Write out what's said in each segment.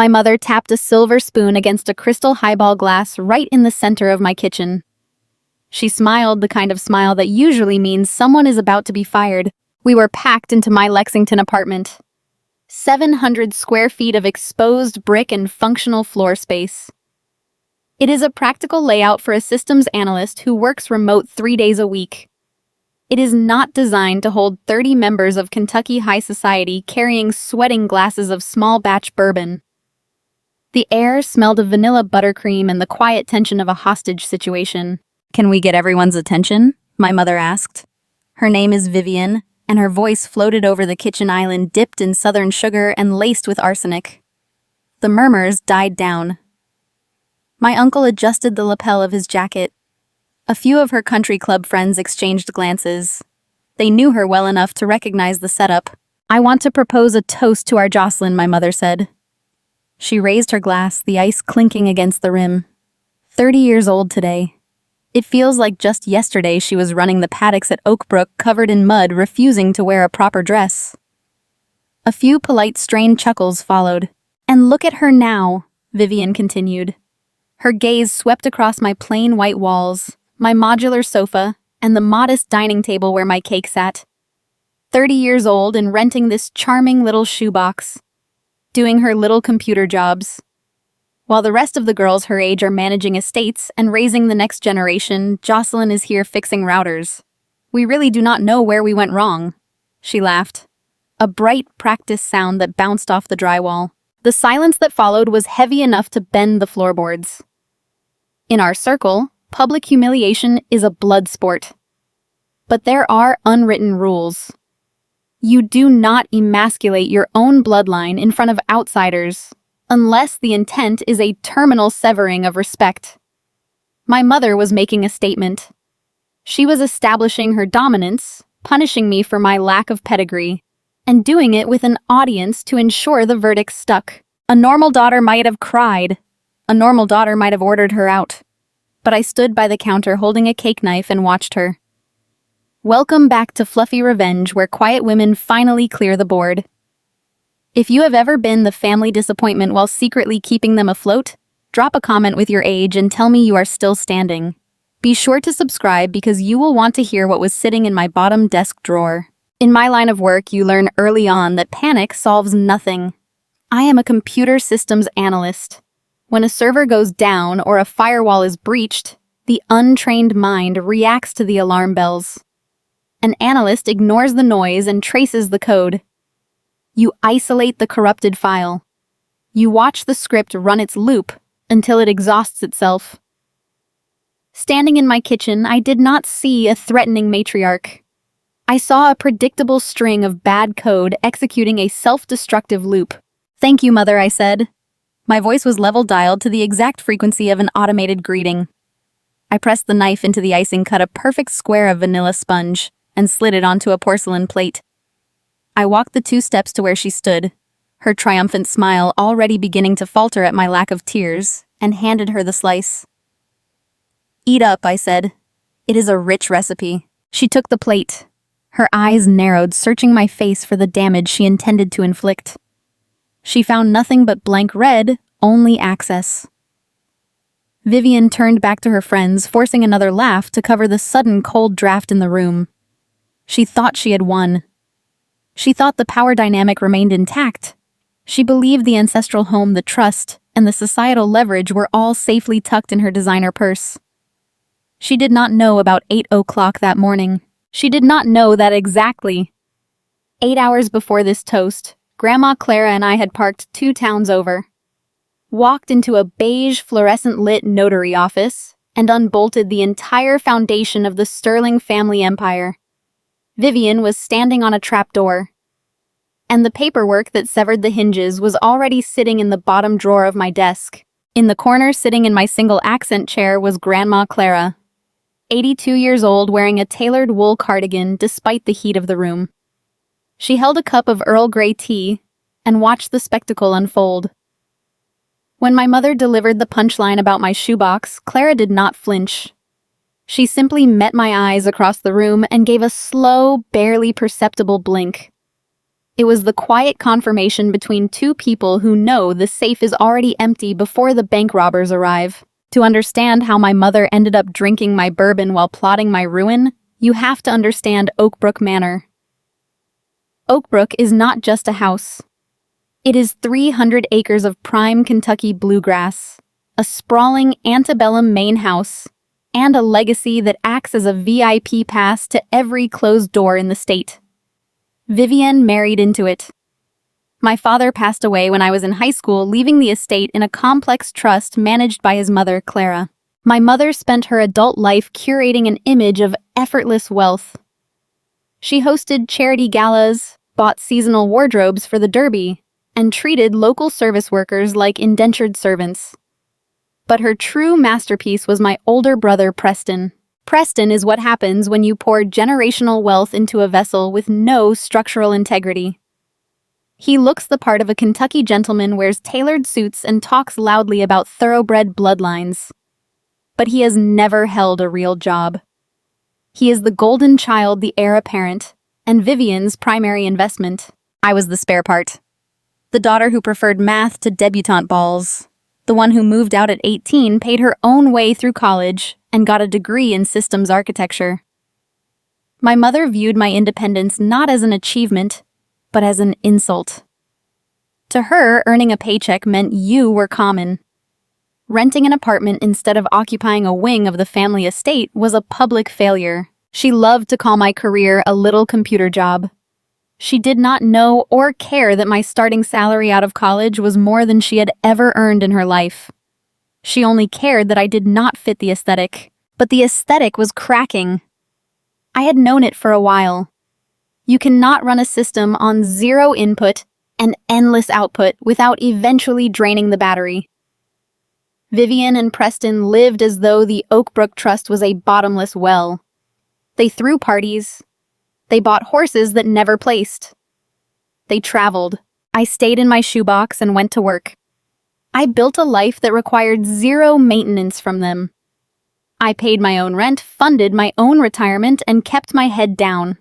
My mother tapped a silver spoon against a crystal highball glass right in the center of my kitchen. She smiled, the kind of smile that usually means someone is about to be fired. We were packed into my Lexington apartment. 700 square feet of exposed brick and functional floor space. It is a practical layout for a systems analyst who works remote 3 days a week. It is not designed to hold 30 members of Kentucky high society carrying sweating glasses of small batch bourbon. The air smelled of vanilla buttercream and the quiet tension of a hostage situation. "Can we get everyone's attention?" my mother asked. Her name is Vivian, and her voice floated over the kitchen island dipped in southern sugar and laced with arsenic. The murmurs died down. My uncle adjusted the lapel of his jacket. A few of her country club friends exchanged glances. They knew her well enough to recognize the setup. "I want to propose a toast to our Jocelyn," my mother said. She raised her glass, the ice clinking against the rim. 30 years old today. It feels like just yesterday she was running the paddocks at Oakbrook covered in mud, refusing to wear a proper dress. A few polite strained chuckles followed. "And look at her now," Vivian continued. Her gaze swept across my plain white walls, my modular sofa, and the modest dining table where my cake sat. 30 years old and renting this charming little shoebox. Doing her little computer jobs. While the rest of the girls her age are managing estates and raising the next generation, Jocelyn is here fixing routers. "We really do not know where we went wrong," she laughed. A bright practice sound that bounced off the drywall. The silence that followed was heavy enough to bend the floorboards. In our circle, public humiliation is a blood sport. But there are unwritten rules. You do not emasculate your own bloodline in front of outsiders, unless the intent is a terminal severing of respect. My mother was making a statement. She was establishing her dominance, punishing me for my lack of pedigree, and doing it with an audience to ensure the verdict stuck. A normal daughter might have cried. A normal daughter might have ordered her out. But I stood by the counter holding a cake knife and watched her. Welcome back to Fluffy Revenge, where quiet women finally clear the board. If you have ever been the family disappointment while secretly keeping them afloat, drop a comment with your age and tell me you are still standing. Be sure to subscribe because you will want to hear what was sitting in my bottom desk drawer. In my line of work, you learn early on that panic solves nothing. I am a computer systems analyst. When a server goes down or a firewall is breached, the untrained mind reacts to the alarm bells. An analyst ignores the noise and traces the code. You isolate the corrupted file. You watch the script run its loop until it exhausts itself. Standing in my kitchen, I did not see a threatening matriarch. I saw a predictable string of bad code executing a self-destructive loop. "Thank you, Mother," I said. My voice was level-dialed to the exact frequency of an automated greeting. I pressed the knife into the icing, cut a perfect square of vanilla sponge, and slid it onto a porcelain plate. I walked the 2 steps to where she stood, her triumphant smile already beginning to falter at my lack of tears, and handed her the slice. "Eat up," I said. "It is a rich recipe." She took the plate. Her eyes narrowed, searching my face for the damage she intended to inflict. She found nothing but blank red, only access. Vivian turned back to her friends, forcing another laugh to cover the sudden cold draft in the room. She thought she had won. She thought the power dynamic remained intact. She believed the ancestral home, the trust, and the societal leverage were all safely tucked in her designer purse. She did not know about 8 o'clock that morning. She did not know that exactly. 8 hours before this toast, Grandma Clara and I had parked 2 towns over, walked into a beige fluorescent-lit notary office, and unbolted the entire foundation of the Sterling family empire. Vivian was standing on a trapdoor, and the paperwork that severed the hinges was already sitting in the bottom drawer of my desk. In the corner, sitting in my single-accent chair, was Grandma Clara, 82 years old, wearing a tailored wool cardigan despite the heat of the room. She held a cup of Earl Grey tea and watched the spectacle unfold. When my mother delivered the punchline about my shoebox, Clara did not flinch. She simply met my eyes across the room and gave a slow, barely perceptible blink. It was the quiet confirmation between two people who know the safe is already empty before the bank robbers arrive. To understand how my mother ended up drinking my bourbon while plotting my ruin, you have to understand Oakbrook Manor. Oakbrook is not just a house. It is 300 acres of prime Kentucky bluegrass, a sprawling antebellum main house, and a legacy that acts as a VIP pass to every closed door in the state. Vivienne married into it. My father passed away when I was in high school, leaving the estate in a complex trust managed by his mother, Clara. My mother spent her adult life curating an image of effortless wealth. She hosted charity galas, bought seasonal wardrobes for the Derby, and treated local service workers like indentured servants. But her true masterpiece was my older brother, Preston. Preston is what happens when you pour generational wealth into a vessel with no structural integrity. He looks the part of a Kentucky gentleman, wears tailored suits, and talks loudly about thoroughbred bloodlines. But he has never held a real job. He is the golden child, the heir apparent, and Vivienne's primary investment. I was the spare part. The daughter who preferred math to debutante balls. The one who moved out at 18, paid her own way through college, and got a degree in systems architecture. My mother viewed my independence not as an achievement, but as an insult. To her, earning a paycheck meant you were common. Renting an apartment instead of occupying a wing of the family estate was a public failure. She loved to call my career a little computer job. She did not know or care that my starting salary out of college was more than she had ever earned in her life. She only cared that I did not fit the aesthetic, but the aesthetic was cracking. I had known it for a while. You cannot run a system on zero input and endless output without eventually draining the battery. Vivienne and Preston lived as though the Oakbrook Trust was a bottomless well. They threw parties. They bought horses that never placed. They traveled. I stayed in my shoebox and went to work. I built a life that required zero maintenance from them. I paid my own rent, funded my own retirement, and kept my head down.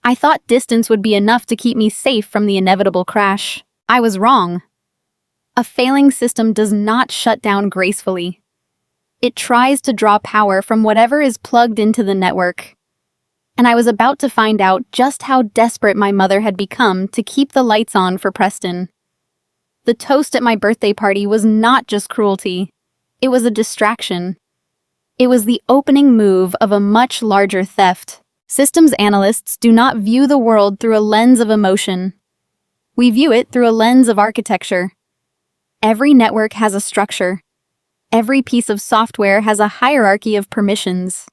I thought distance would be enough to keep me safe from the inevitable crash. I was wrong. A failing system does not shut down gracefully. It tries to draw power from whatever is plugged into the network. And I was about to find out just how desperate my mother had become to keep the lights on for Preston. The toast at my birthday party was not just cruelty. It was a distraction. It was the opening move of a much larger theft. Systems analysts do not view the world through a lens of emotion. We view it through a lens of architecture. Every network has a structure. Every piece of software has a hierarchy of permissions.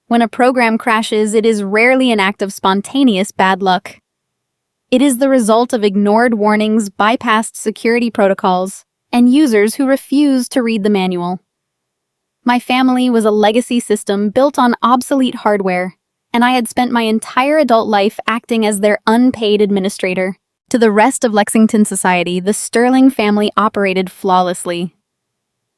When a program crashes, it is rarely an act of spontaneous bad luck. It is the result of ignored warnings, bypassed security protocols, and users who refuse to read the manual. My family was a legacy system built on obsolete hardware, and I had spent my entire adult life acting as their unpaid administrator. To the rest of Lexington society, the Sterling family operated flawlessly.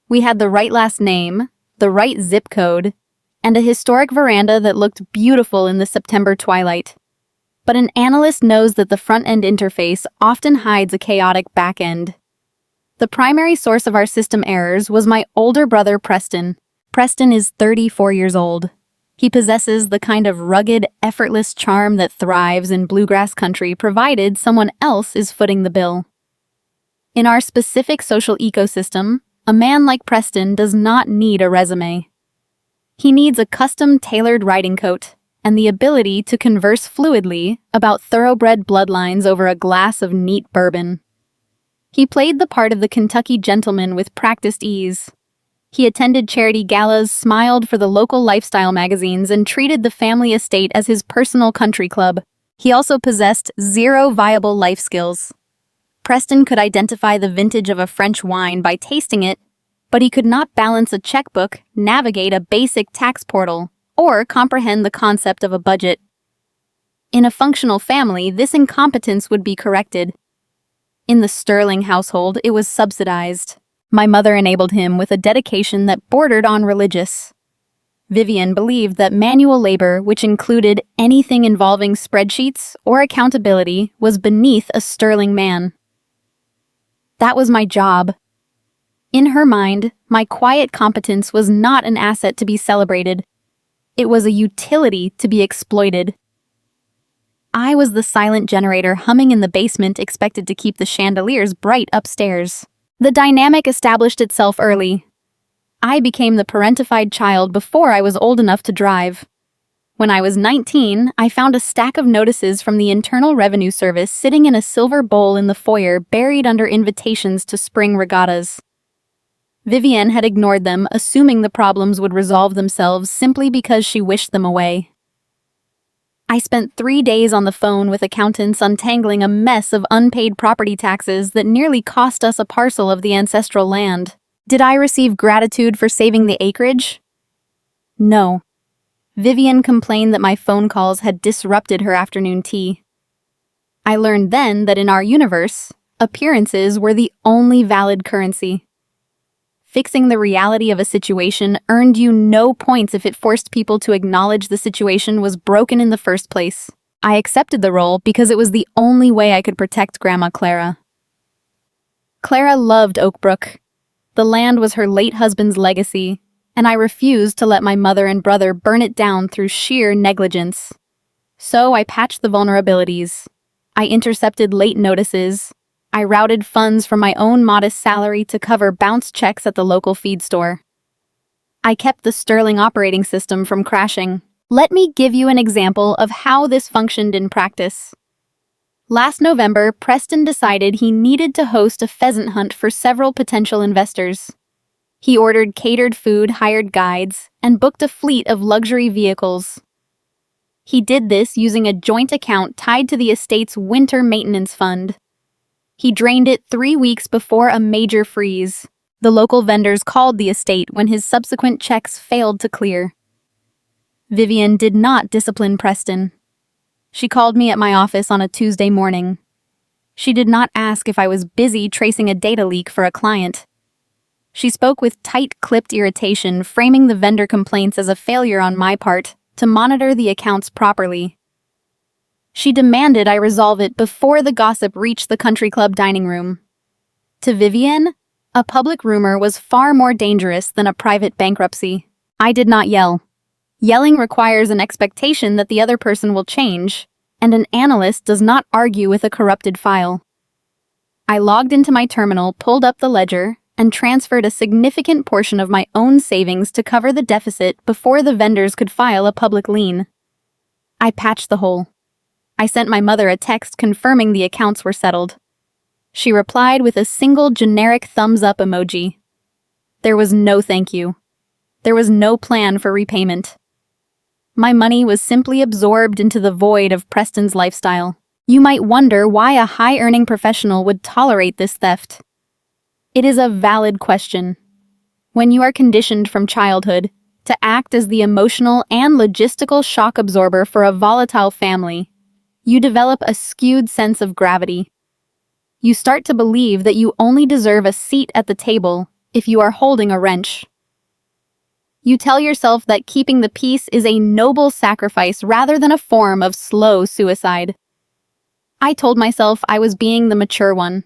We had the right last name, the right zip code, and a historic veranda that looked beautiful in the September twilight. But an analyst knows that the front-end interface often hides a chaotic back-end. The primary source of our system errors was my older brother, Preston. Preston is 34 years old. He possesses the kind of rugged, effortless charm that thrives in bluegrass country, provided someone else is footing the bill. In our specific social ecosystem, a man like Preston does not need a resume. He needs a custom-tailored riding coat and the ability to converse fluidly about thoroughbred bloodlines over a glass of neat bourbon. He played the part of the Kentucky gentleman with practiced ease. He attended charity galas, smiled for the local lifestyle magazines, and treated the family estate as his personal country club. He also possessed zero viable life skills. Preston could identify the vintage of a French wine by tasting it, but he could not balance a checkbook, navigate a basic tax portal, or comprehend the concept of a budget. In a functional family, this incompetence would be corrected. In the Sterling household, it was subsidized. My mother enabled him with a dedication that bordered on religious. Vivian believed that manual labor, which included anything involving spreadsheets or accountability, was beneath a sterling man. That was my job. In her mind, my quiet competence was not an asset to be celebrated. It was a utility to be exploited. I was the silent generator humming in the basement, expected to keep the chandeliers bright upstairs. The dynamic established itself early. I became the parentified child before I was old enough to drive. When I was 19, I found a stack of notices from the Internal Revenue Service sitting in a silver bowl in the foyer, buried under invitations to spring regattas. Vivienne had ignored them, assuming the problems would resolve themselves simply because she wished them away. I spent 3 days on the phone with accountants untangling a mess of unpaid property taxes that nearly cost us a parcel of the ancestral land. Did I receive gratitude for saving the acreage? No. Vivian complained that my phone calls had disrupted her afternoon tea. I learned then that in our universe, appearances were the only valid currency. Fixing the reality of a situation earned you no points if it forced people to acknowledge the situation was broken in the first place. I accepted the role because it was the only way I could protect Grandma Clara. Clara loved Oakbrook. The land was her late husband's legacy, and I refused to let my mother and brother burn it down through sheer negligence. So I patched the vulnerabilities. I intercepted late notices. I routed funds from my own modest salary to cover bounce checks at the local feed store. I kept the Sterling operating system from crashing. Let me give you an example of how this functioned in practice. Last November, Preston decided he needed to host a pheasant hunt for several potential investors. He ordered catered food, hired guides, and booked a fleet of luxury vehicles. He did this using a joint account tied to the estate's winter maintenance fund. He drained it 3 weeks before a major freeze. The local vendors called the estate when his subsequent checks failed to clear. Vivian did not discipline Preston. She called me at my office on a Tuesday morning. She did not ask if I was busy tracing a data leak for a client. She spoke with tight-clipped irritation, framing the vendor complaints as a failure on my part to monitor the accounts properly. She demanded I resolve it before the gossip reached the country club dining room. To Vivienne, a public rumor was far more dangerous than a private bankruptcy. I did not yell. Yelling requires an expectation that the other person will change, and an analyst does not argue with a corrupted file. I logged into my terminal, pulled up the ledger, and transferred a significant portion of my own savings to cover the deficit before the vendors could file a public lien. I patched the hole. I sent my mother a text confirming the accounts were settled. She replied with a single generic thumbs-up emoji. There was no thank you. There was no plan for repayment. My money was simply absorbed into the void of Preston's lifestyle. You might wonder why a high-earning professional would tolerate this theft. It is a valid question. When you are conditioned from childhood to act as the emotional and logistical shock absorber for a volatile family, you develop a skewed sense of gravity. You start to believe that you only deserve a seat at the table if you are holding a wrench. You tell yourself that keeping the peace is a noble sacrifice rather than a form of slow suicide. I told myself I was being the mature one.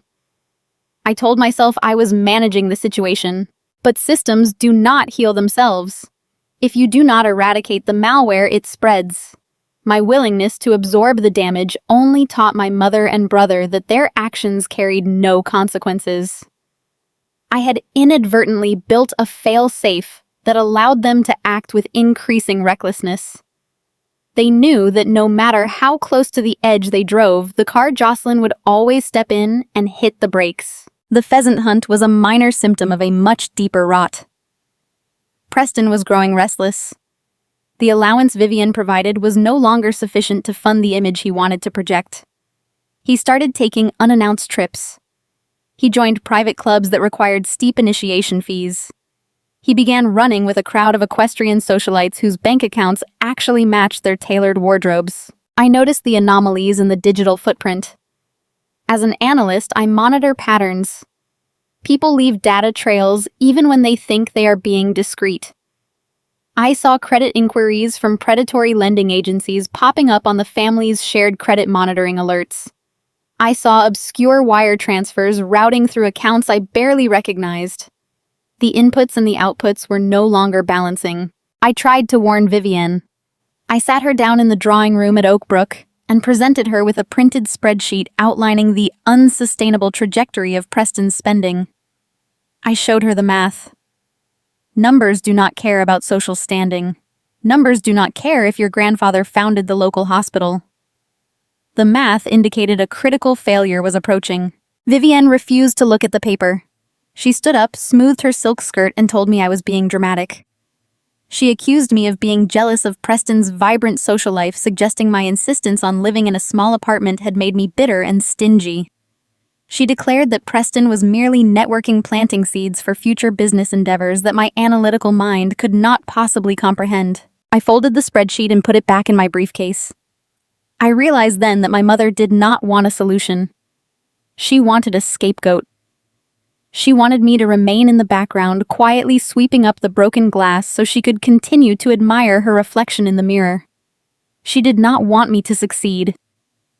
I told myself I was managing the situation. But systems do not heal themselves. If you do not eradicate the malware, it spreads. My willingness to absorb the damage only taught my mother and brother that their actions carried no consequences. I had inadvertently built a fail-safe that allowed them to act with increasing recklessness. They knew that no matter how close to the edge they drove, the car Jocelyn would always step in and hit the brakes. The pheasant hunt was a minor symptom of a much deeper rot. Preston was growing restless. The allowance Vivian provided was no longer sufficient to fund the image he wanted to project. He started taking unannounced trips. He joined private clubs that required steep initiation fees. He began running with a crowd of equestrian socialites whose bank accounts actually matched their tailored wardrobes. I noticed the anomalies in the digital footprint. As an analyst, I monitor patterns. People leave data trails even when they think they are being discreet. I saw credit inquiries from predatory lending agencies popping up on the family's shared credit monitoring alerts. I saw obscure wire transfers routing through accounts I barely recognized. The inputs and the outputs were no longer balancing. I tried to warn Vivienne. I sat her down in the drawing room at Oakbrook and presented her with a printed spreadsheet outlining the unsustainable trajectory of Preston's spending. I showed her the math. Numbers do not care about social standing. Numbers do not care if your grandfather founded the local hospital. The math indicated a critical failure was approaching. Vivienne refused to look at the paper. She stood up, smoothed her silk skirt, and told me I was being dramatic. She accused me of being jealous of Preston's vibrant social life, suggesting my insistence on living in a small apartment had made me bitter and stingy. She declared that Preston was merely networking planting seeds for future business endeavors that my analytical mind could not possibly comprehend. I folded the spreadsheet and put it back in my briefcase. I realized then that my mother did not want a solution. She wanted a scapegoat. She wanted me to remain in the background, quietly sweeping up the broken glass so she could continue to admire her reflection in the mirror. She did not want me to succeed.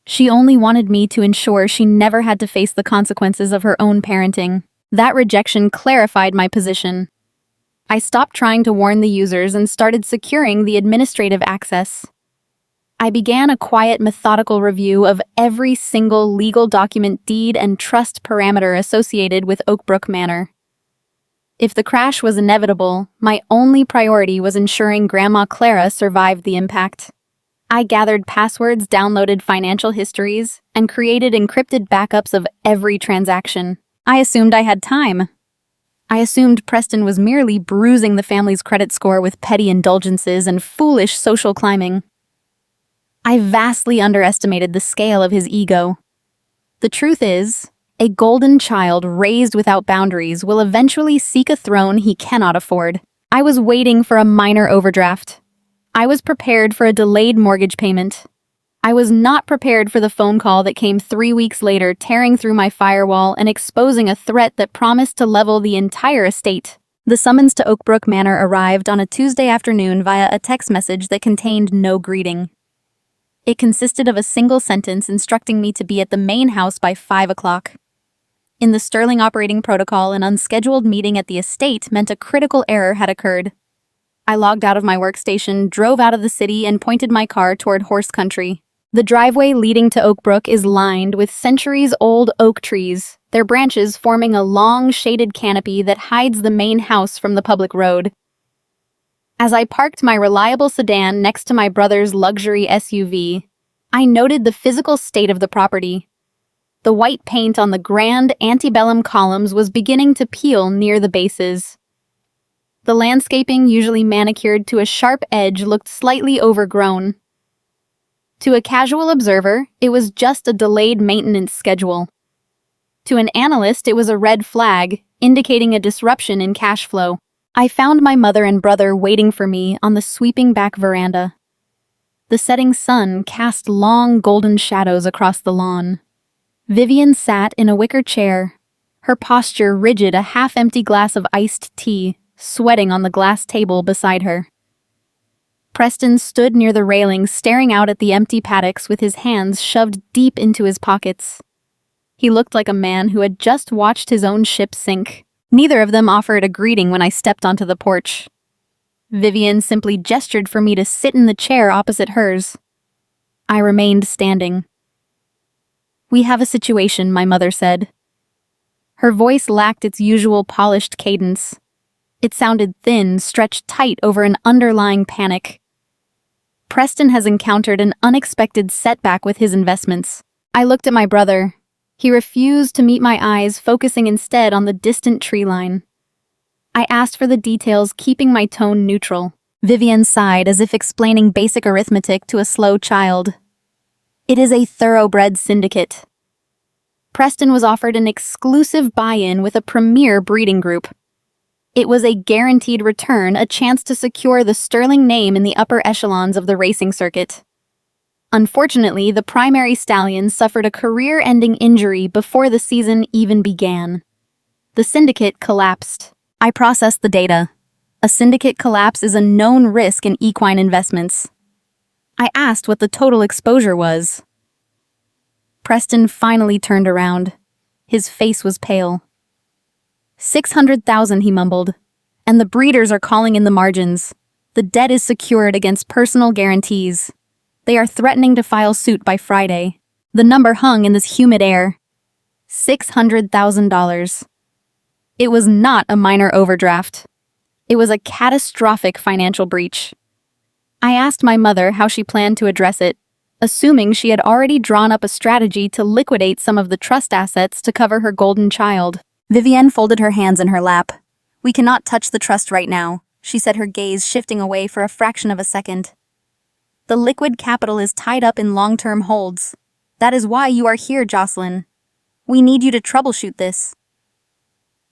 She only wanted me to ensure she never had to face the consequences of her own parenting. That rejection clarified my position. I stopped trying to warn the users and started securing the administrative access. I began a quiet, methodical review of every single legal document, deed, and trust parameter associated with Oakbrook Manor. If the crash was inevitable, my only priority was ensuring Grandma Clara survived the impact. I gathered passwords, downloaded financial histories, and created encrypted backups of every transaction. I assumed I had time. I assumed Preston was merely bruising the family's credit score with petty indulgences and foolish social climbing. I vastly underestimated the scale of his ego. The truth is, a golden child raised without boundaries will eventually seek a throne he cannot afford. I was waiting for a minor overdraft. I was prepared for a delayed mortgage payment. I was not prepared for the phone call that came 3 weeks later, tearing through my firewall and exposing a threat that promised to level the entire estate. The summons to Oakbrook Manor arrived on a Tuesday afternoon via a text message that contained no greeting. It consisted of a single sentence instructing me to be at the main house by 5 o'clock. In the Sterling operating protocol, an unscheduled meeting at the estate meant a critical error had occurred. I logged out of my workstation, drove out of the city, and pointed my car toward horse country. The driveway leading to Oakbrook is lined with centuries-old oak trees, their branches forming a long, shaded canopy that hides the main house from the public road. As I parked my reliable sedan next to my brother's luxury SUV, I noted the physical state of the property. The white paint on the grand antebellum columns was beginning to peel near the bases. The landscaping, usually manicured to a sharp edge, looked slightly overgrown. To a casual observer, it was just a delayed maintenance schedule. To an analyst, it was a red flag, indicating a disruption in cash flow. I found my mother and brother waiting for me on the sweeping back veranda. The setting sun cast long golden shadows across the lawn. Vivienne sat in a wicker chair, her posture rigid, a half-empty glass of iced tea sweating on the glass table beside her. Preston stood near the railing, staring out at the empty paddocks with his hands shoved deep into his pockets. He looked like a man who had just watched his own ship sink. Neither of them offered a greeting when I stepped onto the porch. Vivienne simply gestured for me to sit in the chair opposite hers. I remained standing. "We have a situation," my mother said. Her voice lacked its usual polished cadence. It sounded thin, stretched tight over an underlying panic. Preston has encountered an unexpected setback with his investments. I looked at my brother. He refused to meet my eyes, focusing instead on the distant tree line. I asked for the details, keeping my tone neutral. Vivienne sighed as if explaining basic arithmetic to a slow child. "It is a thoroughbred syndicate." Preston was offered an exclusive buy-in with a premier breeding group. It was a guaranteed return, a chance to secure the sterling name in the upper echelons of the racing circuit. Unfortunately, the primary stallion suffered a career-ending injury before the season even began. The syndicate collapsed. I processed the data. A syndicate collapse is a known risk in equine investments. I asked what the total exposure was. Preston finally turned around. His face was pale. 600,000, he mumbled. And the breeders are calling in the margins. The debt is secured against personal guarantees. They are threatening to file suit by Friday. The number hung in this humid air. $600,000. It was not a minor overdraft. It was a catastrophic financial breach. I asked my mother how she planned to address it, assuming she had already drawn up a strategy to liquidate some of the trust assets to cover her golden child. Vivienne folded her hands in her lap. "We cannot touch the trust right now," she said, her gaze shifting away for a fraction of a second. "The liquid capital is tied up in long-term holds. That is why you are here, Jocelyn. We need you to troubleshoot this."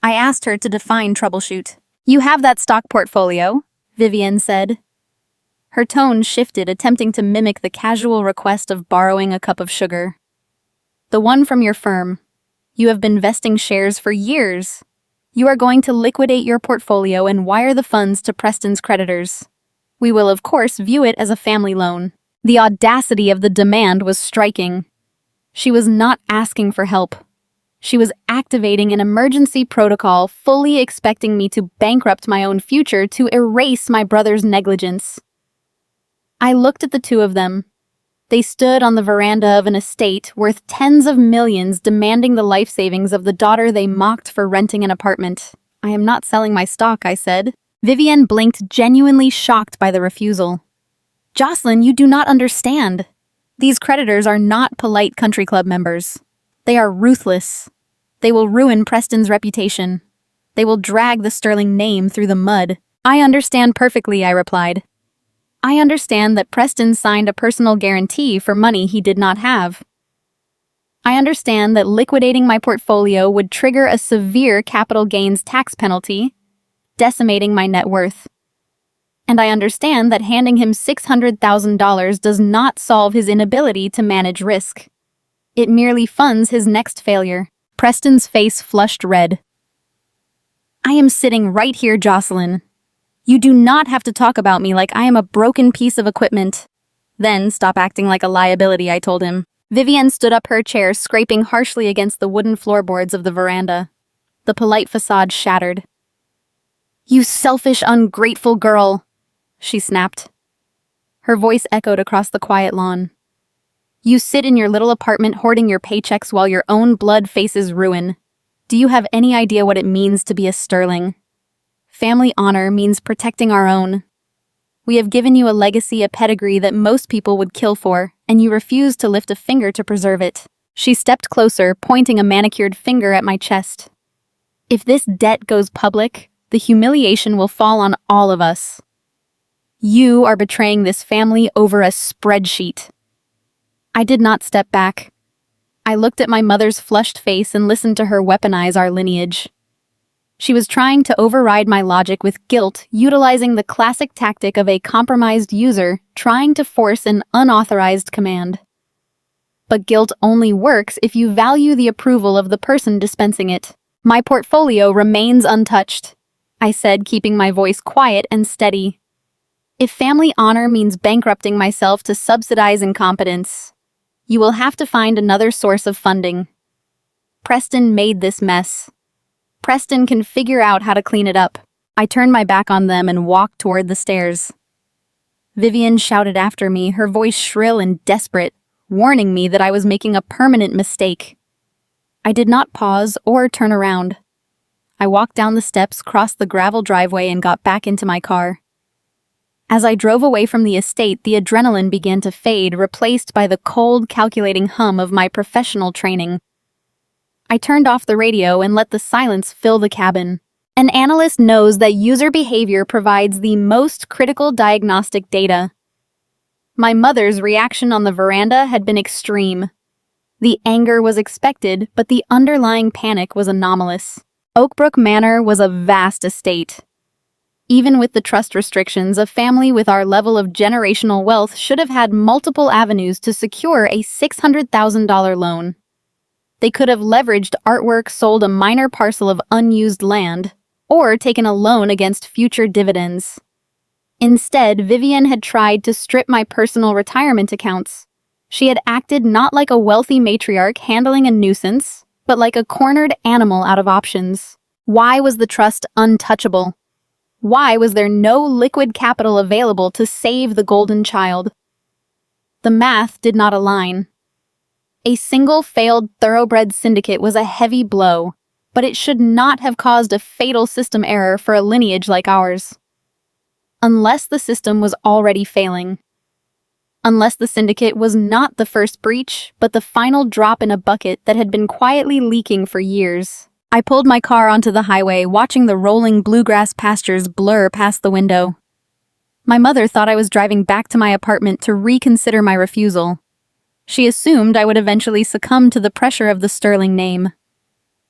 I asked her to define troubleshoot. "You have that stock portfolio," Vivienne said. Her tone shifted, attempting to mimic the casual request of borrowing a cup of sugar. "The one from your firm. You have been vesting shares for years. You are going to liquidate your portfolio and wire the funds to Preston's creditors. We will, of course, view it as a family loan." The audacity of the demand was striking. She was not asking for help. She was activating an emergency protocol, fully expecting me to bankrupt my own future to erase my brother's negligence. I looked at the two of them. They stood on the veranda of an estate worth tens of millions, demanding the life savings of the daughter they mocked for renting an apartment. "I am not selling my stock," I said. Vivienne blinked, genuinely shocked by the refusal. "Jocelyn, you do not understand. These creditors are not polite country club members. They are ruthless. They will ruin Preston's reputation. They will drag the Sterling name through the mud." "I understand perfectly," I replied. "I understand that Preston signed a personal guarantee for money he did not have. I understand that liquidating my portfolio would trigger a severe capital gains tax penalty, decimating my net worth. And I understand that handing him $600,000 does not solve his inability to manage risk. It merely funds his next failure." Preston's face flushed red. "I am sitting right here, Jocelyn. You do not have to talk about me like I am a broken piece of equipment." "Then stop acting like a liability," I told him. Vivienne stood up her chair, scraping harshly against the wooden floorboards of the veranda. The polite facade shattered. "You selfish, ungrateful girl," she snapped. Her voice echoed across the quiet lawn. "You sit in your little apartment hoarding your paychecks while your own blood faces ruin. Do you have any idea what it means to be a Sterling? Family honor means protecting our own. We have given you a legacy, a pedigree that most people would kill for, and you refuse to lift a finger to preserve it." She stepped closer, pointing a manicured finger at my chest. "If this debt goes public, the humiliation will fall on all of us. You are betraying this family over a spreadsheet." I did not step back. I looked at my mother's flushed face and listened to her weaponize our lineage. She was trying to override my logic with guilt, utilizing the classic tactic of a compromised user trying to force an unauthorized command. But guilt only works if you value the approval of the person dispensing it. "My portfolio remains untouched," I said, keeping my voice quiet and steady. "If family honor means bankrupting myself to subsidize incompetence, you will have to find another source of funding. Preston made this mess. Preston can figure out how to clean it up." I turned my back on them and walked toward the stairs. Vivienne shouted after me, her voice shrill and desperate, warning me that I was making a permanent mistake. I did not pause or turn around. I walked down the steps, crossed the gravel driveway, and got back into my car. As I drove away from the estate, the adrenaline began to fade, replaced by the cold, calculating hum of my professional training. I turned off the radio and let the silence fill the cabin. An analyst knows that user behavior provides the most critical diagnostic data. My mother's reaction on the veranda had been extreme. The anger was expected, but the underlying panic was anomalous. Oakbrook Manor was a vast estate. Even with the trust restrictions, a family with our level of generational wealth should have had multiple avenues to secure a $600,000 loan. They could have leveraged artwork, sold a minor parcel of unused land, or taken a loan against future dividends. Instead, Vivian had tried to strip my personal retirement accounts. She had acted not like a wealthy matriarch handling a nuisance, but like a cornered animal out of options. Why was the trust untouchable? Why was there no liquid capital available to save the golden child? The math did not align. A single failed thoroughbred syndicate was a heavy blow, but it should not have caused a fatal system error for a lineage like ours. Unless the system was already failing. Unless the syndicate was not the first breach, but the final drop in a bucket that had been quietly leaking for years. I pulled my car onto the highway, watching the rolling bluegrass pastures blur past the window. My mother thought I was driving back to my apartment to reconsider my refusal. She assumed I would eventually succumb to the pressure of the Sterling name.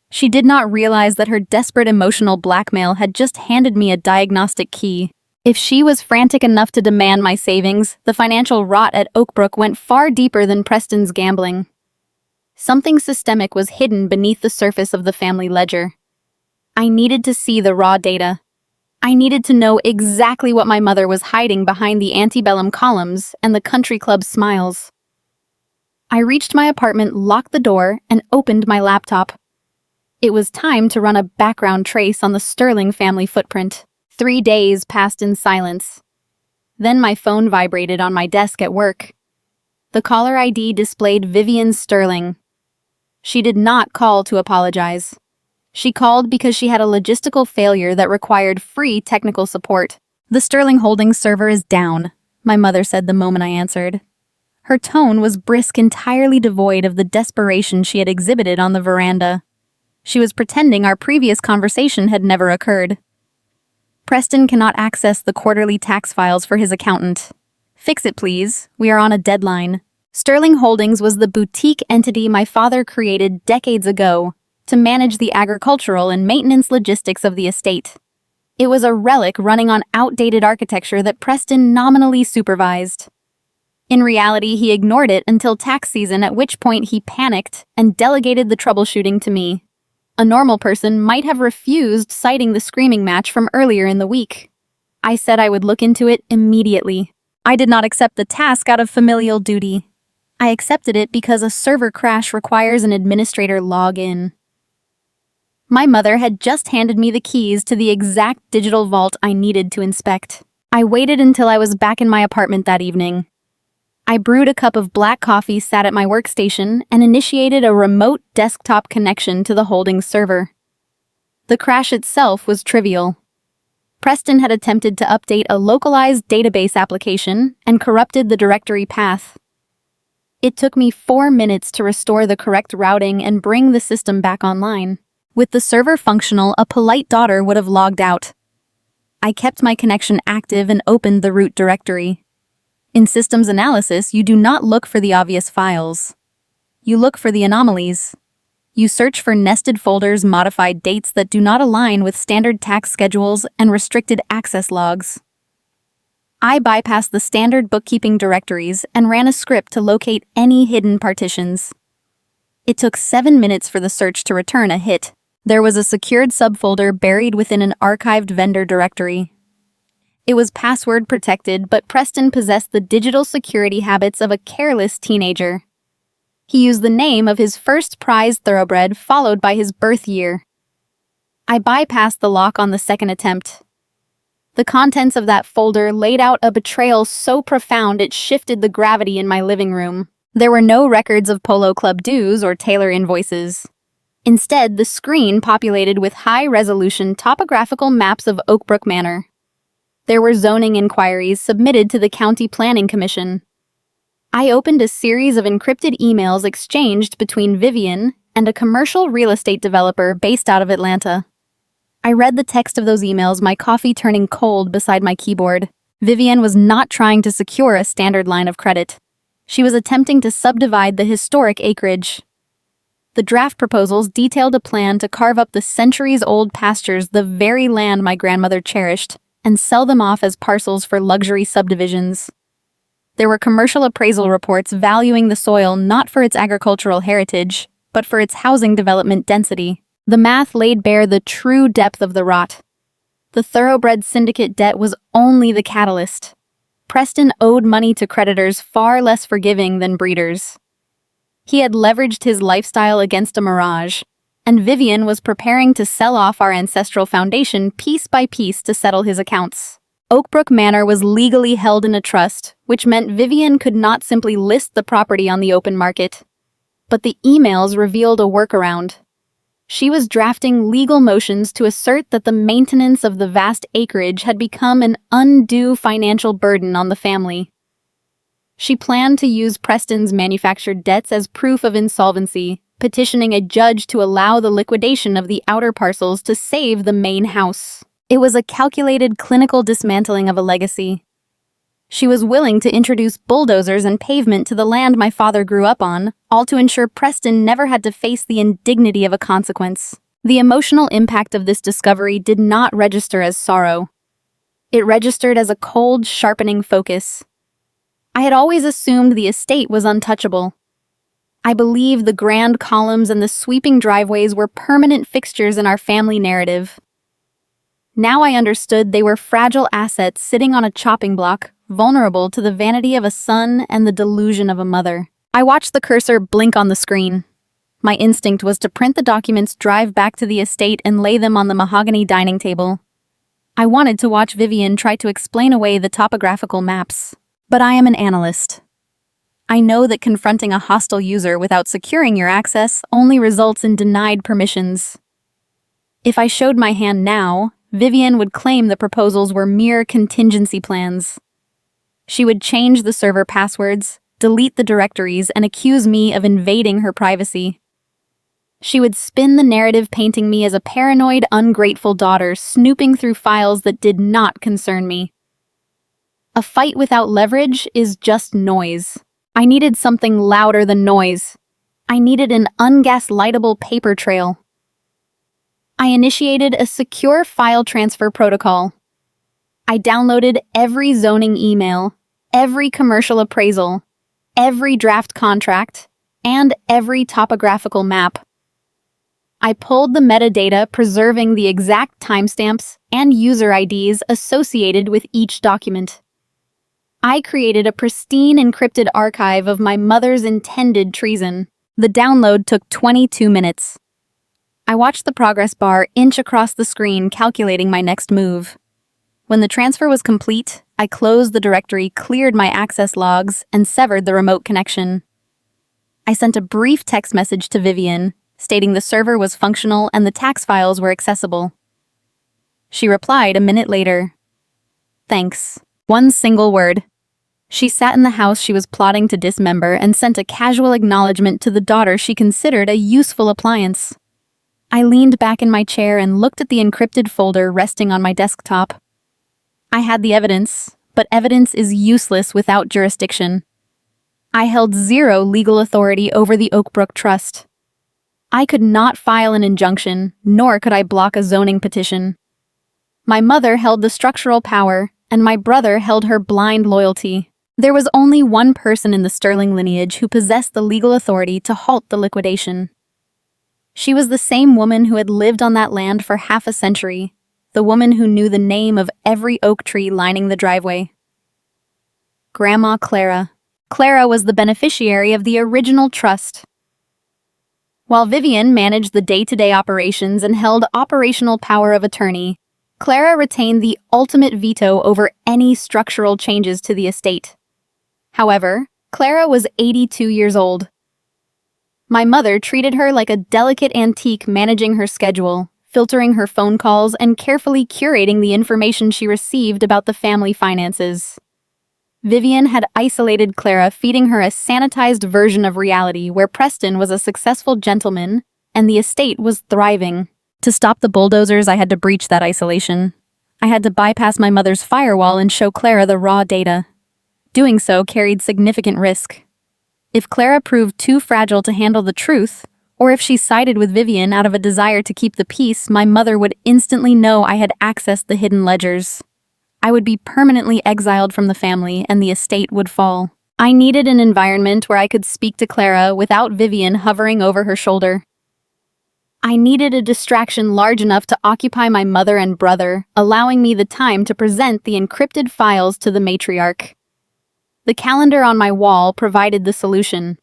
She did not realize that her desperate emotional blackmail had just handed me a diagnostic key. If she was frantic enough to demand my savings, the financial rot at Oakbrook went far deeper than Preston's gambling. Something systemic was hidden beneath the surface of the family ledger. I needed to see the raw data. I needed to know exactly what my mother was hiding behind the antebellum columns and the country club smiles. I reached my apartment, locked the door, and opened my laptop. It was time to run a background trace on the Sterling family footprint. 3 days passed in silence. Then my phone vibrated on my desk at work. The caller ID displayed Vivian Sterling. She did not call to apologize. She called because she had a logistical failure that required free technical support. "The Sterling Holdings server is down," my mother said the moment I answered. Her tone was brisk, entirely devoid of the desperation she had exhibited on the veranda. She was pretending our previous conversation had never occurred. "Preston cannot access the quarterly tax files for his accountant. Fix it, please. We are on a deadline." Sterling Holdings was the boutique entity my father created decades ago to manage the agricultural and maintenance logistics of the estate. It was a relic running on outdated architecture that Preston nominally supervised. In reality, he ignored it until tax season, at which point he panicked and delegated the troubleshooting to me. A normal person might have refused, citing the screaming match from earlier in the week. I said I would look into it immediately. I did not accept the task out of familial duty. I accepted it because a server crash requires an administrator log in. My mother had just handed me the keys to the exact digital vault I needed to inspect. I waited until I was back in my apartment that evening. I brewed a cup of black coffee, sat at my workstation, and initiated a remote desktop connection to the Holdings server. The crash itself was trivial. Preston had attempted to update a localized database application and corrupted the directory path. It took me 4 minutes to restore the correct routing and bring the system back online. With the server functional, a polite daughter would have logged out. I kept my connection active and opened the root directory. In systems analysis, you do not look for the obvious files. You look for the anomalies. You search for nested folders, modified dates that do not align with standard tax schedules, and restricted access logs. I bypassed the standard bookkeeping directories and ran a script to locate any hidden partitions. It took 7 minutes for the search to return a hit. There was a secured subfolder buried within an archived vendor directory. It was password protected, but Preston possessed the digital security habits of a careless teenager. He used the name of his first prize thoroughbred, followed by his birth year. I bypassed the lock on the second attempt. The contents of that folder laid out a betrayal so profound it shifted the gravity in my living room. There were no records of Polo Club dues or Taylor invoices. Instead, the screen populated with high-resolution topographical maps of Oakbrook Manor. There were zoning inquiries submitted to the County Planning Commission. I opened a series of encrypted emails exchanged between Vivian and a commercial real estate developer based out of Atlanta. I read the text of those emails, my coffee turning cold beside my keyboard. Vivian was not trying to secure a standard line of credit. She was attempting to subdivide the historic acreage. The draft proposals detailed a plan to carve up the centuries-old pastures, the very land my grandmother cherished, and sell them off as parcels for luxury subdivisions. There were commercial appraisal reports valuing the soil not for its agricultural heritage, but for its housing development density. The math laid bare the true depth of the rot. The thoroughbred syndicate debt was only the catalyst. Preston owed money to creditors far less forgiving than breeders. He had leveraged his lifestyle against a mirage, and Vivian was preparing to sell off our ancestral foundation piece by piece to settle his accounts. Oakbrook Manor was legally held in a trust, which meant Vivian could not simply list the property on the open market. But the emails revealed a workaround. She was drafting legal motions to assert that the maintenance of the vast acreage had become an undue financial burden on the family. She planned to use Preston's manufactured debts as proof of insolvency, petitioning a judge to allow the liquidation of the outer parcels to save the main house. It was a calculated clinical dismantling of a legacy. She was willing to introduce bulldozers and pavement to the land my father grew up on, all to ensure Preston never had to face the indignity of a consequence. The emotional impact of this discovery did not register as sorrow. It registered as a cold, sharpening focus. I had always assumed the estate was untouchable. I believed the grand columns and the sweeping driveways were permanent fixtures in our family narrative. Now I understood they were fragile assets sitting on a chopping block, vulnerable to the vanity of a son and the delusion of a mother. I watched the cursor blink on the screen. My instinct was to print the documents, drive back to the estate, and lay them on the mahogany dining table. I wanted to watch Vivian try to explain away the topographical maps. But I am an analyst. I know that confronting a hostile user without securing your access only results in denied permissions. If I showed my hand now, Vivian would claim the proposals were mere contingency plans. She would change the server passwords, delete the directories, and accuse me of invading her privacy. She would spin the narrative painting me as a paranoid, ungrateful daughter snooping through files that did not concern me. A fight without leverage is just noise. I needed something louder than noise. I needed an ungaslightable paper trail. I initiated a secure file transfer protocol. I downloaded every zoning email, every commercial appraisal, every draft contract, and every topographical map. I pulled the metadata, preserving the exact timestamps and user IDs associated with each document. I created a pristine encrypted archive of my mother's intended treason. The download took 22 minutes. I watched the progress bar inch across the screen, calculating my next move. When the transfer was complete, I closed the directory, cleared my access logs, and severed the remote connection. I sent a brief text message to Vivian, stating the server was functional and the tax files were accessible. She replied a minute later. Thanks. One single word. She sat in the house she was plotting to dismember and sent a casual acknowledgement to the daughter she considered a useful appliance. I leaned back in my chair and looked at the encrypted folder resting on my desktop. I had the evidence, but evidence is useless without jurisdiction. I held zero legal authority over the Oakbrook Trust. I could not file an injunction, nor could I block a zoning petition. My mother held the structural power, and my brother held her blind loyalty. There was only one person in the Sterling lineage who possessed the legal authority to halt the liquidation. She was the same woman who had lived on that land for half a century, the woman who knew the name of every oak tree lining the driveway. Grandma Clara. Clara was the beneficiary of the original trust. While Vivian managed the day-to-day operations and held operational power of attorney, Clara retained the ultimate veto over any structural changes to the estate. However, Clara was 82 years old. My mother treated her like a delicate antique, managing her schedule, filtering her phone calls, and carefully curating the information she received about the family finances. Vivian had isolated Clara, feeding her a sanitized version of reality where Preston was a successful gentleman and the estate was thriving. To stop the bulldozers, I had to breach that isolation. I had to bypass my mother's firewall and show Clara the raw data. Doing so carried significant risk. If Clara proved too fragile to handle the truth, or if she sided with Vivian out of a desire to keep the peace, my mother would instantly know I had accessed the hidden ledgers. I would be permanently exiled from the family, and the estate would fall. I needed an environment where I could speak to Clara without Vivian hovering over her shoulder. I needed a distraction large enough to occupy my mother and brother, allowing me the time to present the encrypted files to the matriarch. The calendar on my wall provided the solution.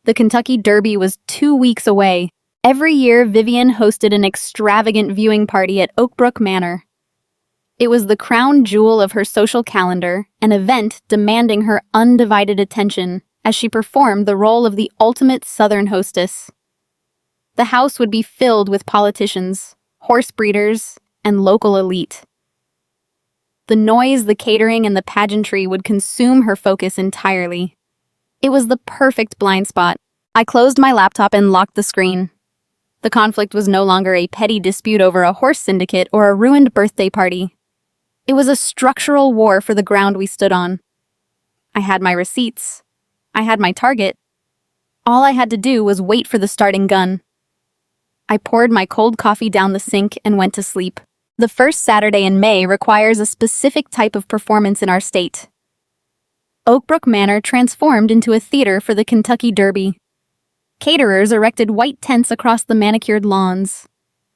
The Kentucky Derby was 2 weeks away. Every year, Vivian hosted an extravagant viewing party at Oakbrook Manor. It was the crown jewel of her social calendar, an event demanding her undivided attention as she performed the role of the ultimate Southern hostess. The house would be filled with politicians, horse breeders, and local elite. The noise, the catering, and the pageantry would consume her focus entirely. It was the perfect blind spot. I closed my laptop and locked the screen. The conflict was no longer a petty dispute over a horse syndicate or a ruined birthday party. It was a structural war for the ground we stood on. I had my receipts. I had my target. All I had to do was wait for the starting gun. I poured my cold coffee down the sink and went to sleep. The first Saturday in May requires a specific type of performance in our state. Oakbrook Manor transformed into a theater for the Kentucky Derby. Caterers erected white tents across the manicured lawns.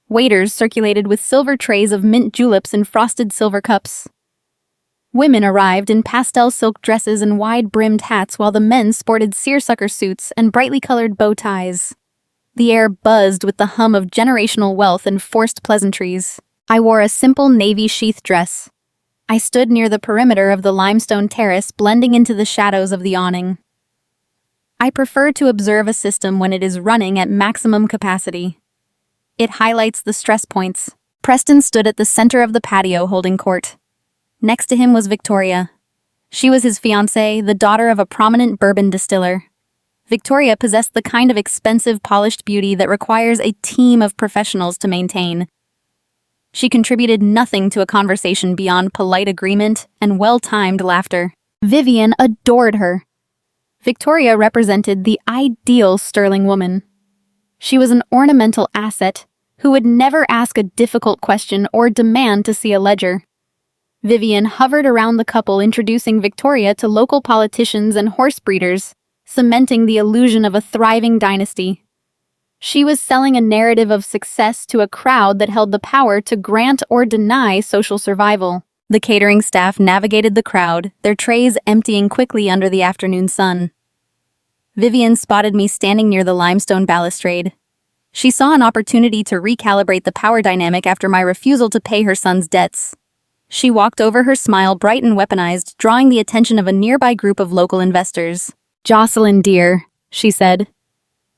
Waiters circulated with silver trays of mint juleps in frosted silver cups. Women arrived in pastel silk dresses and wide-brimmed hats while the men sported seersucker suits and brightly colored bow ties. The air buzzed with the hum of generational wealth and forced pleasantries. I wore a simple navy sheath dress. I stood near the perimeter of the limestone terrace, blending into the shadows of the awning. I prefer to observe a system when it is running at maximum capacity. It highlights the stress points. Preston stood at the center of the patio holding court. Next to him was Victoria. She was his fiancée, the daughter of a prominent bourbon distiller. Victoria possessed the kind of expensive, polished beauty that requires a team of professionals to maintain. She contributed nothing to a conversation beyond polite agreement and well-timed laughter. Vivian adored her. Victoria represented the ideal sterling woman. She was an ornamental asset who would never ask a difficult question or demand to see a ledger. Vivian hovered around the couple, introducing Victoria to local politicians and horse breeders, cementing the illusion of a thriving dynasty. She was selling a narrative of success to a crowd that held the power to grant or deny social survival. The catering staff navigated the crowd, their trays emptying quickly under the afternoon sun. Vivian spotted me standing near the limestone balustrade. She saw an opportunity to recalibrate the power dynamic after my refusal to pay her son's debts. She walked over, her smile bright and weaponized, drawing the attention of a nearby group of local investors. "Jocelyn, dear," she said.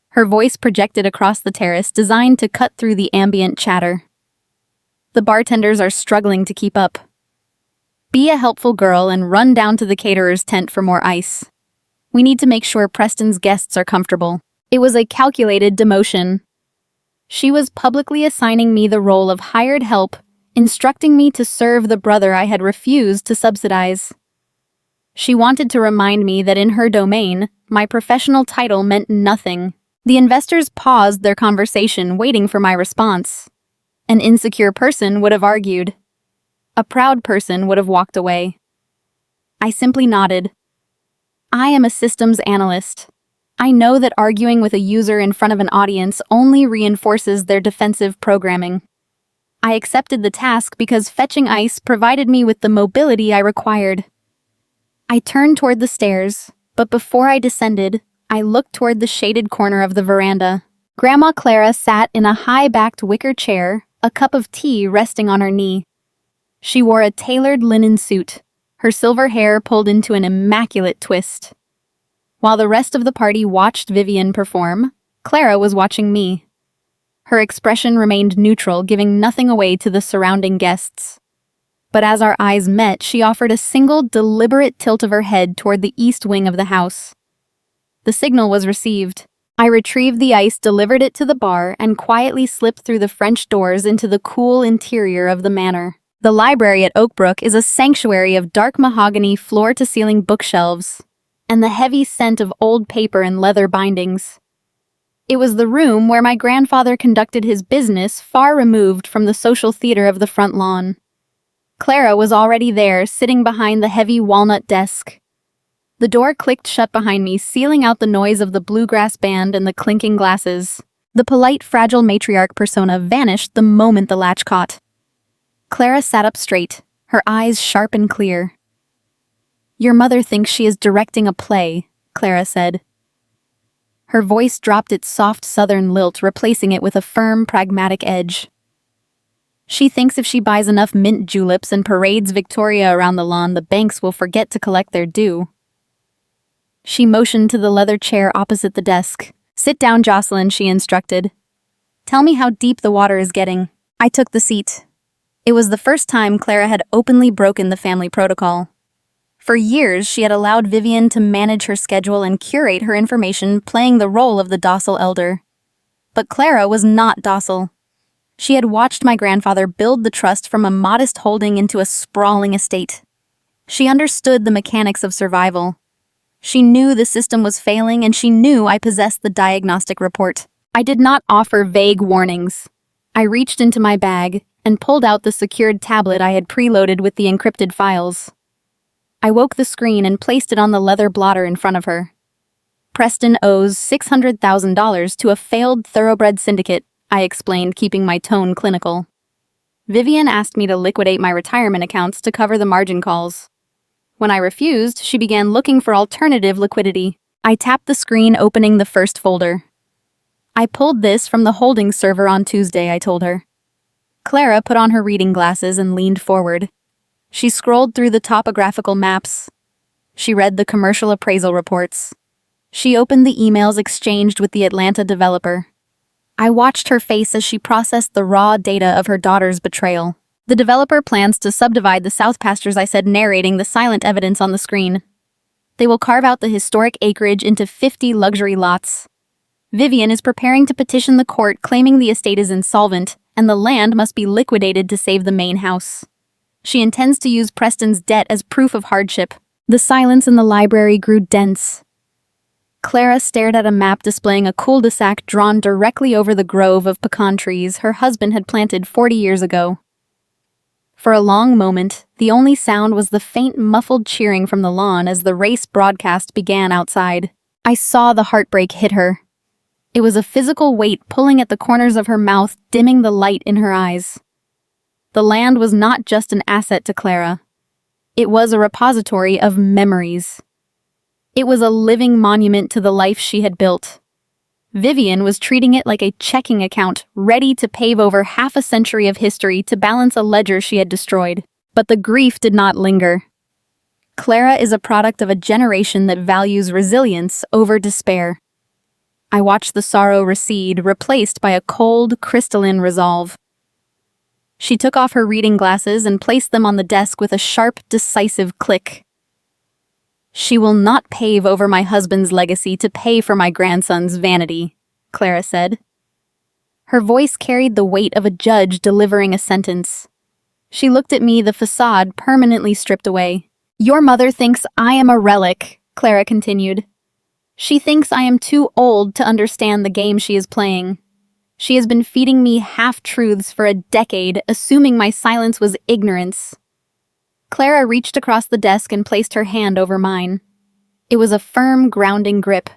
Her voice projected across the terrace, designed to cut through the ambient chatter. The bartenders are struggling to keep up. Be a helpful girl and run down to the caterer's tent for more ice. We need to make sure Preston's guests are comfortable. It was a calculated demotion. She was publicly assigning me the role of hired help, instructing me to serve the brother I had refused to subsidize. She wanted to remind me that in her domain, my professional title meant nothing. The investors paused their conversation, waiting for my response. An insecure person would have argued. A proud person would have walked away. I simply nodded. I am a systems analyst. I know that arguing with a user in front of an audience only reinforces their defensive programming. I accepted the task because fetching ice provided me with the mobility I required. I turned toward the stairs, but before I descended, I looked toward the shaded corner of the veranda. Grandma Clara sat in a high-backed wicker chair, a cup of tea resting on her knee. She wore a tailored linen suit, her silver hair pulled into an immaculate twist. While the rest of the party watched Vivian perform, Clara was watching me. Her expression remained neutral, giving nothing away to the surrounding guests. But as our eyes met, she offered a single, deliberate tilt of her head toward the east wing of the house. The signal was received. I retrieved the ice, delivered it to the bar, and quietly slipped through the French doors into the cool interior of the manor. The library at Oakbrook is a sanctuary of dark mahogany floor-to-ceiling bookshelves, and the heavy scent of old paper and leather bindings. It was the room where my grandfather conducted his business, far removed from the social theater of the front lawn. Clara was already there, sitting behind the heavy walnut desk. The door clicked shut behind me, sealing out the noise of the bluegrass band and the clinking glasses. The polite, fragile matriarch persona vanished the moment the latch caught. Clara sat up straight, her eyes sharp and clear. "Your mother thinks she is directing a play," Clara said. Her voice dropped its soft southern lilt, replacing it with a firm, pragmatic edge. "She thinks if she buys enough mint juleps and parades Victoria around the lawn, the banks will forget to collect their due." She motioned to the leather chair opposite the desk. "Sit down, Jocelyn," she instructed. "Tell me how deep the water is getting." I took the seat. It was the first time Clara had openly broken the family protocol. For years, she had allowed Vivian to manage her schedule and curate her information, playing the role of the docile elder. But Clara was not docile. She had watched my grandfather build the trust from a modest holding into a sprawling estate. She understood the mechanics of survival. She knew the system was failing, and she knew I possessed the diagnostic report. I did not offer vague warnings. I reached into my bag and pulled out the secured tablet I had preloaded with the encrypted files. I woke the screen and placed it on the leather blotter in front of her. "Preston owes $600,000 to a failed thoroughbred syndicate," I explained, keeping my tone clinical. "Vivian asked me to liquidate my retirement accounts to cover the margin calls. When I refused, she began looking for alternative liquidity." I tapped the screen, opening the first folder. "I pulled this from the holding server on Tuesday," I told her. Clara put on her reading glasses and leaned forward. She scrolled through the topographical maps. She read the commercial appraisal reports. She opened the emails exchanged with the Atlanta developer. I watched her face as she processed the raw data of her daughter's betrayal. "The developer plans to subdivide the South Pastures," I said, narrating the silent evidence on the screen. "They will carve out the historic acreage into 50 luxury lots. Vivian is preparing to petition the court, claiming the estate is insolvent, and the land must be liquidated to save the main house. She intends to use Preston's debt as proof of hardship." The silence in the library grew dense. Clara stared at a map displaying a cul-de-sac drawn directly over the grove of pecan trees her husband had planted 40 years ago. For a long moment, the only sound was the faint, muffled cheering from the lawn as the race broadcast began outside. I saw the heartbreak hit her. It was a physical weight pulling at the corners of her mouth, dimming the light in her eyes. The land was not just an asset to Clara. It was a repository of memories. It was a living monument to the life she had built. Vivian was treating it like a checking account, ready to pave over half a century of history to balance a ledger she had destroyed. But the grief did not linger. Clara is a product of a generation that values resilience over despair. I watched the sorrow recede, replaced by a cold, crystalline resolve. She took off her reading glasses and placed them on the desk with a sharp, decisive click. "She will not pave over my husband's legacy to pay for my grandson's vanity," Clara said. Her voice carried the weight of a judge delivering a sentence. She looked at me, the facade permanently stripped away. "Your mother thinks I am a relic," Clara continued. "She thinks I am too old to understand the game she is playing. She has been feeding me half-truths for a decade, assuming my silence was ignorance." Clara reached across the desk and placed her hand over mine. It was a firm, grounding grip.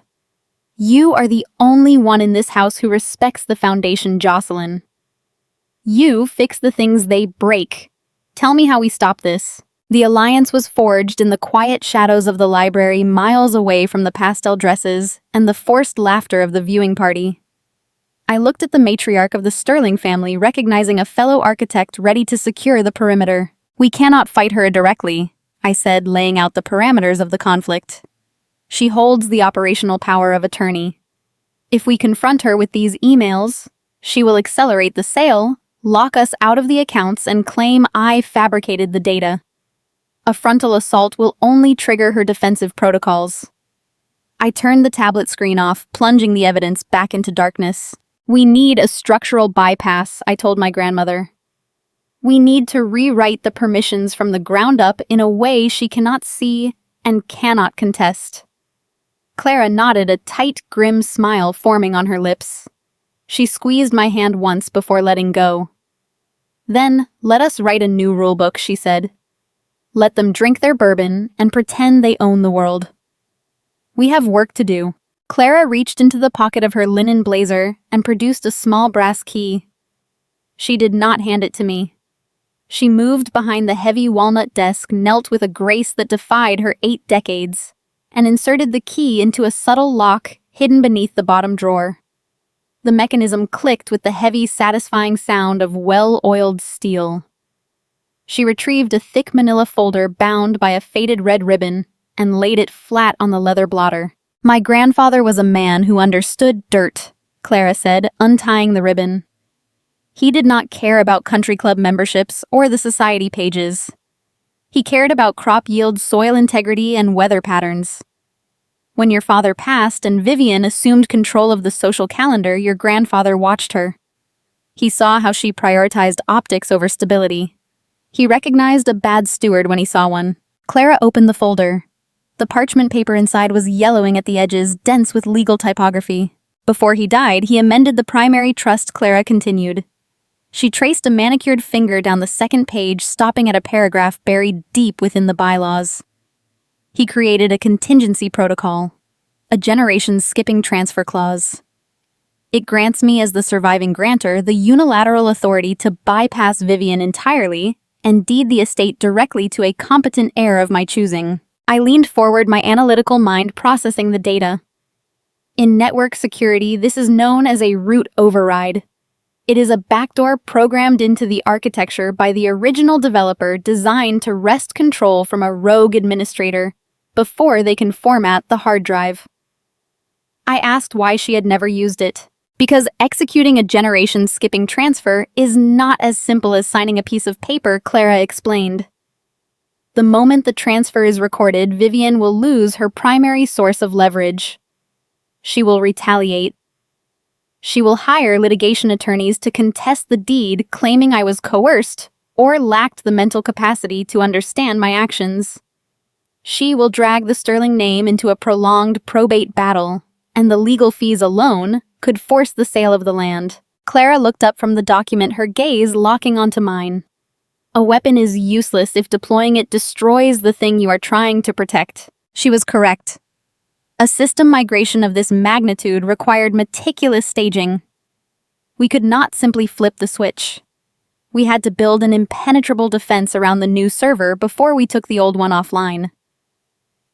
"You are the only one in this house who respects the foundation, Jocelyn. You fix the things they break. Tell me how we stop this." The alliance was forged in the quiet shadows of the library, miles away from the pastel dresses and the forced laughter of the viewing party. I looked at the matriarch of the Sterling family, recognizing a fellow architect ready to secure the perimeter. "We cannot fight her directly," I said, laying out the parameters of the conflict. "She holds the operational power of attorney. If we confront her with these emails, she will accelerate the sale, lock us out of the accounts, and claim I fabricated the data. A frontal assault will only trigger her defensive protocols." I turned the tablet screen off, plunging the evidence back into darkness. "We need a structural bypass," I told my grandmother. "We need to rewrite the permissions from the ground up in a way she cannot see and cannot contest." Clara nodded, a tight, grim smile forming on her lips. She squeezed my hand once before letting go. "Then, let us write a new rulebook," she said. "Let them drink their bourbon and pretend they own the world. We have work to do." Clara reached into the pocket of her linen blazer and produced a small brass key. She did not hand it to me. She moved behind the heavy walnut desk, knelt with a grace that defied her 8 decades, and inserted the key into a subtle lock hidden beneath the bottom drawer. The mechanism clicked with the heavy, satisfying sound of well-oiled steel. She retrieved a thick manila folder bound by a faded red ribbon and laid it flat on the leather blotter. "My grandfather was a man who understood dirt," Clara said, untying the ribbon. "He did not care about country club memberships or the society pages. He cared about crop yield, soil integrity, and weather patterns. When your father passed and Vivian assumed control of the social calendar, your grandfather watched her. He saw how she prioritized optics over stability. He recognized a bad steward when he saw one." Clara opened the folder. The parchment paper inside was yellowing at the edges, dense with legal typography. "Before he died, he amended the primary trust," Clara continued. She traced a manicured finger down the second page, stopping at a paragraph buried deep within the bylaws. "He created a contingency protocol, a generation-skipping transfer clause. It grants me, as the surviving grantor, the unilateral authority to bypass Vivian entirely and deed the estate directly to a competent heir of my choosing." I leaned forward, my analytical mind processing the data. In network security, this is known as a root override. It is a backdoor programmed into the architecture by the original developer, designed to wrest control from a rogue administrator before they can format the hard drive. I asked why she had never used it. "Because executing a generation-skipping transfer is not as simple as signing a piece of paper," Clara explained. "The moment the transfer is recorded, Vivian will lose her primary source of leverage. She will retaliate. She will hire litigation attorneys to contest the deed, claiming I was coerced or lacked the mental capacity to understand my actions. She will drag the Sterling name into a prolonged probate battle, and the legal fees alone could force the sale of the land." Clara looked up from the document, her gaze locking onto mine. "A weapon is useless if deploying it destroys the thing you are trying to protect." She was correct. A system migration of this magnitude required meticulous staging. We could not simply flip the switch. We had to build an impenetrable defense around the new server before we took the old one offline.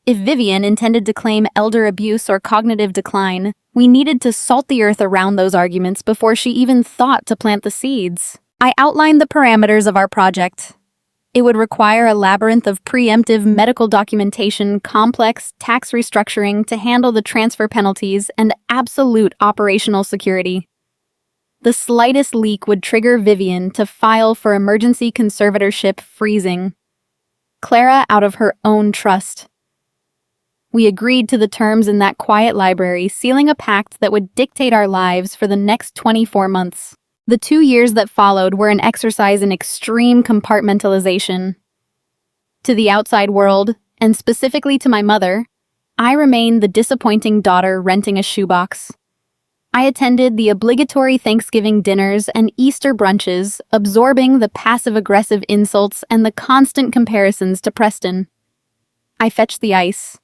If Vivian intended to claim elder abuse or cognitive decline, we needed to salt the earth around those arguments before she even thought to plant the seeds. I outlined the parameters of our project. It would require a labyrinth of preemptive medical documentation, complex tax restructuring to handle the transfer penalties, and absolute operational security. The slightest leak would trigger Vivian to file for emergency conservatorship freezing. Clara out of her own trust. We agreed to the terms in that quiet library, sealing a pact that would dictate our lives for the next 24 months. The 2 years that followed were an exercise in extreme compartmentalization. To the outside world, and specifically to my mother, I remained the disappointing daughter renting a shoebox. I attended the obligatory Thanksgiving dinners and Easter brunches, absorbing the passive-aggressive insults and the constant comparisons to Preston. I fetched the ice.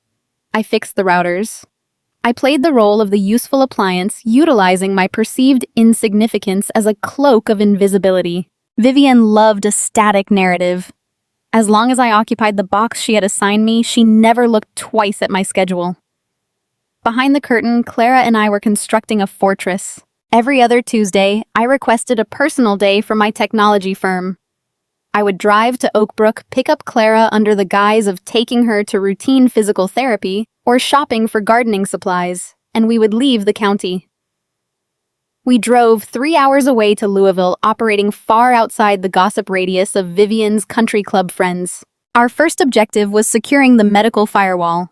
I fixed the routers. I played the role of the useful appliance, utilizing my perceived insignificance as a cloak of invisibility. Vivian loved a static narrative. As long as I occupied the box she had assigned me, she never looked twice at my schedule. Behind the curtain, Clara and I were constructing a fortress. Every other Tuesday, I requested a personal day from my technology firm. I would drive to Oakbrook, pick up Clara under the guise of taking her to routine physical therapy or shopping for gardening supplies, and we would leave the county. We drove 3 hours away to Louisville, operating far outside the gossip radius of Vivian's country club friends. Our first objective was securing the medical firewall.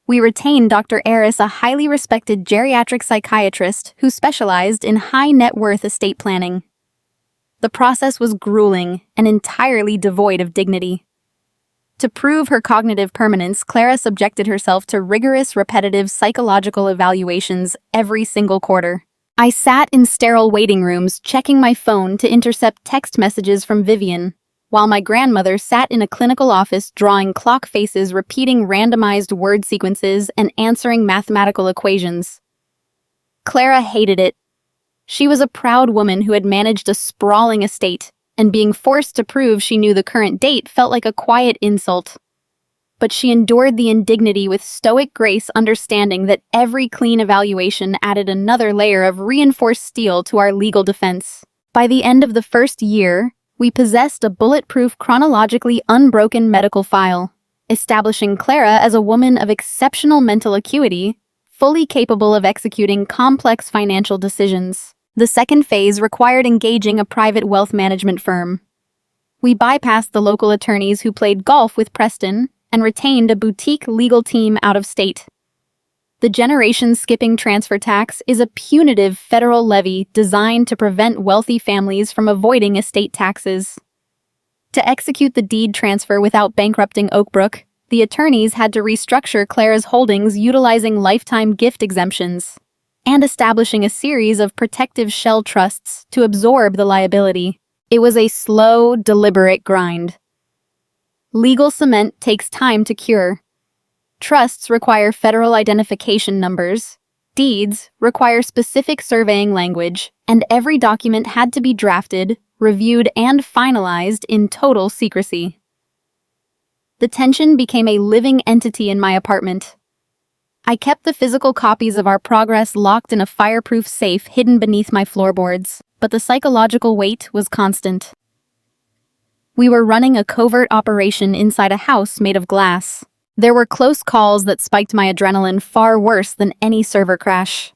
We retained Dr. Eris, a highly respected geriatric psychiatrist who specialized in high net worth estate planning. The process was grueling and entirely devoid of dignity. To prove her cognitive permanence, Clara subjected herself to rigorous, repetitive psychological evaluations every single quarter. I sat in sterile waiting rooms, checking my phone to intercept text messages from Vivian, while my grandmother sat in a clinical office drawing clock faces, repeating randomized word sequences, and answering mathematical equations. Clara hated it. She was a proud woman who had managed a sprawling estate, and being forced to prove she knew the current date felt like a quiet insult. But she endured the indignity with stoic grace, understanding that every clean evaluation added another layer of reinforced steel to our legal defense. By the end of the first year, we possessed a bulletproof, chronologically unbroken medical file, establishing Clara as a woman of exceptional mental acuity, fully capable of executing complex financial decisions. The second phase required engaging a private wealth management firm. We bypassed the local attorneys who played golf with Preston and retained a boutique legal team out of state. The generation-skipping transfer tax is a punitive federal levy designed to prevent wealthy families from avoiding estate taxes. To execute the deed transfer without bankrupting Oakbrook, the attorneys had to restructure Clara's holdings utilizing lifetime gift exemptions and establishing a series of protective shell trusts to absorb the liability. It was a slow, deliberate grind. Legal cement takes time to cure. Trusts require federal identification numbers, deeds require specific surveying language, and every document had to be drafted, reviewed, and finalized in total secrecy. The tension became a living entity in my apartment. I kept the physical copies of our progress locked in a fireproof safe hidden beneath my floorboards, but the psychological weight was constant. We were running a covert operation inside a house made of glass. There were close calls that spiked my adrenaline far worse than any server crash.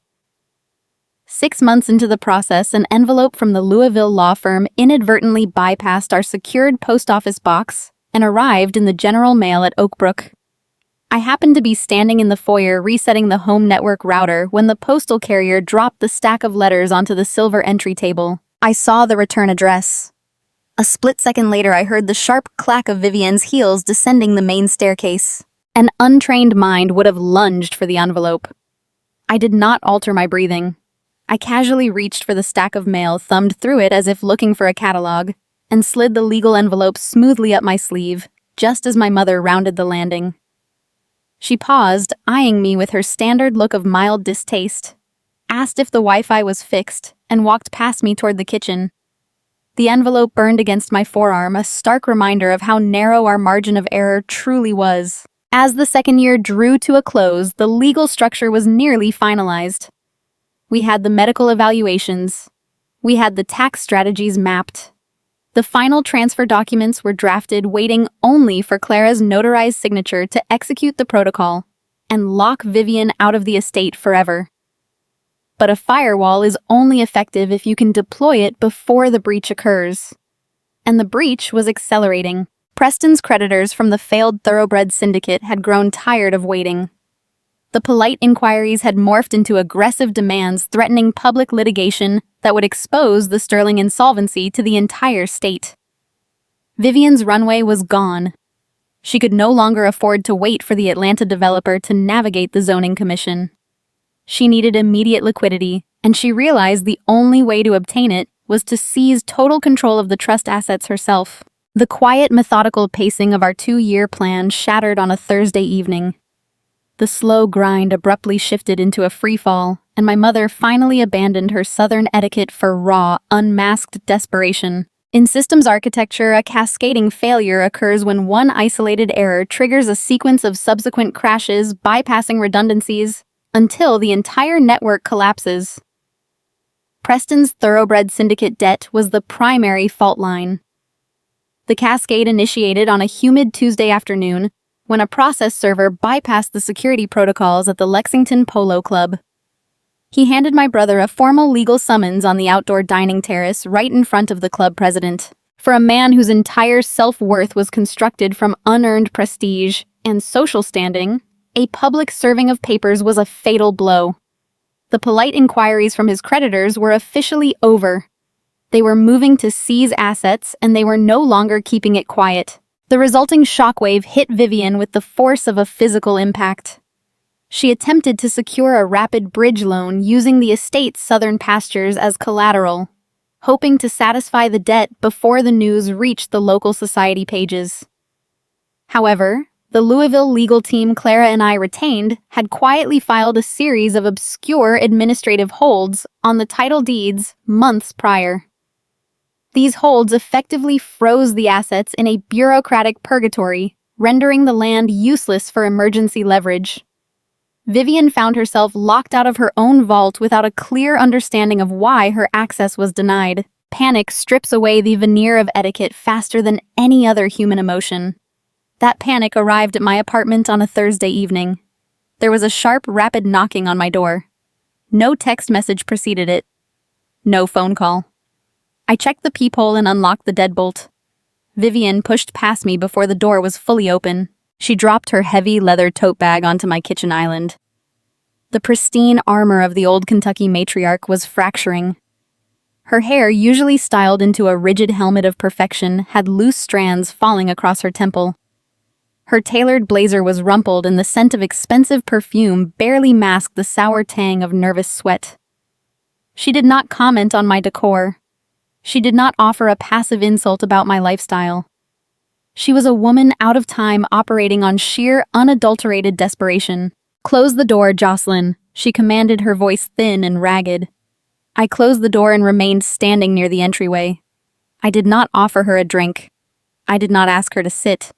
6 months into the process, an envelope from the Louisville law firm inadvertently bypassed our secured post office box and arrived in the general mail at Oakbrook. I happened to be standing in the foyer resetting the home network router when the postal carrier dropped the stack of letters onto the silver entry table. I saw the return address. A split second later, I heard the sharp clack of Vivienne's heels descending the main staircase. An untrained mind would have lunged for the envelope. I did not alter my breathing. I casually reached for the stack of mail, thumbed through it as if looking for a catalog, and slid the legal envelope smoothly up my sleeve, just as my mother rounded the landing. She paused, eyeing me with her standard look of mild distaste, asked if the Wi-Fi was fixed, and walked past me toward the kitchen. The envelope burned against my forearm, a stark reminder of how narrow our margin of error truly was. As the second year drew to a close, the legal structure was nearly finalized. We had the medical evaluations. We had the tax strategies mapped. The final transfer documents were drafted, waiting only for Clara's notarized signature to execute the protocol and lock Vivienne out of the estate forever. But a firewall is only effective if you can deploy it before the breach occurs. And the breach was accelerating. Preston's creditors from the failed Thoroughbred syndicate had grown tired of waiting. The polite inquiries had morphed into aggressive demands threatening public litigation that would expose the Sterling insolvency to the entire state. Vivienne's runway was gone. She could no longer afford to wait for the Atlanta developer to navigate the zoning commission. She needed immediate liquidity, and she realized the only way to obtain it was to seize total control of the trust assets herself. The quiet, methodical pacing of our 2-year plan shattered on a Thursday evening. The slow grind abruptly shifted into a freefall, and my mother finally abandoned her Southern etiquette for raw, unmasked desperation. In systems architecture, a cascading failure occurs when one isolated error triggers a sequence of subsequent crashes, bypassing redundancies, until the entire network collapses. Preston's Thoroughbred syndicate debt was the primary fault line. The cascade initiated on a humid Tuesday afternoon when a process server bypassed the security protocols at the Lexington Polo Club. He handed my brother a formal legal summons on the outdoor dining terrace right in front of the club president. For a man whose entire self-worth was constructed from unearned prestige and social standing, a public serving of papers was a fatal blow. The polite inquiries from his creditors were officially over. They were moving to seize assets, and they were no longer keeping it quiet. The resulting shockwave hit Vivienne with the force of a physical impact. She attempted to secure a rapid bridge loan using the estate's southern pastures as collateral. hoping to satisfy the debt before the news reached the local society pages. However, the Louisville legal team Clara and I retained had quietly filed a series of obscure administrative holds on the title deeds months prior. These holds effectively froze the assets in a bureaucratic purgatory, rendering the land useless for emergency leverage. Vivian found herself locked out of her own vault without a clear understanding of why her access was denied. Panic strips away the veneer of etiquette faster than any other human emotion. That panic arrived at my apartment on a Thursday evening. There was a sharp, rapid knocking on my door. No text message preceded it. No phone call. I checked the peephole and unlocked the deadbolt. Vivian pushed past me before the door was fully open. She dropped her heavy leather tote bag onto my kitchen island. The pristine armor of the old Kentucky matriarch was fracturing. Her hair, usually styled into a rigid helmet of perfection, had loose strands falling across her temple. Her tailored blazer was rumpled and the scent of expensive perfume barely masked the sour tang of nervous sweat. She did not comment on my decor. She did not offer a passive insult about my lifestyle. She was a woman out of time operating on sheer, unadulterated desperation. "Close the door, Jocelyn," she commanded, her voice thin and ragged. I closed the door and remained standing near the entryway. I did not offer her a drink. I did not ask her to sit.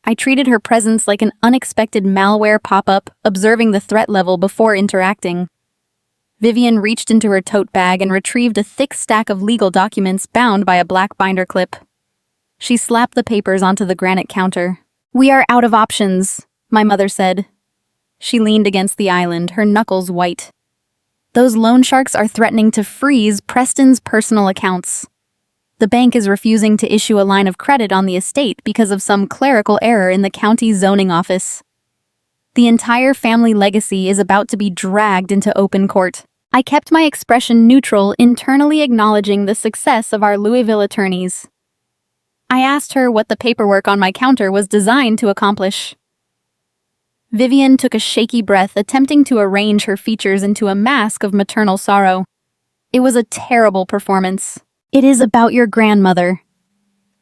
I treated her presence like an unexpected malware pop-up, observing the threat level before interacting. Vivian reached into her tote bag and retrieved a thick stack of legal documents bound by a black binder clip. She slapped the papers onto the granite counter. "We are out of options," my mother said. She leaned against the island, her knuckles white. "Those loan sharks are threatening to freeze Preston's personal accounts. The bank is refusing to issue a line of credit on the estate because of some clerical error in the county zoning office. The entire family legacy is about to be dragged into open court." I kept my expression neutral, internally acknowledging the success of our Louisville attorneys. I asked her what the paperwork on my counter was designed to accomplish. Vivian took a shaky breath, attempting to arrange her features into a mask of maternal sorrow. It was a terrible performance. "It is about your grandmother,"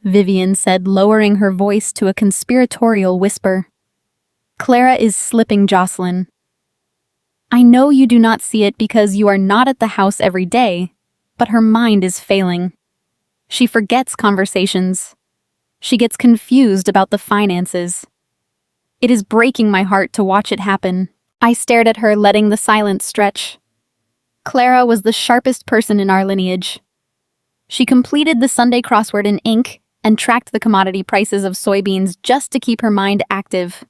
Vivian said, lowering her voice to a conspiratorial whisper. "Clara is slipping Jocelyn. I know you do not see it because you are not at the house every day, but her mind is failing. She forgets conversations. She gets confused about the finances. It is breaking my heart to watch it happen." I stared at her, letting the silence stretch. Clara was the sharpest person in our lineage. She completed the Sunday crossword in ink and tracked the commodity prices of soybeans just to keep her mind active.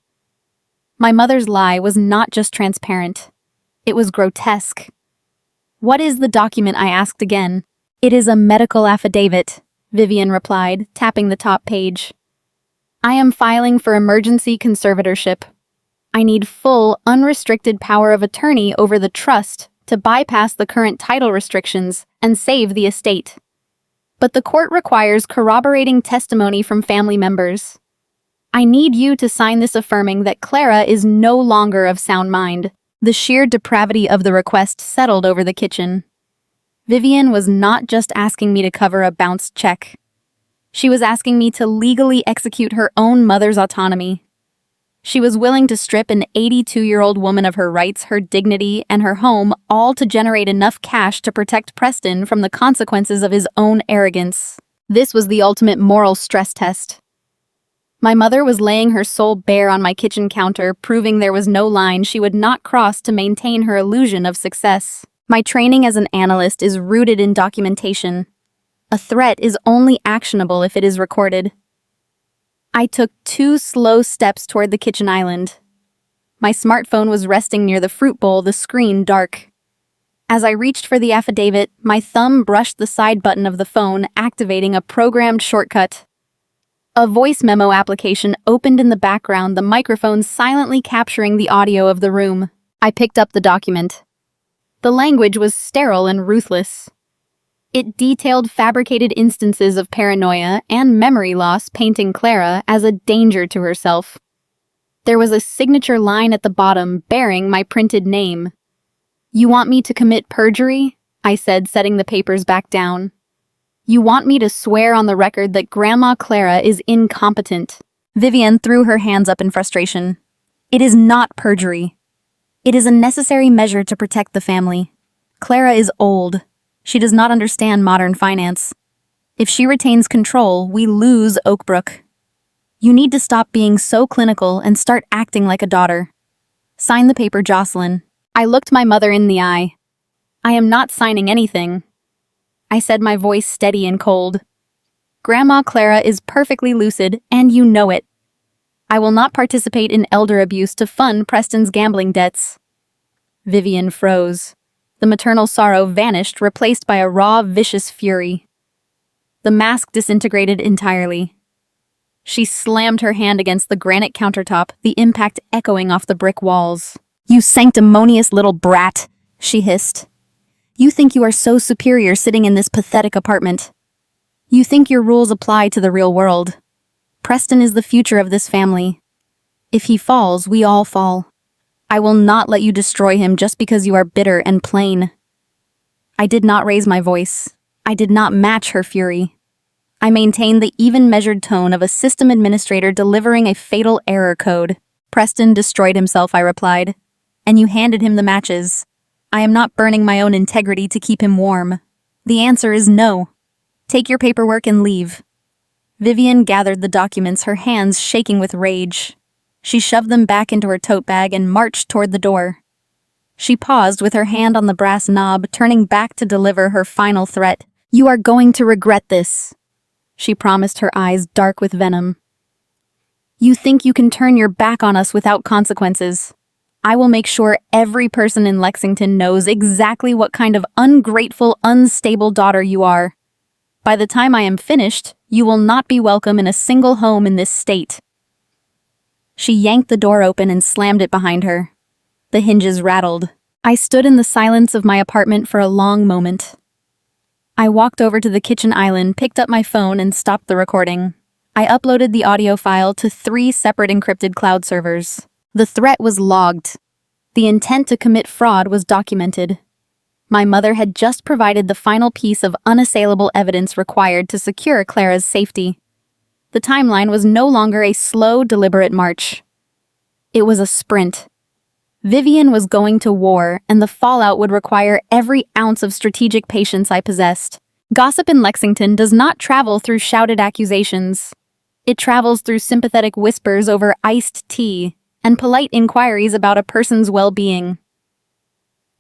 My mother's lie was not just transparent. It was grotesque. "What is the document?" I asked again. "It is a medical affidavit," Vivian replied, tapping the top page. "I am filing for emergency conservatorship. I need full, unrestricted power of attorney over the trust to bypass the current title restrictions and save the estate. But the court requires corroborating testimony from family members. I need you to sign this affirming that Clara is no longer of sound mind." The sheer depravity of the request settled over the kitchen. Vivian was not just asking me to cover a bounced check. She was asking me to legally execute her own mother's autonomy. She was willing to strip an 82-year-old woman of her rights, her dignity, and her home, all to generate enough cash to protect Preston from the consequences of his own arrogance. This was the ultimate moral stress test. My mother was laying her soul bare on my kitchen counter, proving there was no line she would not cross to maintain her illusion of success. My training as an analyst is rooted in documentation. A threat is only actionable if it is recorded. I took 2 slow steps toward the kitchen island. My smartphone was resting near the fruit bowl, the screen dark. As I reached for the affidavit, my thumb brushed the side button of the phone, activating a programmed shortcut. A voice memo application opened in the background, the microphone silently capturing the audio of the room. I picked up the document. The language was sterile and ruthless. It detailed fabricated instances of paranoia and memory loss, painting Clara as a danger to herself. There was a signature line at the bottom bearing my printed name. "You want me to commit perjury?" I said, setting the papers back down. You want me to swear on the record that Grandma Clara is incompetent. Vivian threw her hands up in frustration. It is not perjury. It is a necessary measure to protect the family. Clara is old. She does not understand modern finance. If she retains control, we lose Oakbrook. You need to stop being so clinical and start acting like a daughter. Sign the paper, Jocelyn. I looked my mother in the eye. I am not signing anything. I said, my voice steady and cold. Grandma Clara is perfectly lucid, and you know it. I will not participate in elder abuse to fund Preston's gambling debts. Vivian froze. The maternal sorrow vanished, replaced by a raw, vicious fury. The mask disintegrated entirely. She slammed her hand against the granite countertop, the impact echoing off the brick walls. You sanctimonious little brat, she hissed. You think you are so superior sitting in this pathetic apartment. You think your rules apply to the real world. Preston is the future of this family. If he falls, we all fall. I will not let you destroy him just because you are bitter and plain. I did not raise my voice. I did not match her fury. I maintained the even measured tone of a system administrator delivering a fatal error code. Preston destroyed himself, I replied. And you handed him the matches. I am not burning my own integrity to keep him warm. The answer is no. Take your paperwork and leave. Vivian gathered the documents, her hands shaking with rage. She shoved them back into her tote bag and marched toward the door. She paused with her hand on the brass knob, turning back to deliver her final threat. You are going to regret this, she promised, her eyes dark with venom. You think you can turn your back on us without consequences. I will make sure every person in Lexington knows exactly what kind of ungrateful, unstable daughter you are. By the time I am finished, you will not be welcome in a single home in this state. She yanked the door open and slammed it behind her. The hinges rattled. I stood in the silence of my apartment for a long moment. I walked over to the kitchen island, picked up my phone, and stopped the recording. I uploaded the audio file to 3 separate encrypted cloud servers. The threat was logged. The intent to commit fraud was documented. My mother had just provided the final piece of unassailable evidence required to secure Clara's safety. The timeline was no longer a slow, deliberate march. It was a sprint. Vivian was going to war, and the fallout would require every ounce of strategic patience I possessed. Gossip in Lexington does not travel through shouted accusations. It travels through sympathetic whispers over iced tea and polite inquiries about a person's well-being.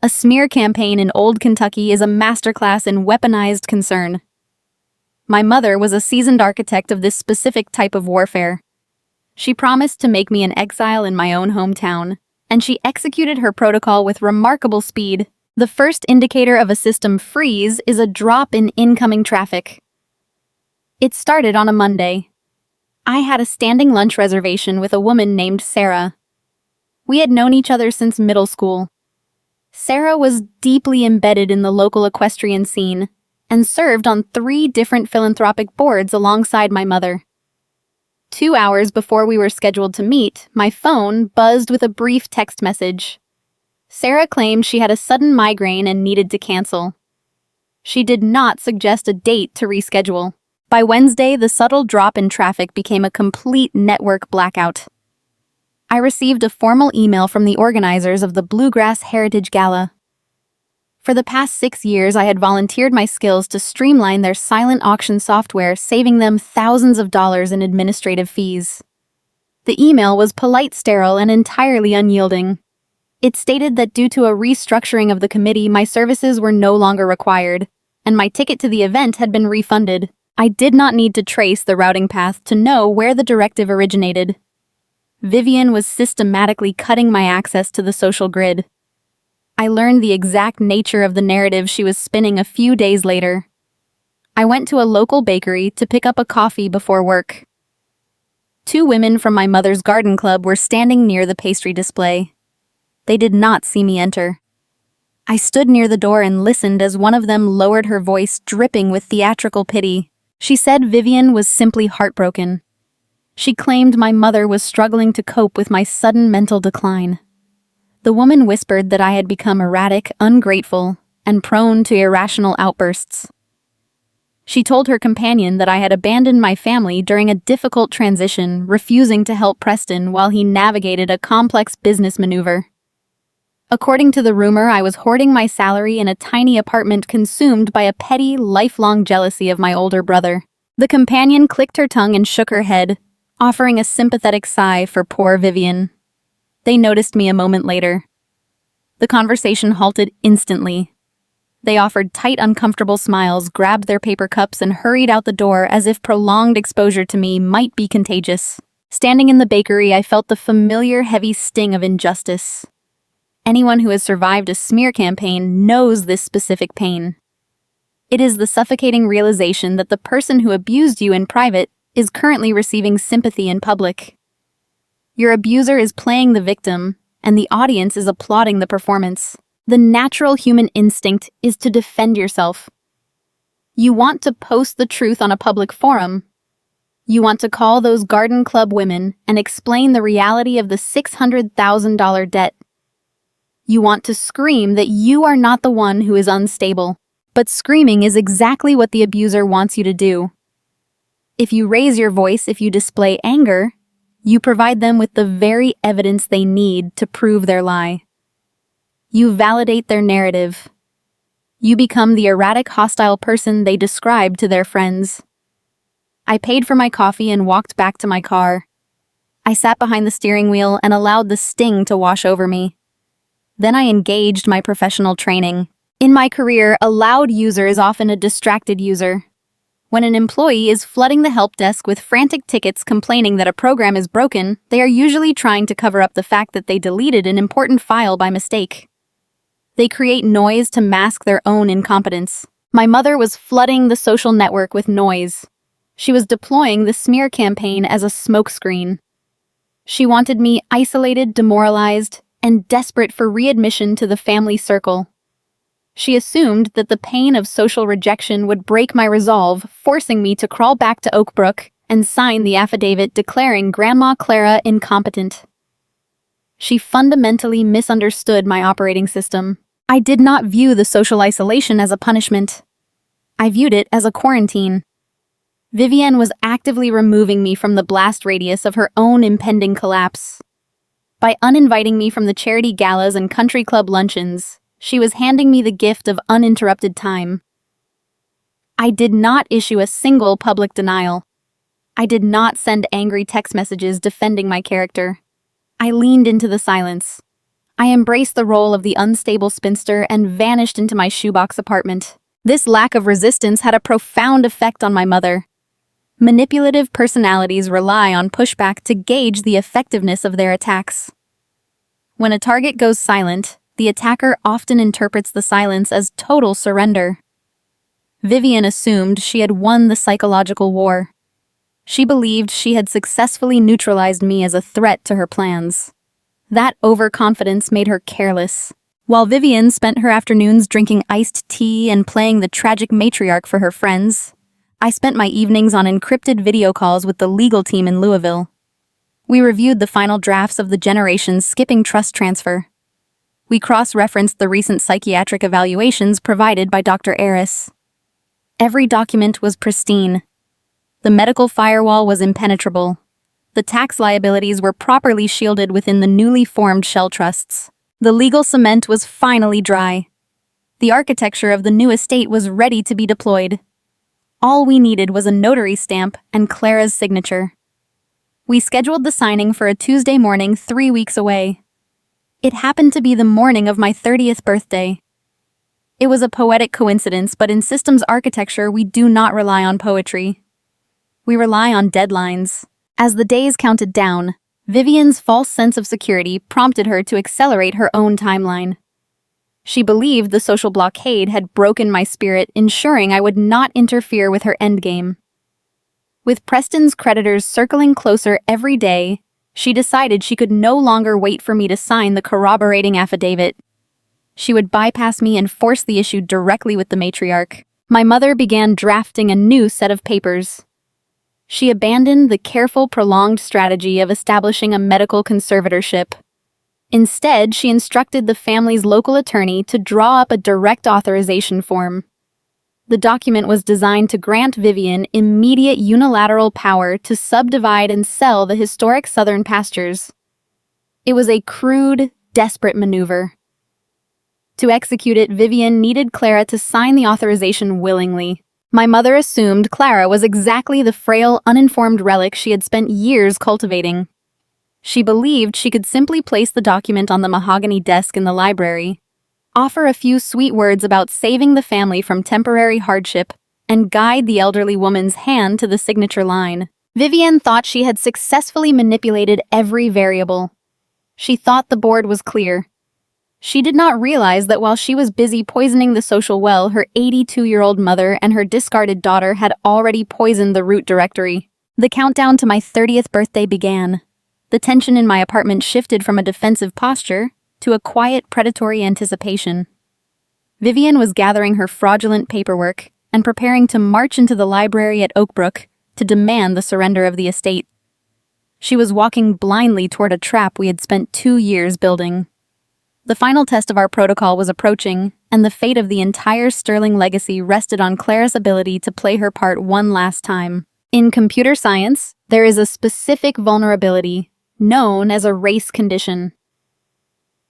A smear campaign in Old Kentucky is a masterclass in weaponized concern. My mother was a seasoned architect of this specific type of warfare. She promised to make me an exile in my own hometown, and she executed her protocol with remarkable speed. The first indicator of a system freeze is a drop in incoming traffic. It started on a Monday. I had a standing lunch reservation with a woman named Sarah. We had known each other since middle school. Sarah was deeply embedded in the local equestrian scene and served on 3 different philanthropic boards alongside my mother. 2 hours before we were scheduled to meet, my phone buzzed with a brief text message. Sarah claimed she had a sudden migraine and needed to cancel. She did not suggest a date to reschedule. By Wednesday, the subtle drop in traffic became a complete network blackout. I received a formal email from the organizers of the Bluegrass Heritage Gala. For the past 6 years, I had volunteered my skills to streamline their silent auction software, saving them thousands of dollars in administrative fees. The email was polite, sterile, and entirely unyielding. It stated that due to a restructuring of the committee, my services were no longer required, and my ticket to the event had been refunded. I did not need to trace the routing path to know where the directive originated. Vivian was systematically cutting my access to the social grid. I learned the exact nature of the narrative she was spinning a few days later. I went to a local bakery to pick up a coffee before work. 2 women from my mother's garden club were standing near the pastry display. They did not see me enter. I stood near the door and listened as one of them lowered her voice, dripping with theatrical pity. She said Vivian was simply heartbroken. She claimed my mother was struggling to cope with my sudden mental decline. The woman whispered that I had become erratic, ungrateful, and prone to irrational outbursts. She told her companion that I had abandoned my family during a difficult transition, refusing to help Preston while he navigated a complex business maneuver. According to the rumor, I was hoarding my salary in a tiny apartment consumed by a petty, lifelong jealousy of my older brother. The companion clicked her tongue and shook her head, offering a sympathetic sigh for poor Vivian. They noticed me a moment later. The conversation halted instantly. They offered tight, uncomfortable smiles, grabbed their paper cups, and hurried out the door as if prolonged exposure to me might be contagious. Standing in the bakery, I felt the familiar, heavy sting of injustice. Anyone who has survived a smear campaign knows this specific pain. It is the suffocating realization that the person who abused you in private is currently receiving sympathy in public. Your abuser is playing the victim, and the audience is applauding the performance. The natural human instinct is to defend yourself. You want to post the truth on a public forum. You want to call those garden club women and explain the reality of the $600,000 debt. You want to scream that you are not the one who is unstable. But screaming is exactly what the abuser wants you to do. If you raise your voice, if you display anger, you provide them with the very evidence they need to prove their lie. You validate their narrative. You become the erratic, hostile person they describe to their friends. I paid for my coffee and walked back to my car. I sat behind the steering wheel and allowed the sting to wash over me. Then I engaged my professional training. In my career, a loud user is often a distracted user. When an employee is flooding the help desk with frantic tickets complaining that a program is broken, they are usually trying to cover up the fact that they deleted an important file by mistake. They create noise to mask their own incompetence. My mother was flooding the social network with noise. She was deploying the smear campaign as a smokescreen. She wanted me isolated, demoralized, and desperate for readmission to the family circle. She assumed that the pain of social rejection would break my resolve, forcing me to crawl back to Oakbrook and sign the affidavit declaring Grandma Clara incompetent. She fundamentally misunderstood my operating system. I did not view the social isolation as a punishment. I viewed it as a quarantine. Vivienne was actively removing me from the blast radius of her own impending collapse. By uninviting me from the charity galas and country club luncheons, she was handing me the gift of uninterrupted time. I did not issue a single public denial. I did not send angry text messages defending my character. I leaned into the silence. I embraced the role of the unstable spinster and vanished into my shoebox apartment. This lack of resistance had a profound effect on my mother. Manipulative personalities rely on pushback to gauge the effectiveness of their attacks. When a target goes silent, the attacker often interprets the silence as total surrender. Vivian assumed she had won the psychological war. She believed she had successfully neutralized me as a threat to her plans. That overconfidence made her careless. While Vivian spent her afternoons drinking iced tea and playing the tragic matriarch for her friends, I spent my evenings on encrypted video calls with the legal team in Louisville. We reviewed the final drafts of the Generations Skipping Trust Transfer. We cross-referenced the recent psychiatric evaluations provided by Dr. Aris. Every document was pristine. The medical firewall was impenetrable. The tax liabilities were properly shielded within the newly formed shell trusts. The legal cement was finally dry. The architecture of the new estate was ready to be deployed. All we needed was a notary stamp and Clara's signature. We scheduled the signing for a Tuesday morning 3 weeks away. It happened to be the morning of my 30th birthday. It was a poetic coincidence, but in systems architecture, we do not rely on poetry. We rely on deadlines. As the days counted down, Vivian's false sense of security prompted her to accelerate her own timeline. She believed the social blockade had broken my spirit, ensuring I would not interfere with her endgame. With Preston's creditors circling closer every day, she decided she could no longer wait for me to sign the corroborating affidavit. She would bypass me and force the issue directly with the matriarch. My mother began drafting a new set of papers. She abandoned the careful, prolonged strategy of establishing a medical conservatorship. Instead, she instructed the family's local attorney to draw up a direct authorization form. The document was designed to grant Vivian immediate unilateral power to subdivide and sell the historic southern pastures. It was a crude, desperate maneuver. To execute it, Vivian needed Clara to sign the authorization willingly. My mother assumed Clara was exactly the frail, uninformed relic she had spent years cultivating. She believed she could simply place the document on the mahogany desk in the library, offer a few sweet words about saving the family from temporary hardship, and guide the elderly woman's hand to the signature line. Vivian thought she had successfully manipulated every variable. She thought the board was clear. She did not realize that while she was busy poisoning the social well, her 82-year-old mother and her discarded daughter had already poisoned the root directory. The countdown to my 30th birthday began. The tension in my apartment shifted from a defensive posture to a quiet, predatory anticipation. Vivian was gathering her fraudulent paperwork and preparing to march into the library at Oakbrook to demand the surrender of the estate. She was walking blindly toward a trap we had spent 2 years building. The final test of our protocol was approaching, and the fate of the entire Sterling legacy rested on Clara's ability to play her part one last time. In computer science, there is a specific vulnerability known as a race condition.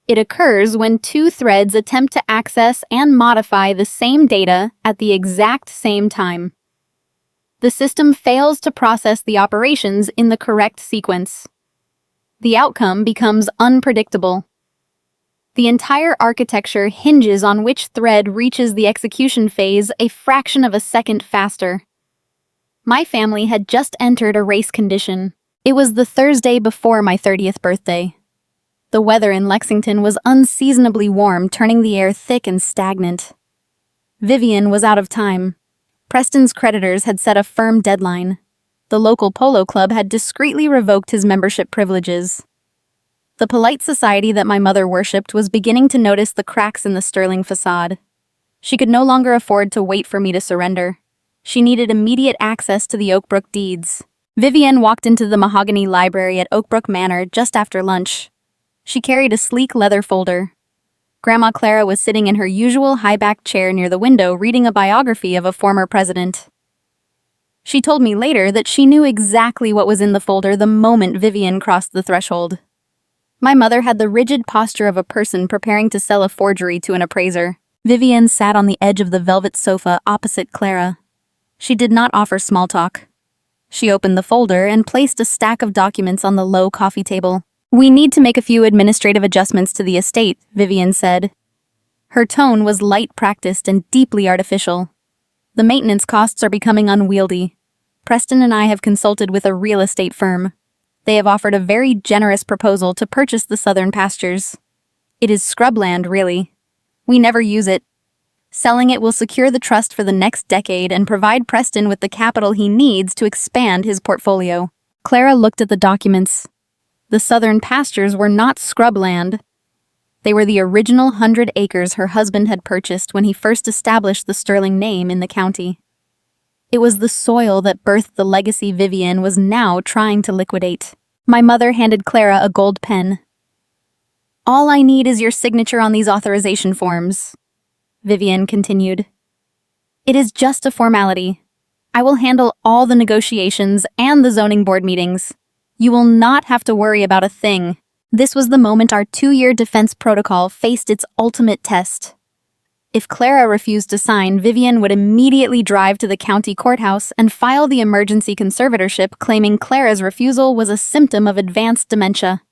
It occurs when two threads attempt to access and modify the same data at the exact same time. The system fails to process the operations in the correct sequence. The outcome becomes unpredictable. The entire architecture hinges on which thread reaches the execution phase a fraction of a second faster. My family had just entered a race condition. It was the Thursday before my 30th birthday. The weather in Lexington was unseasonably warm, turning the air thick and stagnant. Vivian was out of time. Preston's creditors had set a firm deadline. The local polo club had discreetly revoked his membership privileges. The polite society that my mother worshipped was beginning to notice the cracks in the Sterling facade. She could no longer afford to wait for me to surrender. She needed immediate access to the Oakbrook deeds. Vivian walked into the mahogany library at Oakbrook Manor just after lunch. She carried a sleek leather folder. Grandma Clara was sitting in her usual high-backed chair near the window reading a biography of a former president. She told me later that she knew exactly what was in the folder the moment Vivian crossed the threshold. My mother had the rigid posture of a person preparing to sell a forgery to an appraiser. Vivian sat on the edge of the velvet sofa opposite Clara. She did not offer small talk. She opened the folder and placed a stack of documents on the low coffee table. "We need to make a few administrative adjustments to the estate," Vivian said. Her tone was light practiced and deeply artificial. "The maintenance costs are becoming unwieldy. Preston and I have consulted with a real estate firm. They have offered a very generous proposal to purchase the southern pastures. It is scrubland, really. We never use it. Selling it will secure the trust for the next decade and provide Preston with the capital he needs to expand his portfolio." Clara looked at the documents. The southern pastures were not scrubland. They were the original 100 acres her husband had purchased when he first established the Sterling name in the county. It was the soil that birthed the legacy Vivian was now trying to liquidate. My mother handed Clara a gold pen. "All I need is your signature on these authorization forms," Vivian continued. "It is just a formality. I will handle all the negotiations and the zoning board meetings. You will not have to worry about a thing." This was the moment our 2-year defense protocol faced its ultimate test. If Clara refused to sign, Vivian would immediately drive to the county courthouse and file the emergency conservatorship, claiming Clara's refusal was a symptom of advanced dementia.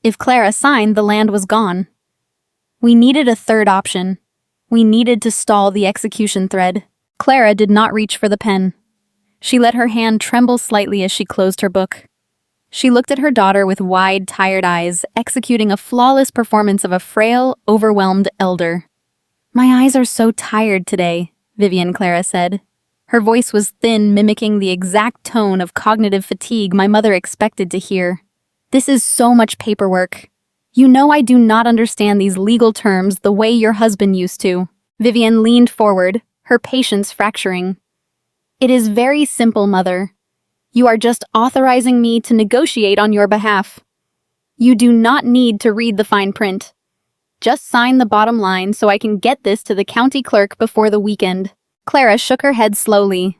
If Clara signed, the land was gone. We needed a third option. We needed to stall the execution thread. Clara did not reach for the pen. She let her hand tremble slightly as she closed her book. She looked at her daughter with wide, tired eyes, executing a flawless performance of a frail, overwhelmed elder. "My eyes are so tired today," Vivian Clara said. Her voice was thin, mimicking the exact tone of cognitive fatigue my mother expected to hear. "This is so much paperwork. You know I do not understand these legal terms the way your husband used to." Vivian leaned forward, her patience fracturing. "It is very simple, Mother. You are just authorizing me to negotiate on your behalf. You do not need to read the fine print. Just sign the bottom line so I can get this to the county clerk before the weekend." Clara shook her head slowly.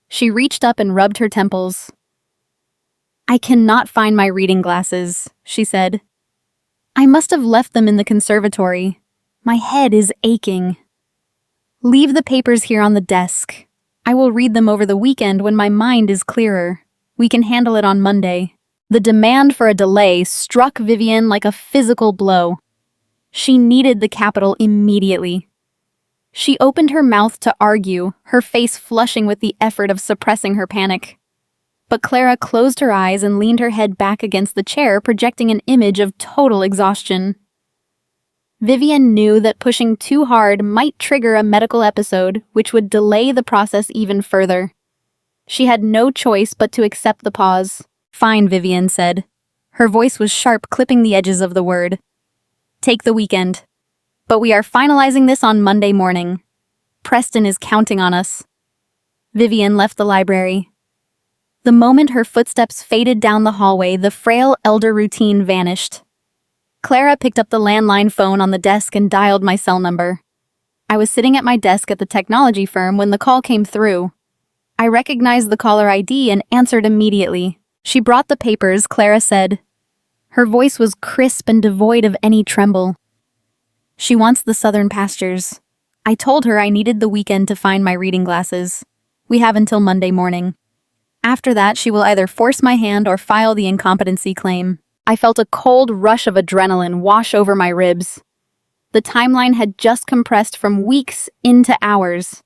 She reached up and rubbed her temples. "I cannot find my reading glasses," she said. "I must have left them in the conservatory. My head is aching." "Leave the papers here on the desk. I will read them over the weekend when my mind is clearer. We can handle it on Monday." The demand for a delay struck Vivian like a physical blow. She needed the capital immediately. She opened her mouth to argue, her face flushing with the effort of suppressing her panic. But Clara closed her eyes and leaned her head back against the chair, projecting an image of total exhaustion. Vivian knew that pushing too hard might trigger a medical episode, which would delay the process even further. She had no choice but to accept the pause. "Fine," Vivian said. Her voice was sharp, clipping the edges of the word. "Take the weekend. But we are finalizing this on Monday morning. Preston is counting on us." Vivian left the library. The moment her footsteps faded down the hallway, the frail elder routine vanished. Clara picked up the landline phone on the desk and dialed my cell number. I was sitting at my desk at the technology firm when the call came through. I recognized the caller ID and answered immediately. "She brought the papers," Clara said. Her voice was crisp and devoid of any tremble. "She wants the southern pastures. I told her I needed the weekend to find my reading glasses. We have until Monday morning. After that, she will either force my hand or file the incompetency claim." I felt a cold rush of adrenaline wash over my ribs. The timeline had just compressed from weeks into hours.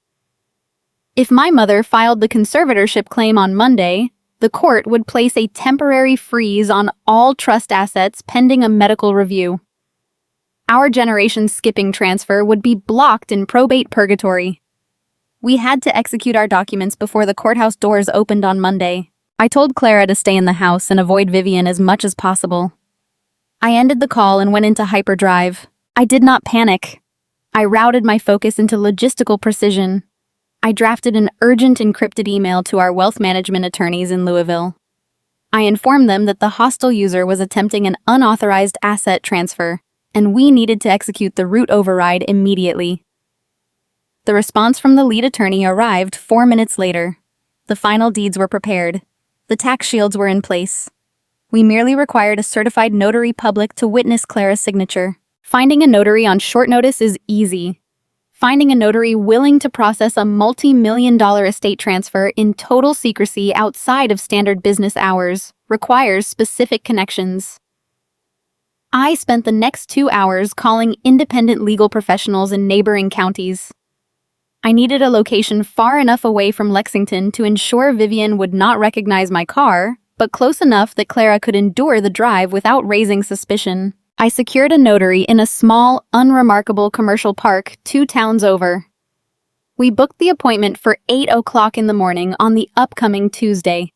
If my mother filed the conservatorship claim on Monday, the court would place a temporary freeze on all trust assets pending a medical review. Our generation's skipping transfer would be blocked in probate purgatory. We had to execute our documents before the courthouse doors opened on Monday. I told Clara to stay in the house and avoid Vivian as much as possible. I ended the call and went into hyperdrive. I did not panic. I routed my focus into logistical precision. I drafted an urgent encrypted email to our wealth management attorneys in Louisville. I informed them that the hostile user was attempting an unauthorized asset transfer, and we needed to execute the root override immediately. The response from the lead attorney arrived 4 minutes later. The final deeds were prepared. The tax shields were in place. We merely required a certified notary public to witness Clara's signature. Finding a notary on short notice is easy. Finding a notary willing to process a multi-million-dollar estate transfer in total secrecy outside of standard business hours requires specific connections. I spent the next 2 hours calling independent legal professionals in neighboring counties. I needed a location far enough away from Lexington to ensure Vivian would not recognize my car, but close enough that Clara could endure the drive without raising suspicion. I secured a notary in a small, unremarkable commercial park 2 towns over. We booked the appointment for 8 o'clock in the morning on the upcoming Tuesday.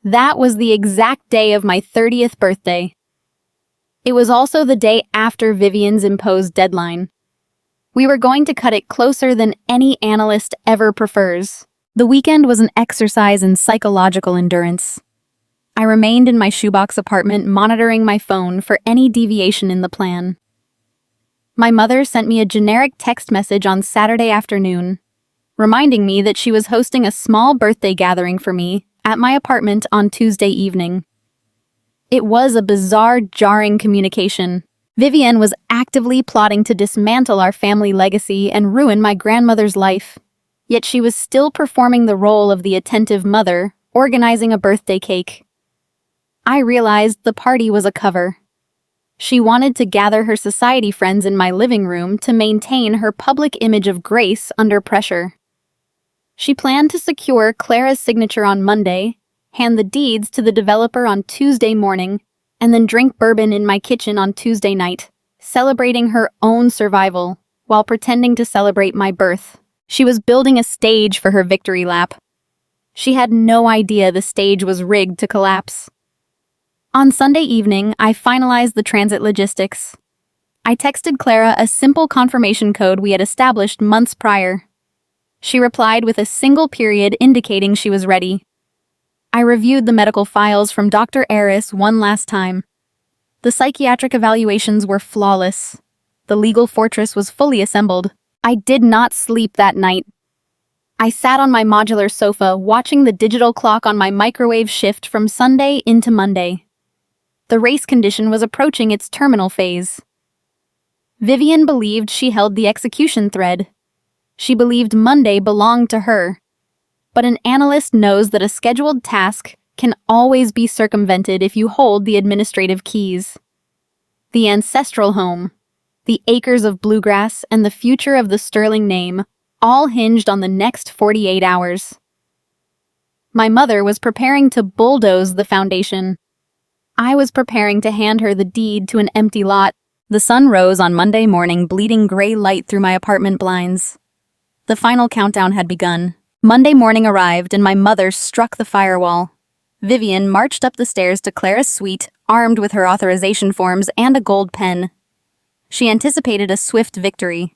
That was the exact day of my 30th birthday. It was also the day after Vivian's imposed deadline. We were going to cut it closer than any analyst ever prefers. The weekend was an exercise in psychological endurance. I remained in my shoebox apartment monitoring my phone for any deviation in the plan. My mother sent me a generic text message on Saturday afternoon, reminding me that she was hosting a small birthday gathering for me at my apartment on Tuesday evening. It was a bizarre, jarring communication. Vivian was actively plotting to dismantle our family legacy and ruin my grandmother's life. Yet she was still performing the role of the attentive mother, organizing a birthday cake. I realized the party was a cover. She wanted to gather her society friends in my living room to maintain her public image of grace under pressure. She planned to secure Clara's signature on Monday, hand the deeds to the developer on Tuesday morning, and then drink bourbon in my kitchen on Tuesday night, celebrating her own survival while pretending to celebrate my birth. She was building a stage for her victory lap. She had no idea the stage was rigged to collapse. On Sunday evening, I finalized the transit logistics. I texted Clara a simple confirmation code we had established months prior. She replied with a single period indicating she was ready. I reviewed the medical files from Dr. Aris one last time. The psychiatric evaluations were flawless. The legal fortress was fully assembled. I did not sleep that night. I sat on my modular sofa, watching the digital clock on my microwave shift from Sunday into Monday. The race condition was approaching its terminal phase. Vivian believed she held the execution thread. She believed Monday belonged to her. But an analyst knows that a scheduled task can always be circumvented if you hold the administrative keys. The ancestral home, the acres of bluegrass, and the future of the Sterling name all hinged on the next 48 hours. My mother was preparing to bulldoze the foundation. I was preparing to hand her the deed to an empty lot. The sun rose on Monday morning, bleeding gray light through my apartment blinds. The final countdown had begun. Monday morning arrived, and my mother struck the firewall. Vivian marched up the stairs to Clara's suite, armed with her authorization forms and a gold pen. She anticipated a swift victory.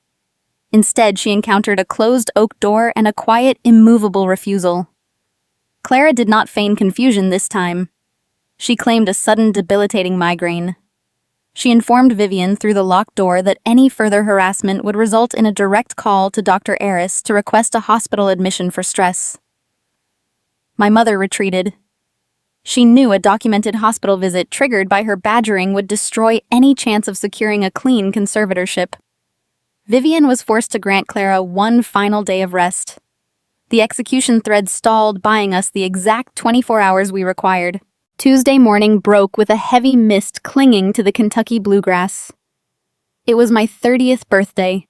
Instead, she encountered a closed oak door and a quiet, immovable refusal. Clara did not feign confusion this time. She claimed a sudden, debilitating migraine. She informed Vivian through the locked door that any further harassment would result in a direct call to Dr. Eris to request a hospital admission for stress. My mother retreated. She knew a documented hospital visit triggered by her badgering would destroy any chance of securing a clean conservatorship. Vivian was forced to grant Clara one final day of rest. The execution thread stalled, buying us the exact 24 hours we required. Tuesday morning broke with a heavy mist clinging to the Kentucky bluegrass. It was my 30th birthday.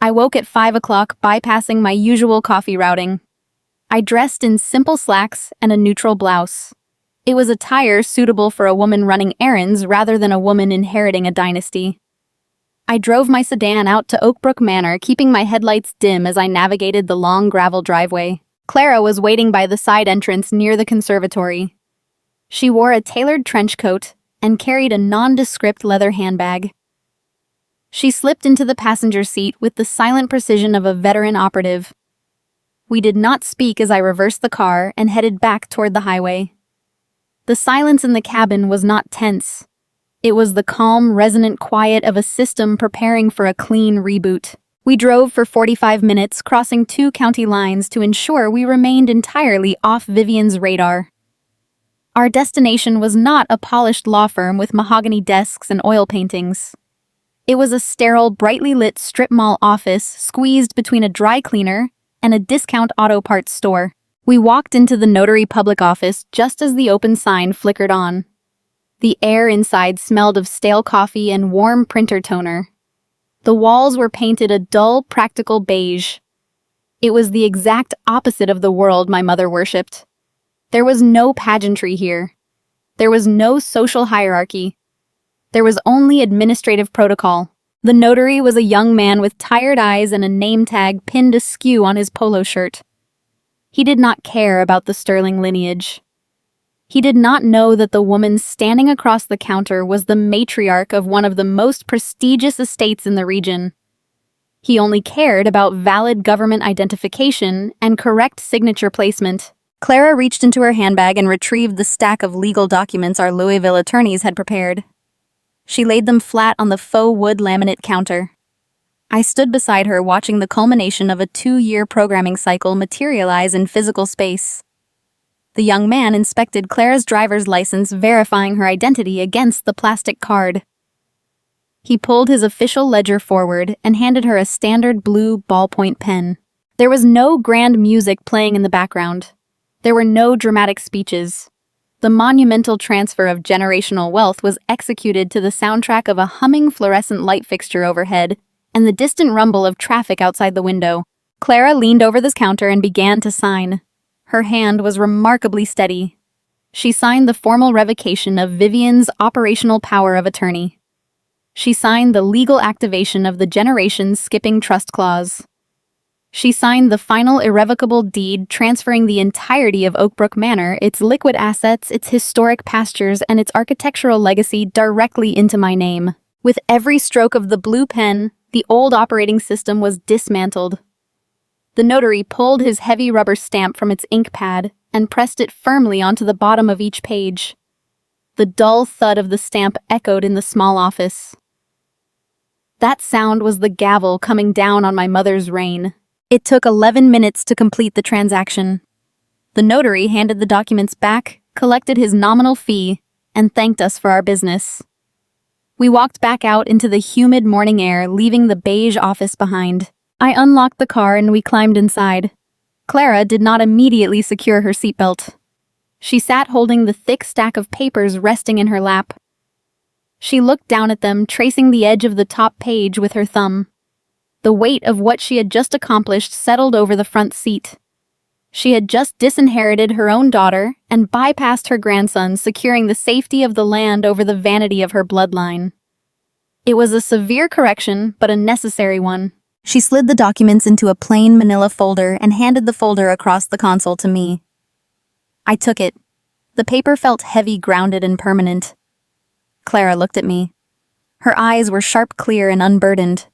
I woke at 5 o'clock, bypassing my usual coffee routing. I dressed in simple slacks and a neutral blouse. It was attire suitable for a woman running errands rather than a woman inheriting a dynasty. I drove my sedan out to Oakbrook Manor, keeping my headlights dim as I navigated the long gravel driveway. Clara was waiting by the side entrance near the conservatory. She wore a tailored trench coat and carried a nondescript leather handbag. She slipped into the passenger seat with the silent precision of a veteran operative. We did not speak as I reversed the car and headed back toward the highway. The silence in the cabin was not tense. It was the calm, resonant quiet of a system preparing for a clean reboot. We drove for 45 minutes, crossing 2 county lines to ensure we remained entirely off Vivian's radar. Our destination was not a polished law firm with mahogany desks and oil paintings. It was a sterile, brightly lit strip mall office squeezed between a dry cleaner and a discount auto parts store. We walked into the notary public office just as the open sign flickered on. The air inside smelled of stale coffee and warm printer toner. The walls were painted a dull, practical beige. It was the exact opposite of the world my mother worshipped. There was no pageantry here. There was no social hierarchy. There was only administrative protocol. The notary was a young man with tired eyes and a name tag pinned askew on his polo shirt. He did not care about the Sterling lineage. He did not know that the woman standing across the counter was the matriarch of one of the most prestigious estates in the region. He only cared about valid government identification and correct signature placement. Clara reached into her handbag and retrieved the stack of legal documents our Louisville attorneys had prepared. She laid them flat on the faux wood laminate counter. I stood beside her, watching the culmination of a 2-year programming cycle materialize in physical space. The young man inspected Clara's driver's license, verifying her identity against the plastic card. He pulled his official ledger forward and handed her a standard blue ballpoint pen. There was no grand music playing in the background. There were no dramatic speeches. The monumental transfer of generational wealth was executed to the soundtrack of a humming fluorescent light fixture overhead and the distant rumble of traffic outside the window. Clara leaned over the counter and began to sign. Her hand was remarkably steady. She signed the formal revocation of Vivian's operational power of attorney. She signed the legal activation of the generation-skipping trust clause. She signed the final irrevocable deed transferring the entirety of Oakbrook Manor, its liquid assets, its historic pastures, and its architectural legacy directly into my name. With every stroke of the blue pen, the old operating system was dismantled. The notary pulled his heavy rubber stamp from its ink pad and pressed it firmly onto the bottom of each page. The dull thud of the stamp echoed in the small office. That sound was the gavel coming down on my mother's reign. It took 11 minutes to complete the transaction. The notary handed the documents back, collected his nominal fee, and thanked us for our business. We walked back out into the humid morning air, leaving the beige office behind. I unlocked the car and we climbed inside. Clara did not immediately secure her seatbelt. She sat holding the thick stack of papers resting in her lap. She looked down at them, tracing the edge of the top page with her thumb. The weight of what she had just accomplished settled over the front seat. She had just disinherited her own daughter and bypassed her grandson, securing the safety of the land over the vanity of her bloodline. It was a severe correction, but a necessary one. She slid the documents into a plain manila folder and handed the folder across the console to me. I took it. The paper felt heavy, grounded, and permanent. Clara looked at me. Her eyes were sharp, clear, and unburdened.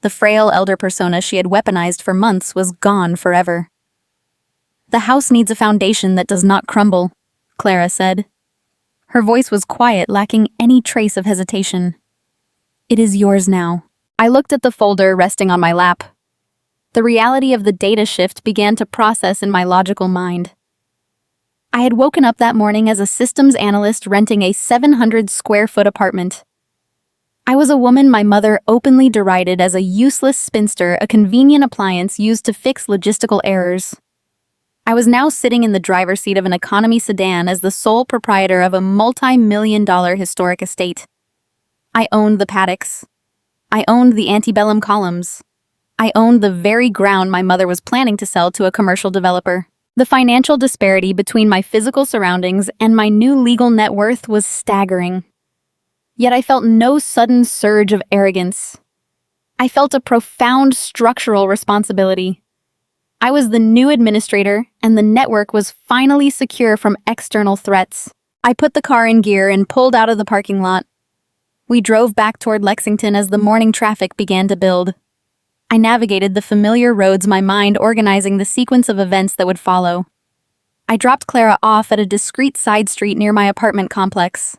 The frail elder persona she had weaponized for months was gone forever. "The house needs a foundation that does not crumble," Clara said. Her voice was quiet, lacking any trace of hesitation. "It is yours now." I looked at the folder resting on my lap. The reality of the data shift began to process in my logical mind. I had woken up that morning as a systems analyst renting a 700-square-foot apartment. I was a woman my mother openly derided as a useless spinster, a convenient appliance used to fix logistical errors. I was now sitting in the driver's seat of an economy sedan as the sole proprietor of a multi-million-dollar historic estate. I owned the paddocks. I owned the antebellum columns. I owned the very ground my mother was planning to sell to a commercial developer. The financial disparity between my physical surroundings and my new legal net worth was staggering. Yet I felt no sudden surge of arrogance. I felt a profound structural responsibility. I was the new administrator, and the network was finally secure from external threats. I put the car in gear and pulled out of the parking lot. We drove back toward Lexington as the morning traffic began to build. I navigated the familiar roads, my mind organizing the sequence of events that would follow. I dropped Clara off at a discreet side street near my apartment complex.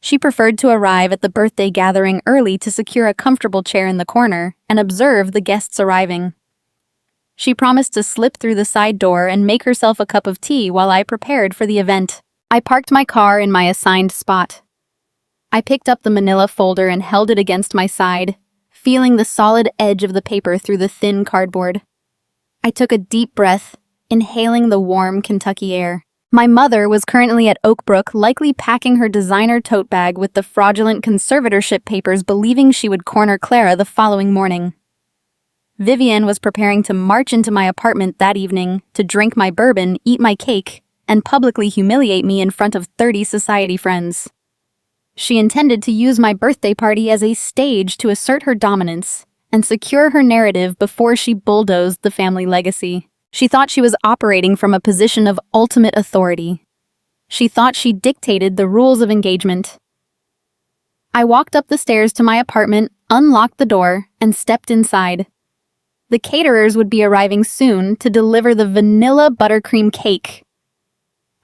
She preferred to arrive at the birthday gathering early to secure a comfortable chair in the corner and observe the guests arriving. She promised to slip through the side door and make herself a cup of tea while I prepared for the event. I parked my car in my assigned spot. I picked up the manila folder and held it against my side, feeling the solid edge of the paper through the thin cardboard. I took a deep breath, inhaling the warm Kentucky air. My mother was currently at Oakbrook, likely packing her designer tote bag with the fraudulent conservatorship papers, believing she would corner Clara the following morning. Vivian was preparing to march into my apartment that evening to drink my bourbon, eat my cake, and publicly humiliate me in front of 30 society friends. She intended to use my birthday party as a stage to assert her dominance and secure her narrative before she bulldozed the family legacy. She thought she was operating from a position of ultimate authority. She thought she dictated the rules of engagement. I walked up the stairs to my apartment, unlocked the door, and stepped inside. The caterers would be arriving soon to deliver the vanilla buttercream cake.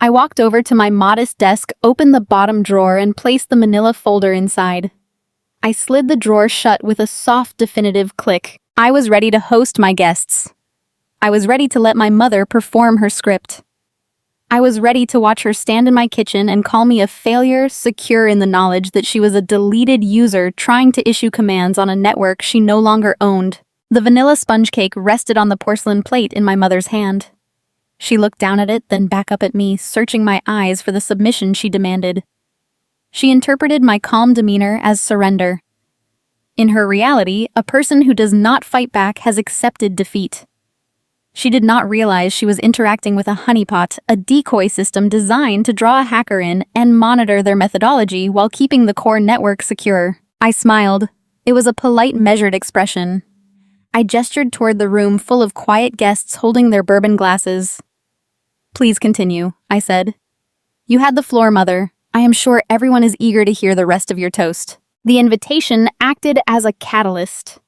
I walked over to my modest desk, opened the bottom drawer, and placed the manila folder inside. I slid the drawer shut with a soft, definitive click. I was ready to host my guests. I was ready to let my mother perform her script. I was ready to watch her stand in my kitchen and call me a failure, secure in the knowledge that she was a deleted user trying to issue commands on a network she no longer owned. The vanilla sponge cake rested on the porcelain plate in my mother's hand. She looked down at it, then back up at me, searching my eyes for the submission she demanded. She interpreted my calm demeanor as surrender. In her reality, a person who does not fight back has accepted defeat. She did not realize she was interacting with a honeypot, a decoy system designed to draw a hacker in and monitor their methodology while keeping the core network secure. I smiled. It was a polite, measured expression. I gestured toward the room full of quiet guests holding their bourbon glasses. "Please continue," I said. "You had the floor, Mother. I am sure everyone is eager to hear the rest of your toast." The invitation acted as a catalyst.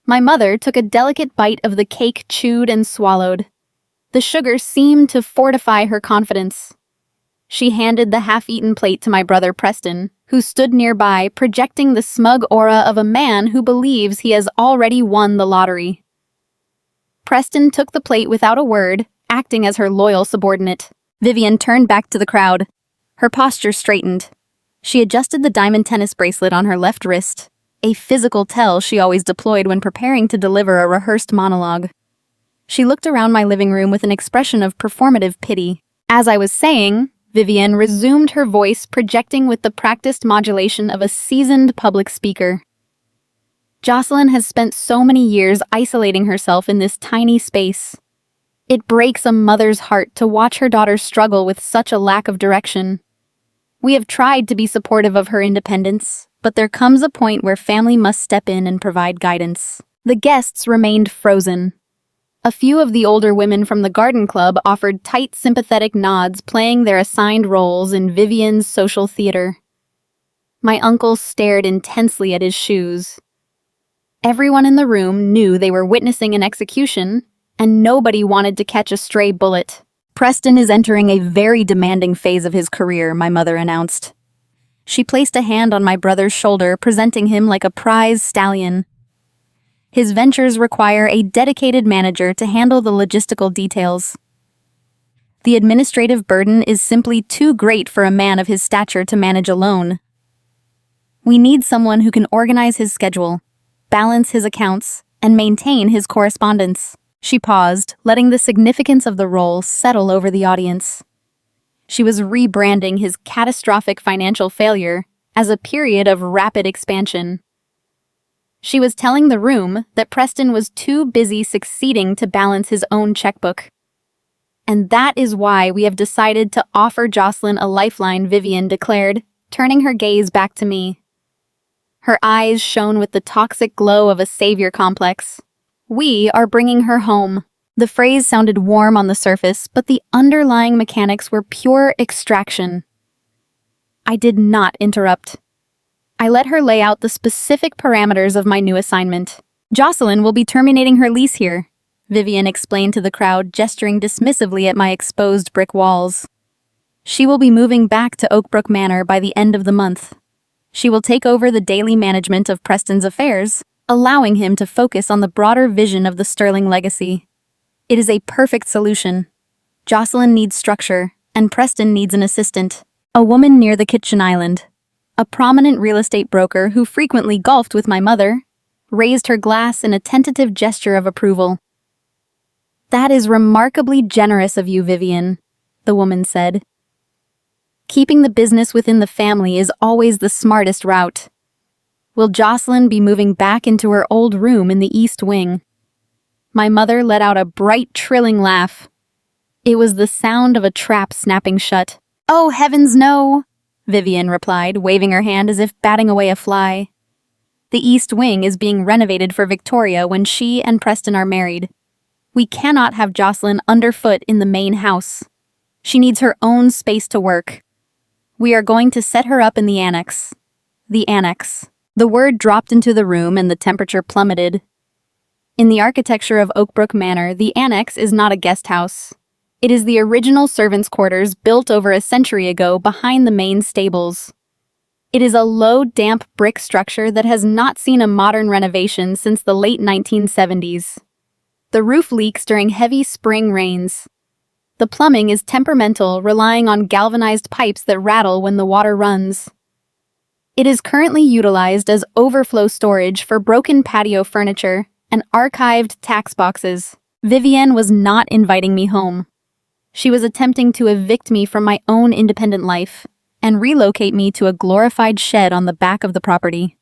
My mother took a delicate bite of the cake, chewed and swallowed. The sugar seemed to fortify her confidence. She handed the half-eaten plate to my brother Preston, who stood nearby, projecting the smug aura of a man who believes he has already won the lottery. Preston took the plate without a word, acting as her loyal subordinate. Vivian turned back to the crowd. Her posture straightened. She adjusted the diamond tennis bracelet on her left wrist, a physical tell she always deployed when preparing to deliver a rehearsed monologue. She looked around my living room with an expression of performative pity. As I was saying, Vivian resumed her voice, projecting with the practiced modulation of a seasoned public speaker. Jocelyn has spent so many years isolating herself in this tiny space. It breaks a mother's heart to watch her daughter struggle with such a lack of direction. We have tried to be supportive of her independence, but there comes a point where family must step in and provide guidance. The guests remained frozen. A few of the older women from the garden club offered tight, sympathetic nods, playing their assigned roles in Vivian's social theater. My uncle stared intensely at his shoes. Everyone in the room knew they were witnessing an execution, and nobody wanted to catch a stray bullet. "Preston is entering a very demanding phase of his career," my mother announced. She placed a hand on my brother's shoulder, presenting him like a prize stallion. His ventures require a dedicated manager to handle the logistical details. The administrative burden is simply too great for a man of his stature to manage alone. We need someone who can organize his schedule, balance his accounts, and maintain his correspondence. She paused, letting the significance of the role settle over the audience. She was rebranding his catastrophic financial failure as a period of rapid expansion. She was telling the room that Preston was too busy succeeding to balance his own checkbook. "And that is why we have decided to offer Jocelyn a lifeline," Vivian declared, turning her gaze back to me. Her eyes shone with the toxic glow of a savior complex. "We are bringing her home." The phrase sounded warm on the surface, but the underlying mechanics were pure extraction. I did not interrupt. I let her lay out the specific parameters of my new assignment. "Jocelyn will be terminating her lease here," Vivian explained to the crowd, gesturing dismissively at my exposed brick walls. "She will be moving back to Oakbrook Manor by the end of the month. She will take over the daily management of Preston's affairs, allowing him to focus on the broader vision of the Sterling legacy. It is a perfect solution. Jocelyn needs structure, and Preston needs an assistant. A woman near the kitchen island, a prominent real estate broker who frequently golfed with my mother, raised her glass in a tentative gesture of approval. "That is remarkably generous of you, Vivian," the woman said. "Keeping the business within the family is always the smartest route. Will Jocelyn be moving back into her old room in the East Wing?" My mother let out a bright, trilling laugh. It was the sound of a trap snapping shut. "Oh, heavens, no!" Vivian replied, waving her hand as if batting away a fly. "The East Wing is being renovated for Victoria when she and Preston are married. We cannot have Jocelyn underfoot in the main house. She needs her own space to work. We are going to set her up in the annex." The annex. The word dropped into the room and the temperature plummeted. In the architecture of Oakbrook Manor, the annex is not a guest house. It is the original servants' quarters built over a century ago behind the main stables. It is a low, damp brick structure that has not seen a modern renovation since the late 1970s. The roof leaks during heavy spring rains. The plumbing is temperamental, relying on galvanized pipes that rattle when the water runs. It is currently utilized as overflow storage for broken patio furniture and archived tax boxes. Vivian was not inviting me home. She was attempting to evict me from my own independent life and relocate me to a glorified shed on the back of the property.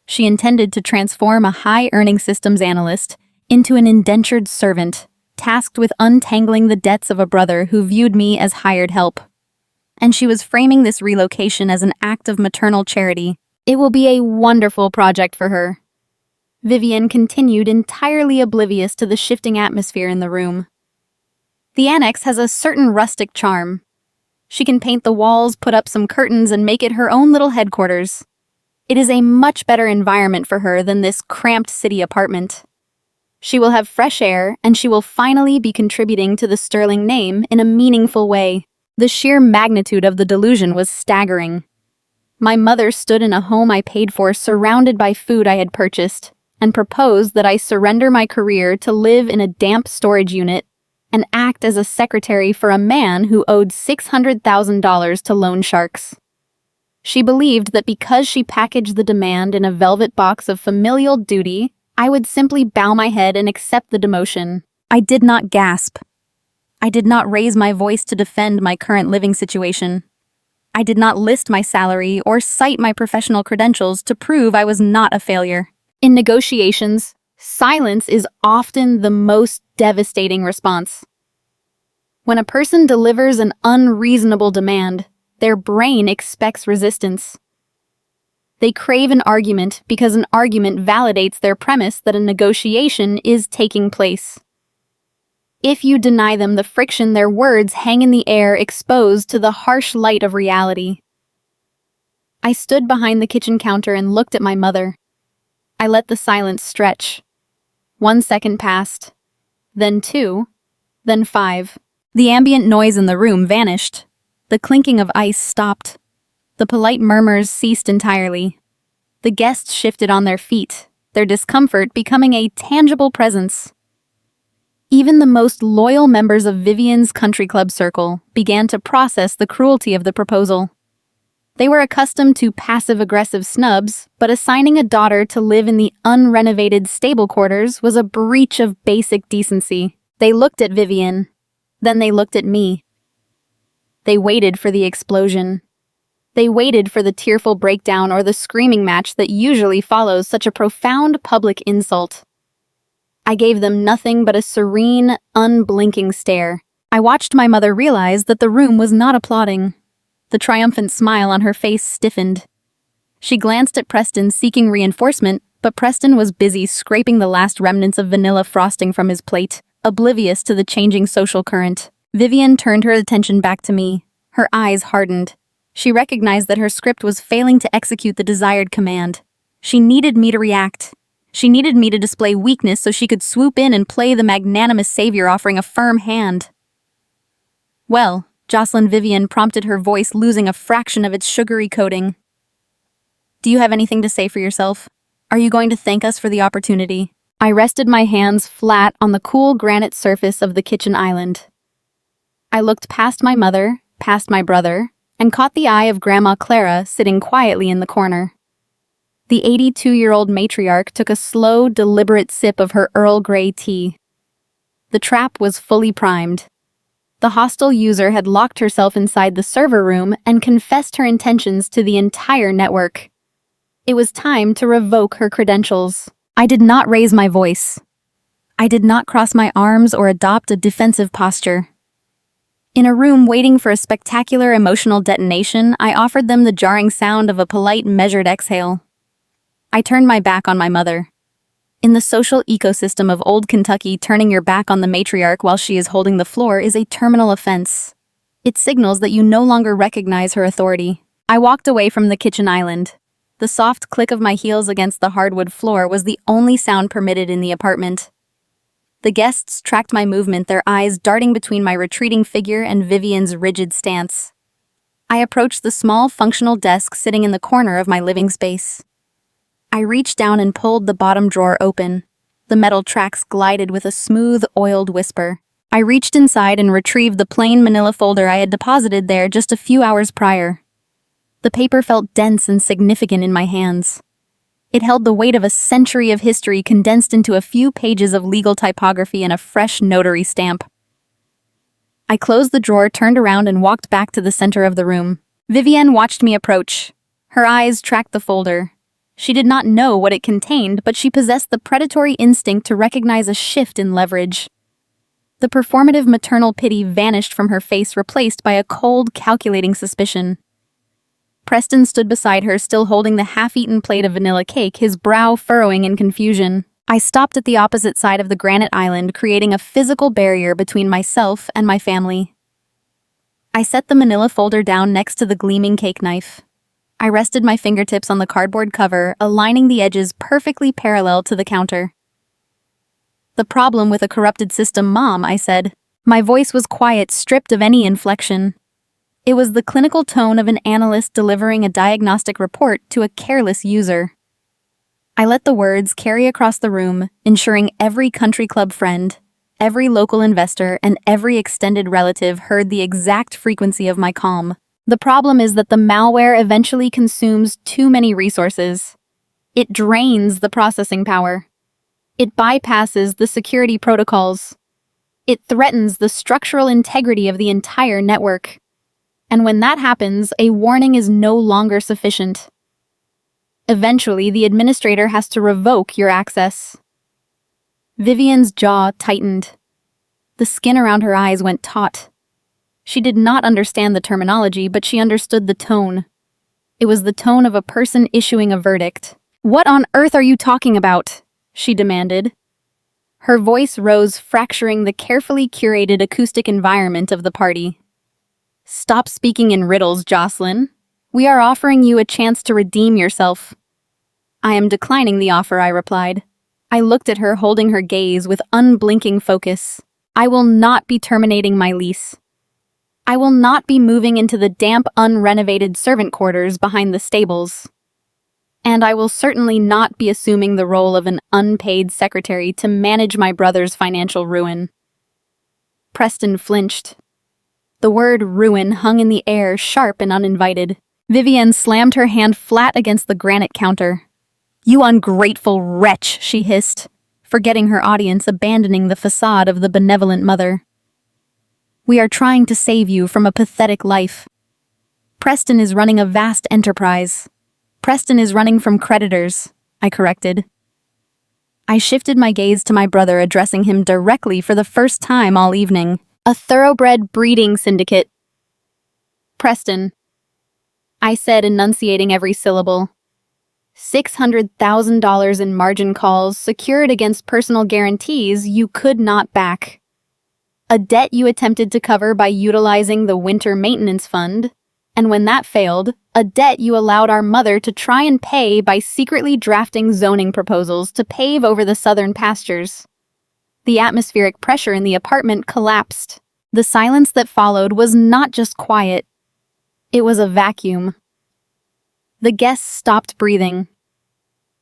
She intended to transform a high-earning systems analyst into an indentured servant, tasked with untangling the debts of a brother who viewed me as hired help. And she was framing this relocation as an act of maternal charity. "It will be a wonderful project for her." Vivian continued, entirely oblivious to the shifting atmosphere in the room. "The annex has a certain rustic charm. She can paint the walls, put up some curtains, and make it her own little headquarters. It is a much better environment for her than this cramped city apartment. She will have fresh air, and she will finally be contributing to the Sterling name in a meaningful way." The sheer magnitude of the delusion was staggering. My mother stood in a home I paid for, surrounded by food I had purchased, and proposed that I surrender my career to live in a damp storage unit and act as a secretary for a man who owed $600,000 to loan sharks. She believed that because she packaged the demand in a velvet box of familial duty, I would simply bow my head and accept the demotion. I did not gasp. I did not raise my voice to defend my current living situation. I did not list my salary or cite my professional credentials to prove I was not a failure. In negotiations, silence is often the most devastating response. When a person delivers an unreasonable demand, their brain expects resistance. They crave an argument because an argument validates their premise that a negotiation is taking place. If you deny them the friction, their words hang in the air, exposed to the harsh light of reality. I stood behind the kitchen counter and looked at my mother. I let the silence stretch. 1 second passed, then 2, then 5. The ambient noise in the room vanished. The clinking of ice stopped. The polite murmurs ceased entirely. The guests shifted on their feet, their discomfort becoming a tangible presence. Even the most loyal members of Vivian's country club circle began to process the cruelty of the proposal. They were accustomed to passive-aggressive snubs, but assigning a daughter to live in the unrenovated stable quarters was a breach of basic decency. They looked at Vivian, then they looked at me. They waited for the explosion. They waited for the tearful breakdown or the screaming match that usually follows such a profound public insult. I gave them nothing but a serene, unblinking stare. I watched my mother realize that the room was not applauding. The triumphant smile on her face stiffened. She glanced at Preston, seeking reinforcement, but Preston was busy scraping the last remnants of vanilla frosting from his plate, oblivious to the changing social current. Vivian turned her attention back to me. Her eyes hardened. She recognized that her script was failing to execute the desired command. She needed me to react. She needed me to display weakness so she could swoop in and play the magnanimous savior, offering a firm hand. "Well," Jocelyn Vivian prompted, her voice losing a fraction of its sugary coating. "Do you have anything to say for yourself? Are you going to thank us for the opportunity?" I rested my hands flat on the cool granite surface of the kitchen island. I looked past my mother, past my brother, and caught the eye of Grandma Clara sitting quietly in the corner. The 82-year-old matriarch took a slow, deliberate sip of her Earl Grey tea. The trap was fully primed. The hostile user had locked herself inside the server room and confessed her intentions to the entire network. It was time to revoke her credentials. I did not raise my voice. I did not cross my arms or adopt a defensive posture. In a room waiting for a spectacular emotional detonation, I offered them the jarring sound of a polite, measured exhale. I turned my back on my mother. In the social ecosystem of old Kentucky, turning your back on the matriarch while she is holding the floor is a terminal offense. It signals that you no longer recognize her authority. I walked away from the kitchen island. The soft click of my heels against the hardwood floor was the only sound permitted in the apartment. The guests tracked my movement, their eyes darting between my retreating figure and Vivian's rigid stance. I approached the small, functional desk sitting in the corner of my living space. I reached down and pulled the bottom drawer open. The metal tracks glided with a smooth, oiled whisper. I reached inside and retrieved the plain manila folder I had deposited there just a few hours prior. The paper felt dense and significant in my hands. It held the weight of a century of history condensed into a few pages of legal typography and a fresh notary stamp. I closed the drawer, turned around, and walked back to the center of the room. Vivian watched me approach. Her eyes tracked the folder. She did not know what it contained, but she possessed the predatory instinct to recognize a shift in leverage. The performative maternal pity vanished from her face, replaced by a cold, calculating suspicion. Preston stood beside her, still holding the half-eaten plate of vanilla cake, his brow furrowing in confusion. I stopped at the opposite side of the granite island, creating a physical barrier between myself and my family. I set the manila folder down next to the gleaming cake knife. I rested my fingertips on the cardboard cover, aligning the edges perfectly parallel to the counter. "The problem with a corrupted system, Mom," I said. My voice was quiet, stripped of any inflection. It was the clinical tone of an analyst delivering a diagnostic report to a careless user. I let the words carry across the room, ensuring every country club friend, every local investor, and every extended relative heard the exact frequency of my calm. The problem is that the malware eventually consumes too many resources. It drains the processing power. It bypasses the security protocols. It threatens the structural integrity of the entire network. And when that happens, a warning is no longer sufficient. Eventually, the administrator has to revoke your access. Vivian's jaw tightened. The skin around her eyes went taut. She did not understand the terminology, but she understood the tone. It was the tone of a person issuing a verdict. "What on earth are you talking about?" she demanded. Her voice rose, fracturing the carefully curated acoustic environment of the party. "Stop speaking in riddles, Jocelyn. We are offering you a chance to redeem yourself." "I am declining the offer," I replied. I looked at her, holding her gaze with unblinking focus. "I will not be terminating my lease. I will not be moving into the damp, unrenovated servant quarters behind the stables. And I will certainly not be assuming the role of an unpaid secretary to manage my brother's financial ruin." Preston flinched. The word ruin hung in the air, sharp and uninvited. Vivian slammed her hand flat against the granite counter. "You ungrateful wretch," she hissed, forgetting her audience, abandoning the facade of the benevolent mother. "We are trying to save you from a pathetic life. Preston is running a vast enterprise. Preston is running from creditors," I corrected. I shifted my gaze to my brother, addressing him directly for the first time all evening. "A thoroughbred breeding syndicate." "Preston," I said, enunciating every syllable. $600,000 in margin calls secured against personal guarantees you could not back. A debt you attempted to cover by utilizing the winter maintenance fund, and when that failed, a debt you allowed our mother to try and pay by secretly drafting zoning proposals to pave over the southern pastures. The atmospheric pressure in the apartment collapsed. The silence that followed was not just quiet. It was a vacuum. The guests stopped breathing.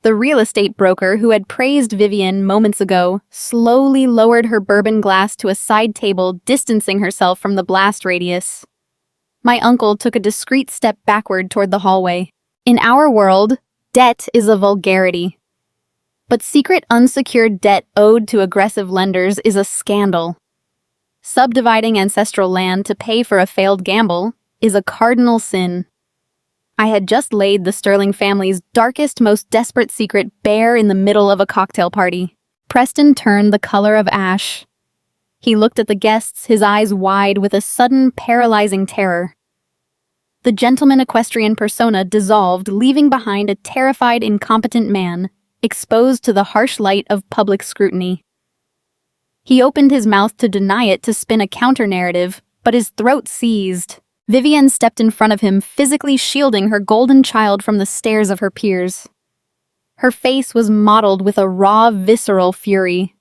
The real estate broker who had praised Vivian moments ago slowly lowered her bourbon glass to a side table, distancing herself from the blast radius. My uncle took a discreet step backward toward the hallway. In our world, debt is a vulgarity. But secret unsecured debt owed to aggressive lenders is a scandal. Subdividing ancestral land to pay for a failed gamble is a cardinal sin. I had just laid the Sterling family's darkest, most desperate secret bare in the middle of a cocktail party. Preston turned the color of ash. He looked at the guests, his eyes wide with a sudden, paralyzing terror. The gentleman equestrian persona dissolved, leaving behind a terrified, incompetent man, exposed to the harsh light of public scrutiny. He opened his mouth to deny it, to spin a counter-narrative, but his throat seized. Vivian stepped in front of him, physically shielding her golden child from the stares of her peers. Her face was mottled with a raw, visceral fury.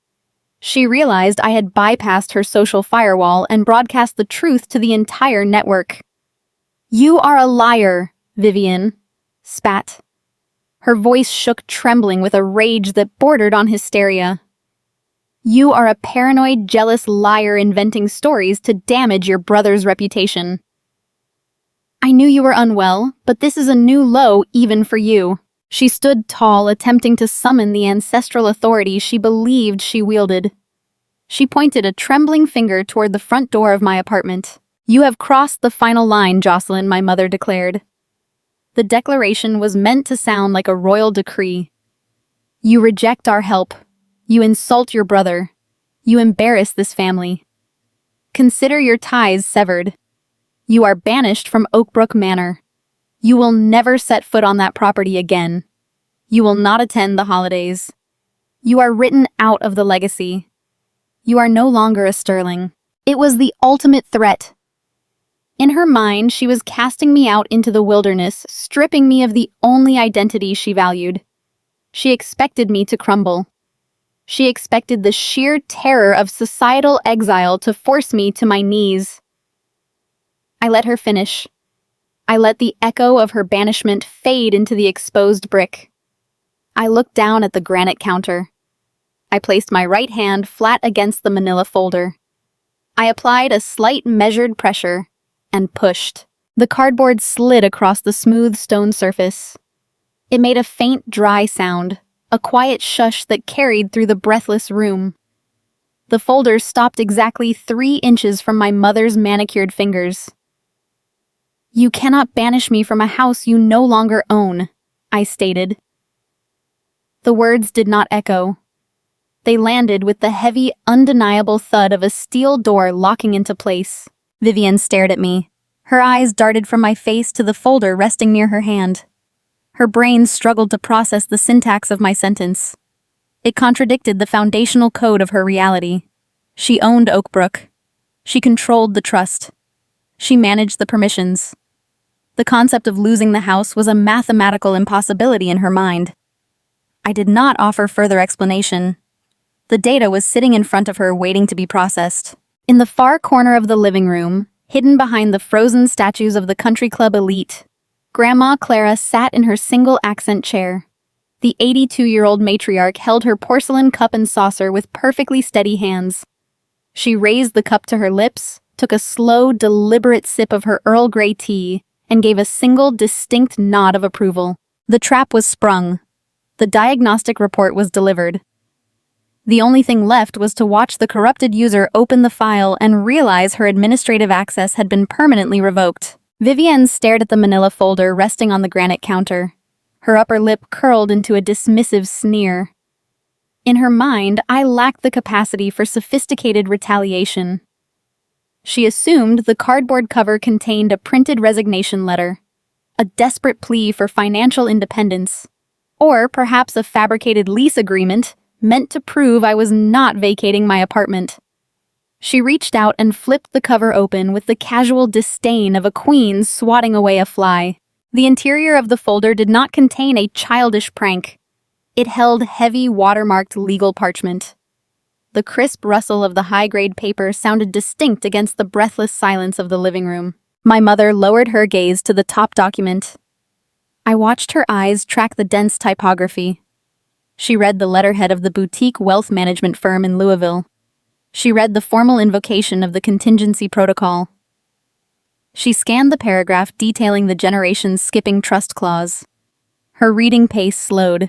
She realized I had bypassed her social firewall and broadcast the truth to the entire network. "You are a liar," Vivian spat. Her voice shook, trembling with a rage that bordered on hysteria. "You are a paranoid, jealous liar inventing stories to damage your brother's reputation. I knew you were unwell, but this is a new low even for you." She stood tall, attempting to summon the ancestral authority she believed she wielded. She pointed a trembling finger toward the front door of my apartment. "You have crossed the final line, Jocelyn," my mother declared. The declaration was meant to sound like a royal decree. "You reject our help. You insult your brother. You embarrass this family. Consider your ties severed. You are banished from Oakbrook Manor. You will never set foot on that property again. You will not attend the holidays. You are written out of the legacy. You are no longer a Sterling." It was the ultimate threat. In her mind, she was casting me out into the wilderness, stripping me of the only identity she valued. She expected me to crumble. She expected the sheer terror of societal exile to force me to my knees. I let her finish. I let the echo of her banishment fade into the exposed brick. I looked down at the granite counter. I placed my right hand flat against the manila folder. I applied a slight measured pressure and pushed. The cardboard slid across the smooth stone surface. It made a faint, dry sound, a quiet shush that carried through the breathless room. The folder stopped exactly 3 inches from my mother's manicured fingers. "You cannot banish me from a house you no longer own," I stated. The words did not echo. They landed with the heavy, undeniable thud of a steel door locking into place. Vivian stared at me. Her eyes darted from my face to the folder resting near her hand. Her brain struggled to process the syntax of my sentence. It contradicted the foundational code of her reality. She owned Oakbrook. She controlled the trust. She managed the permissions. The concept of losing the house was a mathematical impossibility in her mind. I did not offer further explanation. The data was sitting in front of her, waiting to be processed. In the far corner of the living room, hidden behind the frozen statues of the country club elite, Grandma Clara sat in her single-accent chair. The 82-year-old matriarch held her porcelain cup and saucer with perfectly steady hands. She raised the cup to her lips, took a slow, deliberate sip of her Earl Grey tea, and gave a single, distinct nod of approval. The trap was sprung. The diagnostic report was delivered. The only thing left was to watch the corrupted user open the file and realize her administrative access had been permanently revoked. Vivienne stared at the manila folder resting on the granite counter. Her upper lip curled into a dismissive sneer. In her mind, I lacked the capacity for sophisticated retaliation. She assumed the cardboard cover contained a printed resignation letter, a desperate plea for financial independence, or perhaps a fabricated lease agreement meant to prove I was not vacating my apartment. She reached out and flipped the cover open with the casual disdain of a queen swatting away a fly. The interior of the folder did not contain a childish prank. It held heavy, watermarked legal parchment. The crisp rustle of the high-grade paper sounded distinct against the breathless silence of the living room. My mother lowered her gaze to the top document. I watched her eyes track the dense typography. She read the letterhead of the boutique wealth management firm in Louisville. She read the formal invocation of the contingency protocol. She scanned the paragraph detailing the generation's skipping trust clause. Her reading pace slowed.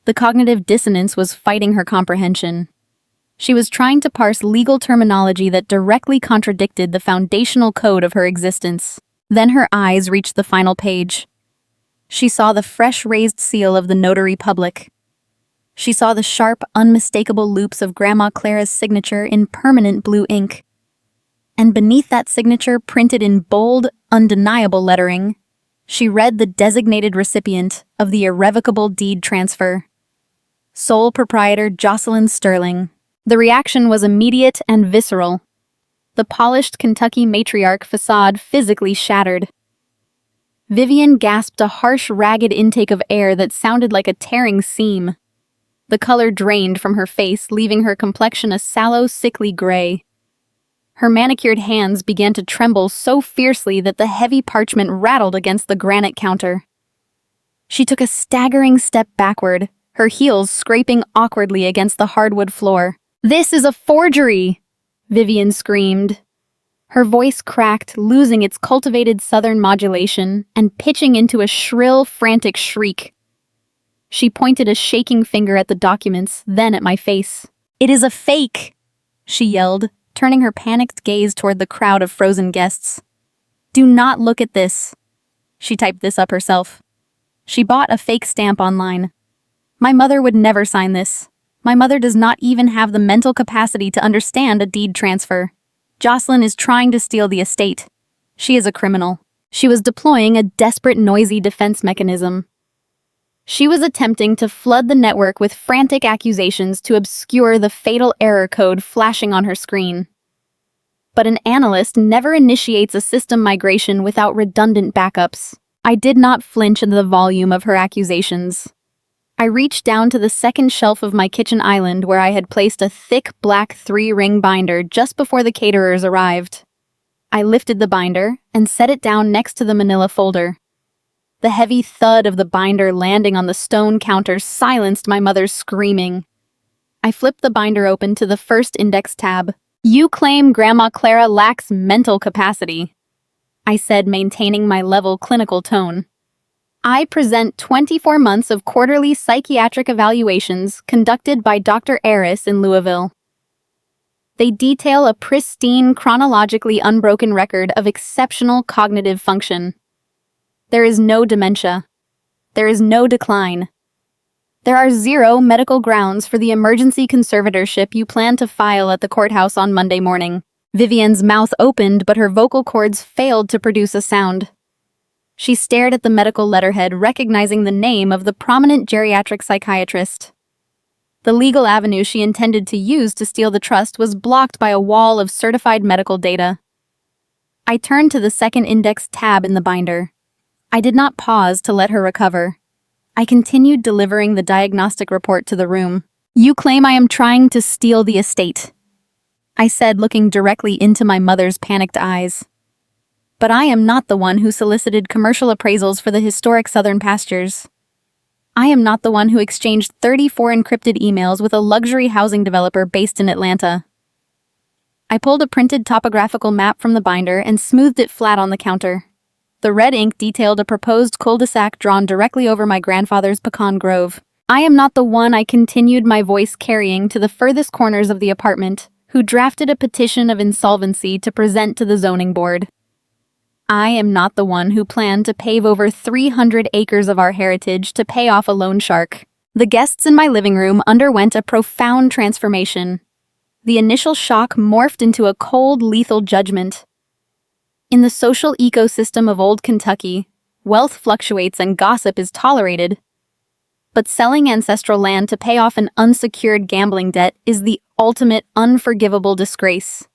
The cognitive dissonance was fighting her comprehension. She was trying to parse legal terminology that directly contradicted the foundational code of her existence. Then her eyes reached the final page. She saw the fresh raised seal of the notary public. She saw the sharp, unmistakable loops of Grandma Clara's signature in permanent blue ink. And beneath that signature, printed in bold, undeniable lettering, she read the designated recipient of the irrevocable deed transfer. Sole proprietor Jocelyn Sterling. The reaction was immediate and visceral. The polished Kentucky matriarch facade physically shattered. Vivian gasped a harsh, ragged intake of air that sounded like a tearing seam. The color drained from her face, leaving her complexion a sallow, sickly gray. Her manicured hands began to tremble so fiercely that the heavy parchment rattled against the granite counter. She took a staggering step backward, her heels scraping awkwardly against the hardwood floor. "This is a forgery!" Vivian screamed. Her voice cracked, losing its cultivated southern modulation and pitching into a shrill, frantic shriek. She pointed a shaking finger at the documents, then at my face. "It is a fake!" she yelled, turning her panicked gaze toward the crowd of frozen guests. "Do not look at this." She typed this up herself. She bought a fake stamp online. My mother would never sign this. My mother does not even have the mental capacity to understand a deed transfer. Jocelyn is trying to steal the estate. She is a criminal. She was deploying a desperate, noisy defense mechanism. She was attempting to flood the network with frantic accusations to obscure the fatal error code flashing on her screen. But an analyst never initiates a system migration without redundant backups. I did not flinch at the volume of her accusations. I reached down to the second shelf of my kitchen island where I had placed a thick black 3-ring binder just before the caterers arrived. I lifted the binder and set it down next to the manila folder. The heavy thud of the binder landing on the stone counter silenced my mother's screaming. I flipped the binder open to the first index tab. "You claim Grandma Clara lacks mental capacity," I said, maintaining my level clinical tone. "I present 24 months of quarterly psychiatric evaluations conducted by Dr. Eris in Louisville. They detail a pristine, chronologically unbroken record of exceptional cognitive function. There is no dementia. There is no decline. There are 0 medical grounds for the emergency conservatorship you plan to file at the courthouse on Monday morning." Vivian's mouth opened, but her vocal cords failed to produce a sound. She stared at the medical letterhead, recognizing the name of the prominent geriatric psychiatrist. The legal avenue she intended to use to steal the trust was blocked by a wall of certified medical data. I turned to the second index tab in the binder. I did not pause to let her recover. I continued delivering the diagnostic report to the room. "You claim I am trying to steal the estate," I said, looking directly into my mother's panicked eyes. "But I am not the one who solicited commercial appraisals for the historic southern pastures. I am not the one who exchanged 34 encrypted emails with a luxury housing developer based in Atlanta." I pulled a printed topographical map from the binder and smoothed it flat on the counter. The red ink detailed a proposed cul-de-sac drawn directly over my grandfather's pecan grove. "I am not the one," I continued, my voice carrying to the furthest corners of the apartment, "who drafted a petition of insolvency to present to the zoning board. I am not the one who planned to pave over 300 acres of our heritage to pay off a loan shark." The guests in my living room underwent a profound transformation. The initial shock morphed into a cold, lethal judgment. In the social ecosystem of old Kentucky, wealth fluctuates and gossip is tolerated. But selling ancestral land to pay off an unsecured gambling debt is the ultimate unforgivable disgrace.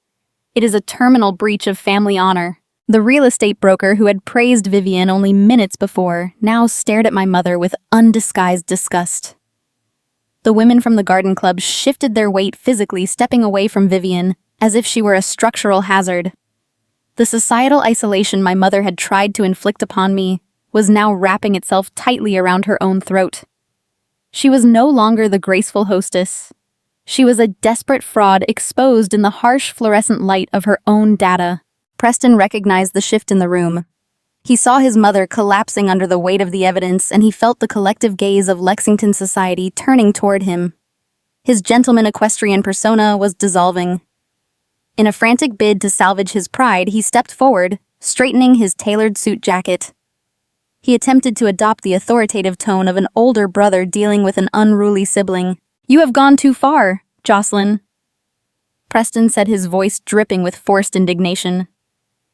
It is a terminal breach of family honor. The real estate broker who had praised Vivian only minutes before now stared at my mother with undisguised disgust. The women from the garden club shifted their weight physically, stepping away from Vivian as if she were a structural hazard. The societal isolation my mother had tried to inflict upon me was now wrapping itself tightly around her own throat. She was no longer the graceful hostess. She was a desperate fraud exposed in the harsh fluorescent light of her own data. Preston recognized the shift in the room. He saw his mother collapsing under the weight of the evidence, and he felt the collective gaze of Lexington society turning toward him. His gentleman equestrian persona was dissolving. In a frantic bid to salvage his pride, he stepped forward, straightening his tailored suit jacket. He attempted to adopt the authoritative tone of an older brother dealing with an unruly sibling. "You have gone too far, Jocelyn," Preston said, his voice dripping with forced indignation.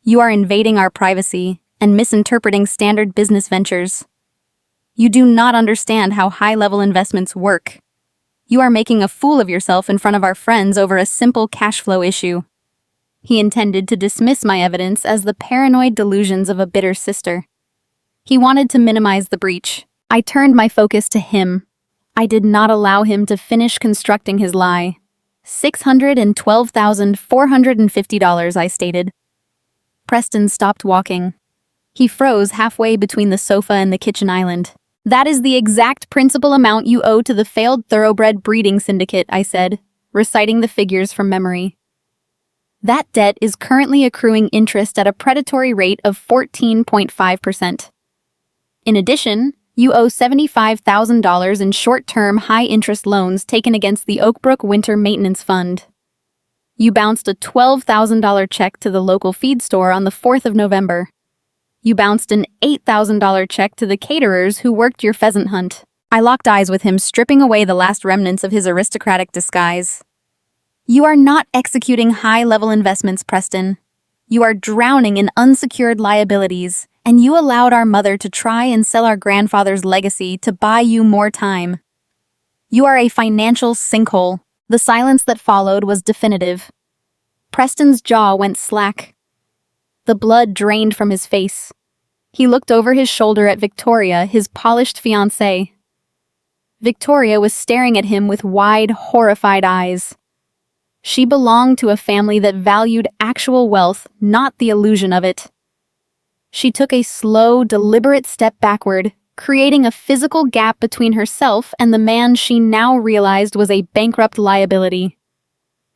"You are invading our privacy and misinterpreting standard business ventures. You do not understand how high-level investments work. You are making a fool of yourself in front of our friends over a simple cash flow issue." He intended to dismiss my evidence as the paranoid delusions of a bitter sister. He wanted to minimize the breach. I turned my focus to him. I did not allow him to finish constructing his lie. $612,450, I stated. Preston stopped walking. He froze halfway between the sofa and the kitchen island. "That is the exact principal amount you owe to the failed thoroughbred breeding syndicate," I said, reciting the figures from memory. "That debt is currently accruing interest at a predatory rate of 14.5%. In addition, you owe $75,000 in short-term, high-interest loans taken against the Oakbrook Winter Maintenance Fund. You bounced a $12,000 check to the local feed store on the 4th of November. You bounced an $8,000 check to the caterers who worked your pheasant hunt." I locked eyes with him, stripping away the last remnants of his aristocratic disguise. "You are not executing high-level investments, Preston. You are drowning in unsecured liabilities, and you allowed our mother to try and sell our grandfather's legacy to buy you more time. You are a financial sinkhole." The silence that followed was definitive. Preston's jaw went slack. The blood drained from his face. He looked over his shoulder at Victoria, his polished fiancée. Victoria was staring at him with wide, horrified eyes. She belonged to a family that valued actual wealth, not the illusion of it. She took a slow, deliberate step backward, creating a physical gap between herself and the man she now realized was a bankrupt liability.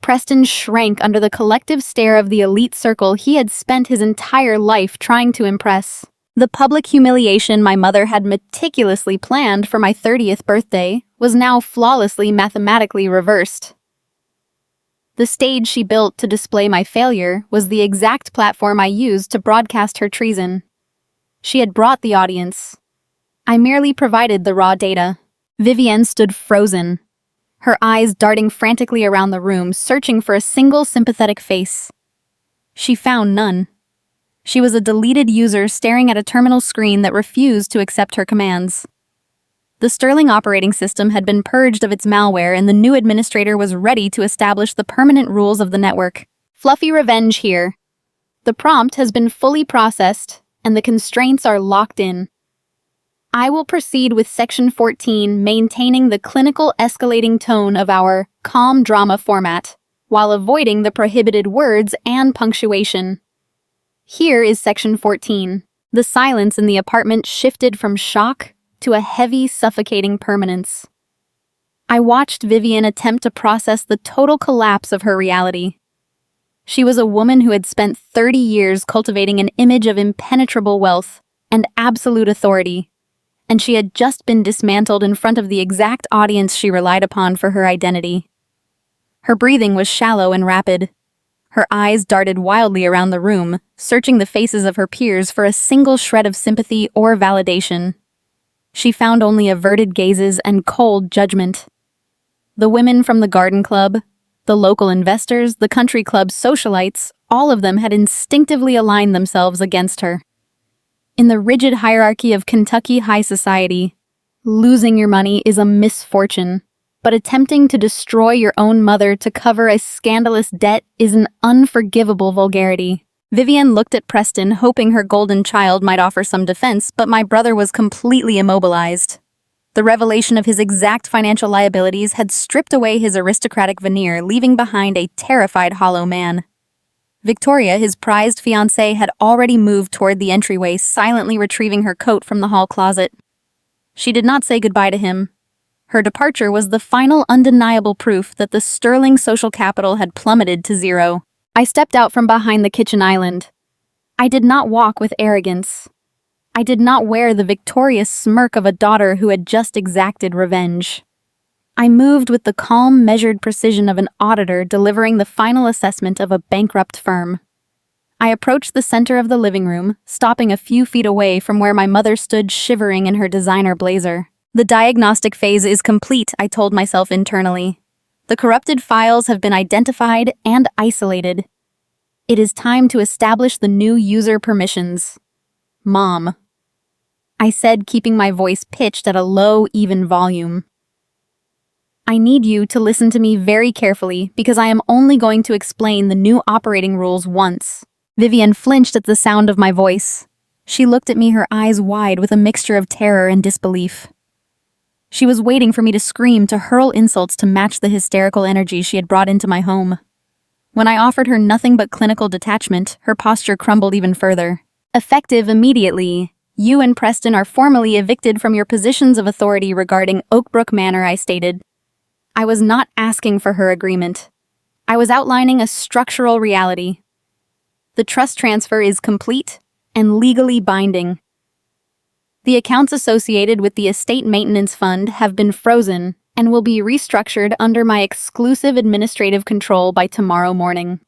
Preston shrank under the collective stare of the elite circle he had spent his entire life trying to impress. The public humiliation my mother had meticulously planned for my 30th birthday was now flawlessly mathematically reversed. The stage she built to display my failure was the exact platform I used to broadcast her treason. She had brought the audience. I merely provided the raw data. Vivienne stood frozen, her eyes darting frantically around the room, searching for a single sympathetic face. She found none. She was a deleted user staring at a terminal screen that refused to accept her commands. The Sterling operating system had been purged of its malware, and the new administrator was ready to establish the permanent rules of the network. Fluffy revenge here. The prompt has been fully processed, and the constraints are locked in. I will proceed with Section 14, maintaining the clinical escalating tone of our calm drama format, while avoiding the prohibited words and punctuation. Here is Section 14. The silence in the apartment shifted from shock to a heavy, suffocating permanence. I watched Vivienne attempt to process the total collapse of her reality. She was a woman who had spent 30 years cultivating an image of impenetrable wealth and absolute authority, and she had just been dismantled in front of the exact audience she relied upon for her identity. Her breathing was shallow and rapid. Her eyes darted wildly around the room, searching the faces of her peers for a single shred of sympathy or validation. She found only averted gazes and cold judgment. The women from the garden club, the local investors, the country club socialites, all of them had instinctively aligned themselves against her. In the rigid hierarchy of Kentucky high society, losing your money is a misfortune, but attempting to destroy your own mother to cover a scandalous debt is an unforgivable vulgarity. Vivienne looked at Preston, hoping her golden child might offer some defense, but my brother was completely immobilized. The revelation of his exact financial liabilities had stripped away his aristocratic veneer, leaving behind a terrified hollow man. Victoria, his prized fiancée, had already moved toward the entryway, silently retrieving her coat from the hall closet. She did not say goodbye to him. Her departure was the final undeniable proof that the Sterling social capital had plummeted to zero. I stepped out from behind the kitchen island. I did not walk with arrogance. I did not wear the victorious smirk of a daughter who had just exacted revenge. I moved with the calm, measured precision of an auditor delivering the final assessment of a bankrupt firm. I approached the center of the living room, stopping a few feet away from where my mother stood shivering in her designer blazer. The diagnostic phase is complete, I told myself internally. The corrupted files have been identified and isolated. It is time to establish the new user permissions. Mom, I said, keeping my voice pitched at a low, even volume. I need you to listen to me very carefully because I am only going to explain the new operating rules once. Vivienne flinched at the sound of my voice. She looked at me, her eyes wide with a mixture of terror and disbelief. She was waiting for me to scream, to hurl insults to match the hysterical energy she had brought into my home. When I offered her nothing but clinical detachment, her posture crumbled even further. Effective immediately, you and Preston are formally evicted from your positions of authority regarding Oakbrook Manor, I stated. I was not asking for her agreement. I was outlining a structural reality. The trust transfer is complete and legally binding. The accounts associated with the estate maintenance fund have been frozen and will be restructured under my exclusive administrative control by tomorrow morning.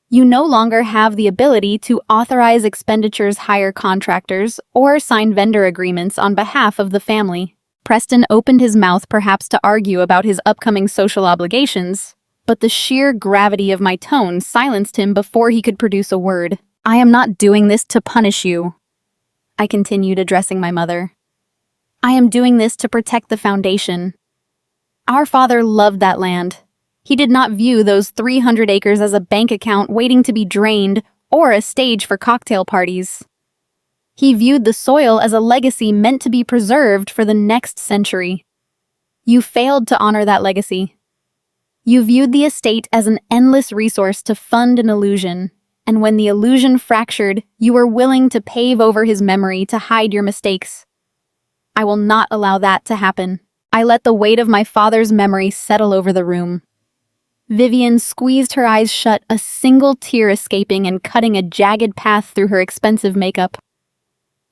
You no longer have the ability to authorize expenditures, hire contractors, or sign vendor agreements on behalf of the family. Preston opened his mouth perhaps to argue about his upcoming social obligations, but the sheer gravity of my tone silenced him before he could produce a word. I am not doing this to punish you, I continued, addressing my mother. I am doing this to protect the foundation. Our father loved that land. He did not view those 300 acres as a bank account waiting to be drained or a stage for cocktail parties. He viewed the soil as a legacy meant to be preserved for the next century. You failed to honor that legacy. You viewed the estate as an endless resource to fund an illusion, And when the illusion fractured, you were willing to pave over his memory to hide your mistakes. I will not allow that to happen. I let the weight of my father's memory settle over the room. Vivian squeezed her eyes shut, a single tear escaping and cutting a jagged path through her expensive makeup.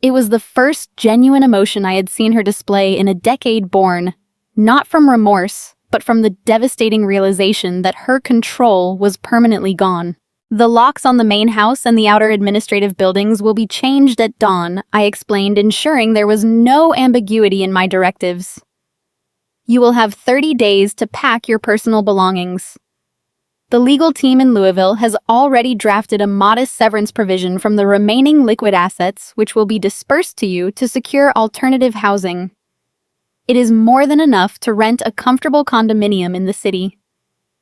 It was the first genuine emotion I had seen her display in a decade, born not from remorse, but from the devastating realization that her control was permanently gone. The locks on the main house and the outer administrative buildings will be changed at dawn, I explained, ensuring there was no ambiguity in my directives. You will have 30 days to pack your personal belongings. The legal team in Louisville has already drafted a modest severance provision from the remaining liquid assets, which will be dispersed to you to secure alternative housing. It is more than enough to rent a comfortable condominium in the city.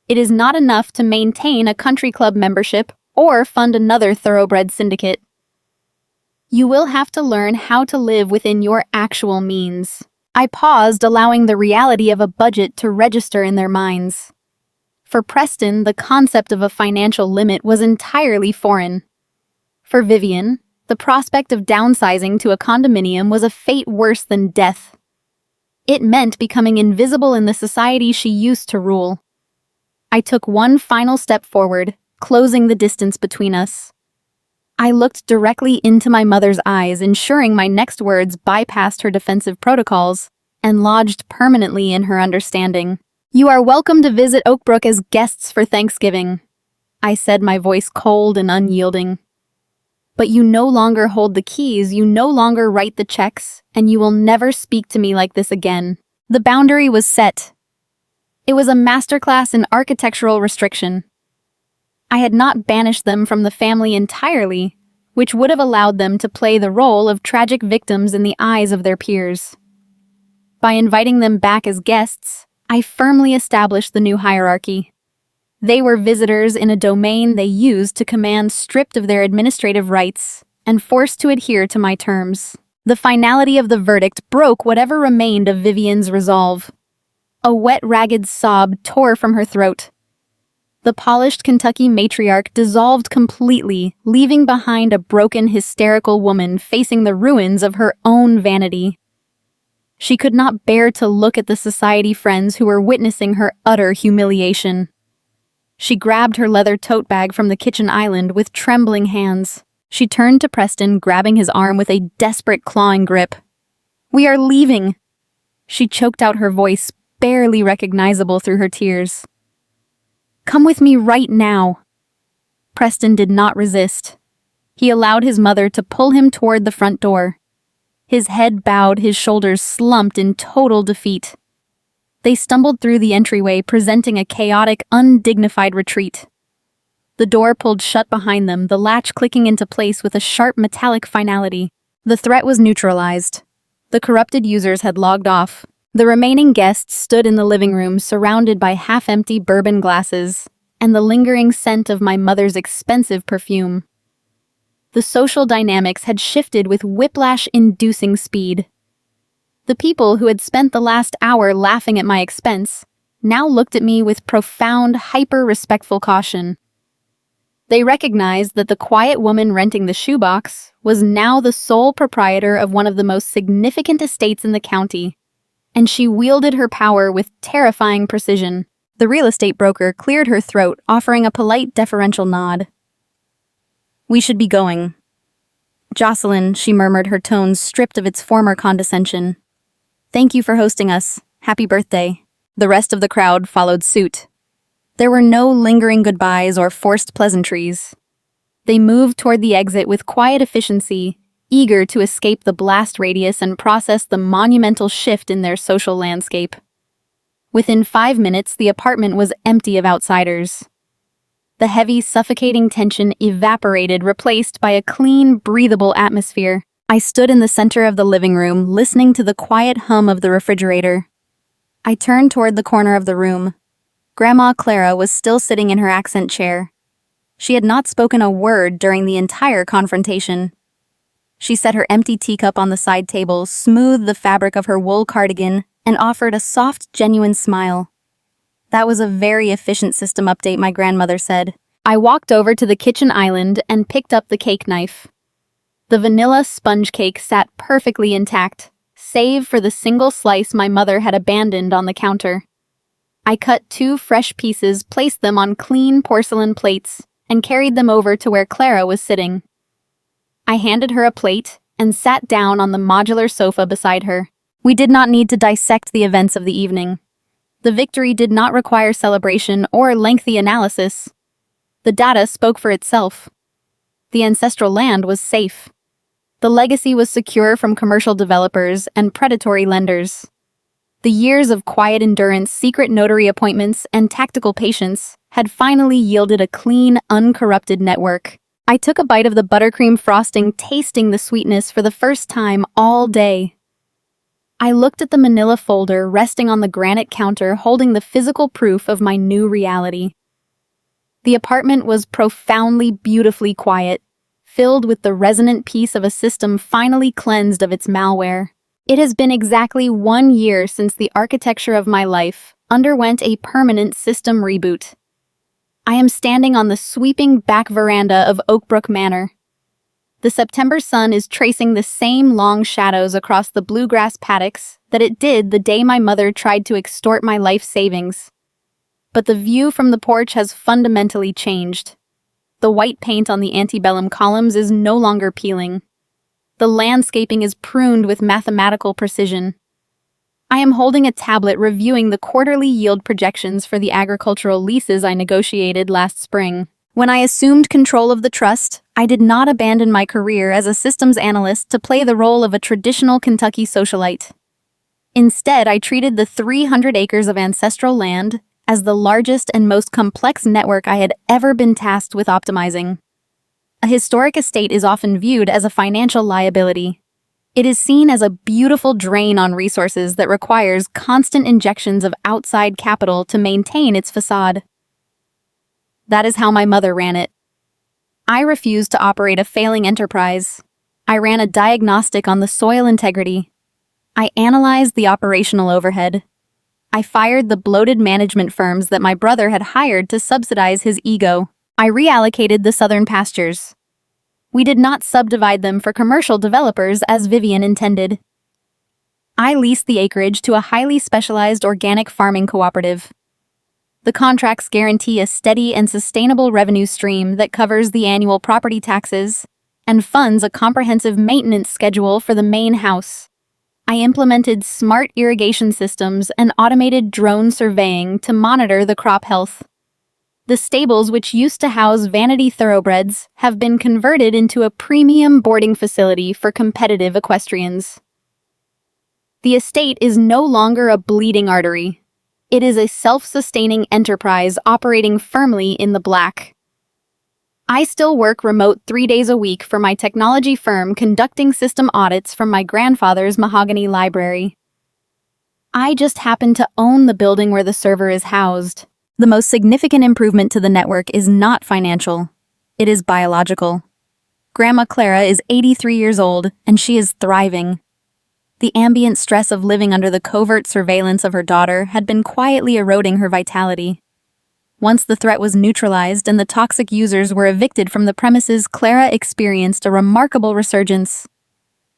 It is not enough to maintain a country club membership or fund another thoroughbred syndicate. You will have to learn how to live within your actual means. I paused, allowing the reality of a budget to register in their minds. For Preston, the concept of a financial limit was entirely foreign. For Vivian, the prospect of downsizing to a condominium was a fate worse than death. It meant becoming invisible in the society she used to rule. I took one final step forward, closing the distance between us. I looked directly into my mother's eyes, ensuring my next words bypassed her defensive protocols and lodged permanently in her understanding. You are welcome to visit Oakbrook as guests for Thanksgiving, I said, my voice cold and unyielding. But you no longer hold the keys, you no longer write the checks, and you will never speak to me like this again. The boundary was set. It was a masterclass in architectural restriction. I had not banished them from the family entirely, which would have allowed them to play the role of tragic victims in the eyes of their peers. By inviting them back as guests, I firmly established the new hierarchy. They were visitors in a domain they used to command, stripped of their administrative rights and forced to adhere to my terms. The finality of the verdict broke whatever remained of Vivian's resolve. A wet, ragged sob tore from her throat. The polished Kentucky matriarch dissolved completely, leaving behind a broken, hysterical woman facing the ruins of her own vanity. She could not bear to look at the society friends who were witnessing her utter humiliation. She grabbed her leather tote bag from the kitchen island with trembling hands. She turned to Preston, grabbing his arm with a desperate, clawing grip. "We are leaving!" She choked out, her voice barely recognizable through her tears. "Come with me right now." Preston did not resist. He allowed his mother to pull him toward the front door. His head bowed, his shoulders slumped in total defeat. They stumbled through the entryway, presenting a chaotic, undignified retreat. The door pulled shut behind them, the latch clicking into place with a sharp metallic finality. The threat was neutralized. The corrupted users had logged off. The remaining guests stood in the living room, surrounded by half-empty bourbon glasses and the lingering scent of my mother's expensive perfume. The social dynamics had shifted with whiplash-inducing speed. The people who had spent the last hour laughing at my expense now looked at me with profound, hyper-respectful caution. They recognized that the quiet woman renting the shoebox was now the sole proprietor of one of the most significant estates in the county, and she wielded her power with terrifying precision. The real estate broker cleared her throat, offering a polite, deferential nod. "We should be going." "Jocelyn," she murmured, her tones stripped of its former condescension. "Thank you for hosting us. Happy birthday." The rest of the crowd followed suit. There were no lingering goodbyes or forced pleasantries. They moved toward the exit with quiet efficiency, eager to escape the blast radius and process the monumental shift in their social landscape. Within 5 minutes, the apartment was empty of outsiders. The heavy, suffocating tension evaporated, replaced by a clean, breathable atmosphere. I stood in the center of the living room, listening to the quiet hum of the refrigerator. I turned toward the corner of the room. Grandma Clara was still sitting in her accent chair. She had not spoken a word during the entire confrontation. She set her empty teacup on the side table, smoothed the fabric of her wool cardigan, and offered a soft, genuine smile. "That was a very efficient system update," my grandmother said. I walked over to the kitchen island and picked up the cake knife. The vanilla sponge cake sat perfectly intact, save for the single slice my mother had abandoned on the counter. I cut 2 fresh pieces, placed them on clean porcelain plates, and carried them over to where Clara was sitting. I handed her a plate and sat down on the modular sofa beside her. We did not need to dissect the events of the evening. The victory did not require celebration or lengthy analysis. The data spoke for itself. The ancestral land was safe. The legacy was secure from commercial developers and predatory lenders. The years of quiet endurance, secret notary appointments, and tactical patience had finally yielded a clean, uncorrupted network. I took a bite of the buttercream frosting, tasting the sweetness for the first time all day. I looked at the manila folder resting on the granite counter, holding the physical proof of my new reality. The apartment was profoundly, beautifully quiet, filled with the resonant peace of a system finally cleansed of its malware. It has been exactly 1 year since the architecture of my life underwent a permanent system reboot. I am standing on the sweeping back veranda of Oakbrook Manor. The September sun is tracing the same long shadows across the bluegrass paddocks that it did the day my mother tried to extort my life savings. But the view from the porch has fundamentally changed. The white paint on the antebellum columns is no longer peeling. The landscaping is pruned with mathematical precision. I am holding a tablet reviewing the quarterly yield projections for the agricultural leases I negotiated last spring. When I assumed control of the trust, I did not abandon my career as a systems analyst to play the role of a traditional Kentucky socialite. Instead, I treated the 300 acres of ancestral land as the largest and most complex network I had ever been tasked with optimizing. A historic estate is often viewed as a financial liability. It is seen as a beautiful drain on resources that requires constant injections of outside capital to maintain its facade. That is how my mother ran it. I refused to operate a failing enterprise. I ran a diagnostic on the soil integrity. I analyzed the operational overhead. I fired the bloated management firms that my brother had hired to subsidize his ego. I reallocated the southern pastures. We did not subdivide them for commercial developers as Vivian intended. I leased the acreage to a highly specialized organic farming cooperative. The contracts guarantee a steady and sustainable revenue stream that covers the annual property taxes and funds a comprehensive maintenance schedule for the main house. I implemented smart irrigation systems and automated drone surveying to monitor the crop health. The stables, which used to house vanity thoroughbreds, have been converted into a premium boarding facility for competitive equestrians. The estate is no longer a bleeding artery. It is a self-sustaining enterprise operating firmly in the black. I still work remote 3 days a week for my technology firm, conducting system audits from my grandfather's mahogany library. I just happen to own the building where the server is housed. The most significant improvement to the network is not financial. It is biological. Grandma Clara is 83 years old, and she is thriving. The ambient stress of living under the covert surveillance of her daughter had been quietly eroding her vitality. Once the threat was neutralized and the toxic users were evicted from the premises, Clara experienced a remarkable resurgence.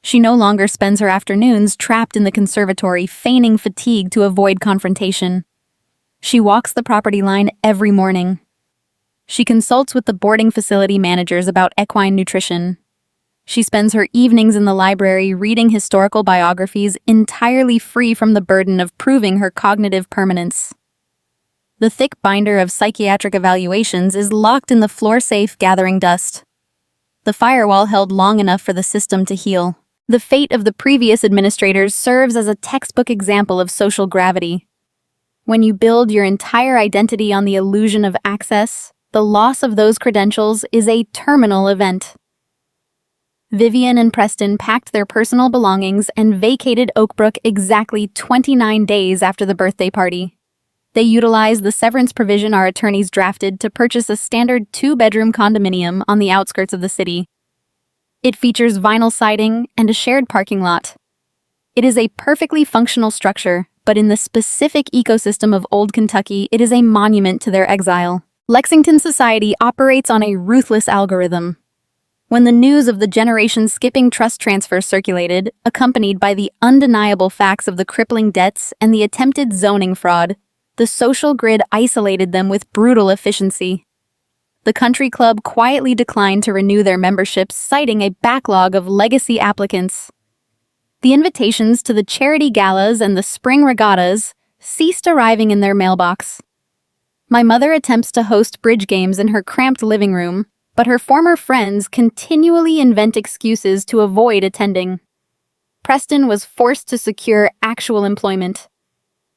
She no longer spends her afternoons trapped in the conservatory, feigning fatigue to avoid confrontation. She walks the property line every morning. She consults with the boarding facility managers about equine nutrition. She spends her evenings in the library reading historical biographies, entirely free from the burden of proving her cognitive permanence. The thick binder of psychiatric evaluations is locked in the floor safe, gathering dust. The firewall held long enough for the system to heal. The fate of the previous administrators serves as a textbook example of social gravity. When you build your entire identity on the illusion of access, the loss of those credentials is a terminal event. Vivian and Preston packed their personal belongings and vacated Oakbrook exactly 29 days after the birthday party. They utilized the severance provision our attorneys drafted to purchase a standard 2-bedroom condominium on the outskirts of the city. It features vinyl siding and a shared parking lot. It is a perfectly functional structure, but in the specific ecosystem of Old Kentucky, it is a monument to their exile. Lexington society operates on a ruthless algorithm. When the news of the generation-skipping trust transfer circulated, accompanied by the undeniable facts of the crippling debts and the attempted zoning fraud, the social grid isolated them with brutal efficiency. The country club quietly declined to renew their memberships, citing a backlog of legacy applicants. The invitations to the charity galas and the spring regattas ceased arriving in their mailbox. My mother attempts to host bridge games in her cramped living room, but her former friends continually invent excuses to avoid attending. Preston was forced to secure actual employment.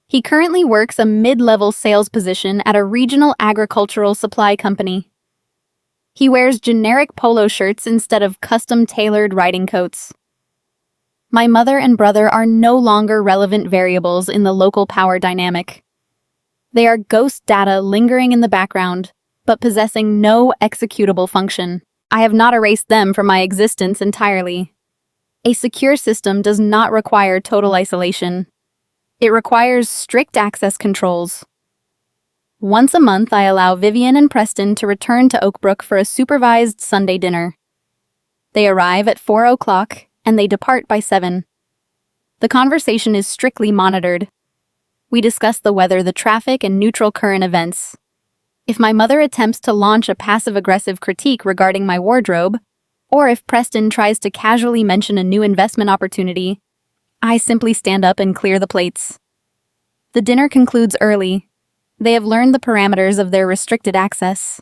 He currently works a mid-level sales position at a regional agricultural supply company. He wears generic polo shirts instead of custom-tailored riding coats. My mother and brother are no longer relevant variables in the local power dynamic. They are ghost data lingering in the background, but possessing no executable function. I have not erased them from my existence entirely. A secure system does not require total isolation. It requires strict access controls. Once a month, I allow Vivian and Preston to return to Oakbrook for a supervised Sunday dinner. They arrive at 4 o'clock, and they depart by 7. The conversation is strictly monitored. We discuss the weather, the traffic, and neutral current events. If my mother attempts to launch a passive-aggressive critique regarding my wardrobe, or if Preston tries to casually mention a new investment opportunity, I simply stand up and clear the plates. The dinner concludes early. They have learned the parameters of their restricted access.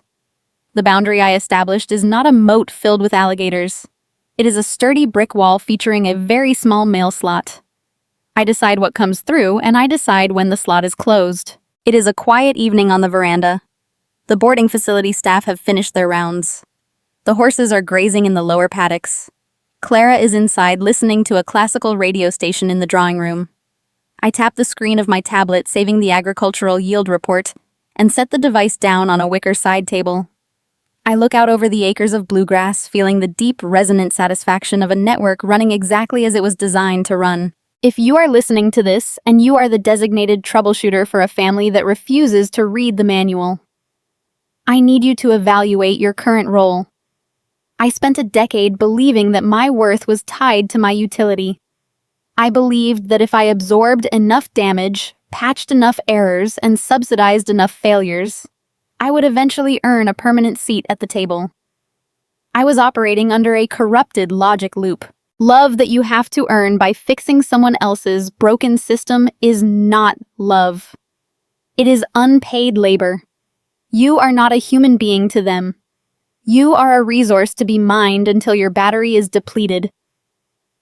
The boundary I established is not a moat filled with alligators. It is a sturdy brick wall featuring a very small mail slot. I decide what comes through, and I decide when the slot is closed. It is a quiet evening on the veranda. The boarding facility staff have finished their rounds. The horses are grazing in the lower paddocks. Clara is inside listening to a classical radio station in the drawing room. I tap the screen of my tablet, saving the agricultural yield report, and set the device down on a wicker side table. I look out over the acres of bluegrass, feeling the deep, resonant satisfaction of a network running exactly as it was designed to run. If you are listening to this, and you are the designated troubleshooter for a family that refuses to read the manual, I need you to evaluate your current role. I spent a decade believing that my worth was tied to my utility. I believed that if I absorbed enough damage, patched enough errors, and subsidized enough failures, I would eventually earn a permanent seat at the table. I was operating under a corrupted logic loop. Love that you have to earn by fixing someone else's broken system is not love. It is unpaid labor. You are not a human being to them. You are a resource to be mined until your battery is depleted.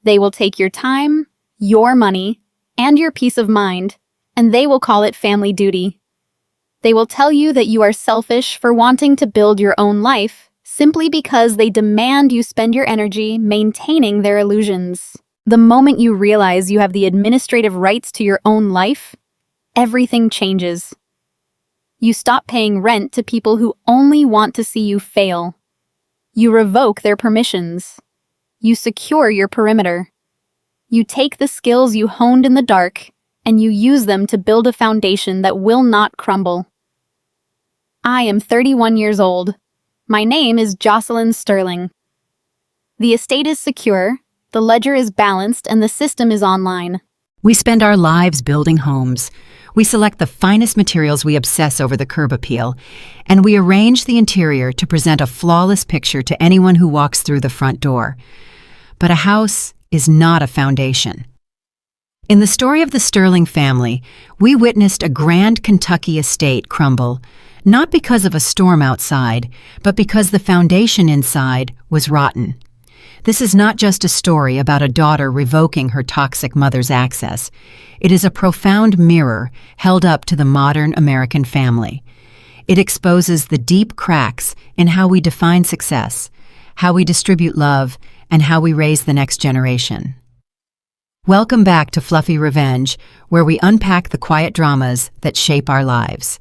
They will take your time, your money, and your peace of mind, and they will call it family duty. They will tell you that you are selfish for wanting to build your own life simply because they demand you spend your energy maintaining their illusions. The moment you realize you have the administrative rights to your own life, everything changes. You stop paying rent to people who only want to see you fail. You revoke their permissions. You secure your perimeter. You take the skills you honed in the dark and you use them to build a foundation that will not crumble. I am 31 years old. My name is Jocelyn Sterling. The estate is secure, the ledger is balanced, and the system is online. We spend our lives building homes. We select the finest materials, we obsess over the curb appeal, and we arrange the interior to present a flawless picture to anyone who walks through the front door. But a house is not a foundation. In the story of the Sterling family, we witnessed a grand Kentucky estate crumble, not because of a storm outside, but because the foundation inside was rotten. This is not just a story about a daughter revoking her toxic mother's access. It is a profound mirror held up to the modern American family. It exposes the deep cracks in how we define success, how we distribute love, and how we raise the next generation. Welcome back to Fluffy Revenge, where we unpack the quiet dramas that shape our lives.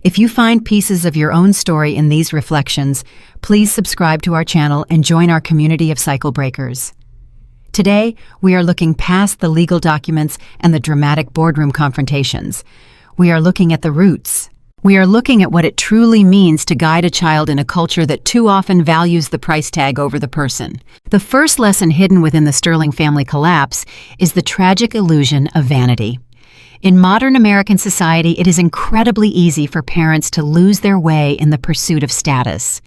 If you find pieces of your own story in these reflections, please subscribe to our channel and join our community of cycle breakers. Today, we are looking past the legal documents and the dramatic boardroom confrontations. We are looking at the roots. We are looking at what it truly means to guide a child in a culture that too often values the price tag over the person. The first lesson hidden within the Sterling family collapse is the tragic illusion of vanity. In modern American society, it is incredibly easy for parents to lose their way in the pursuit of status.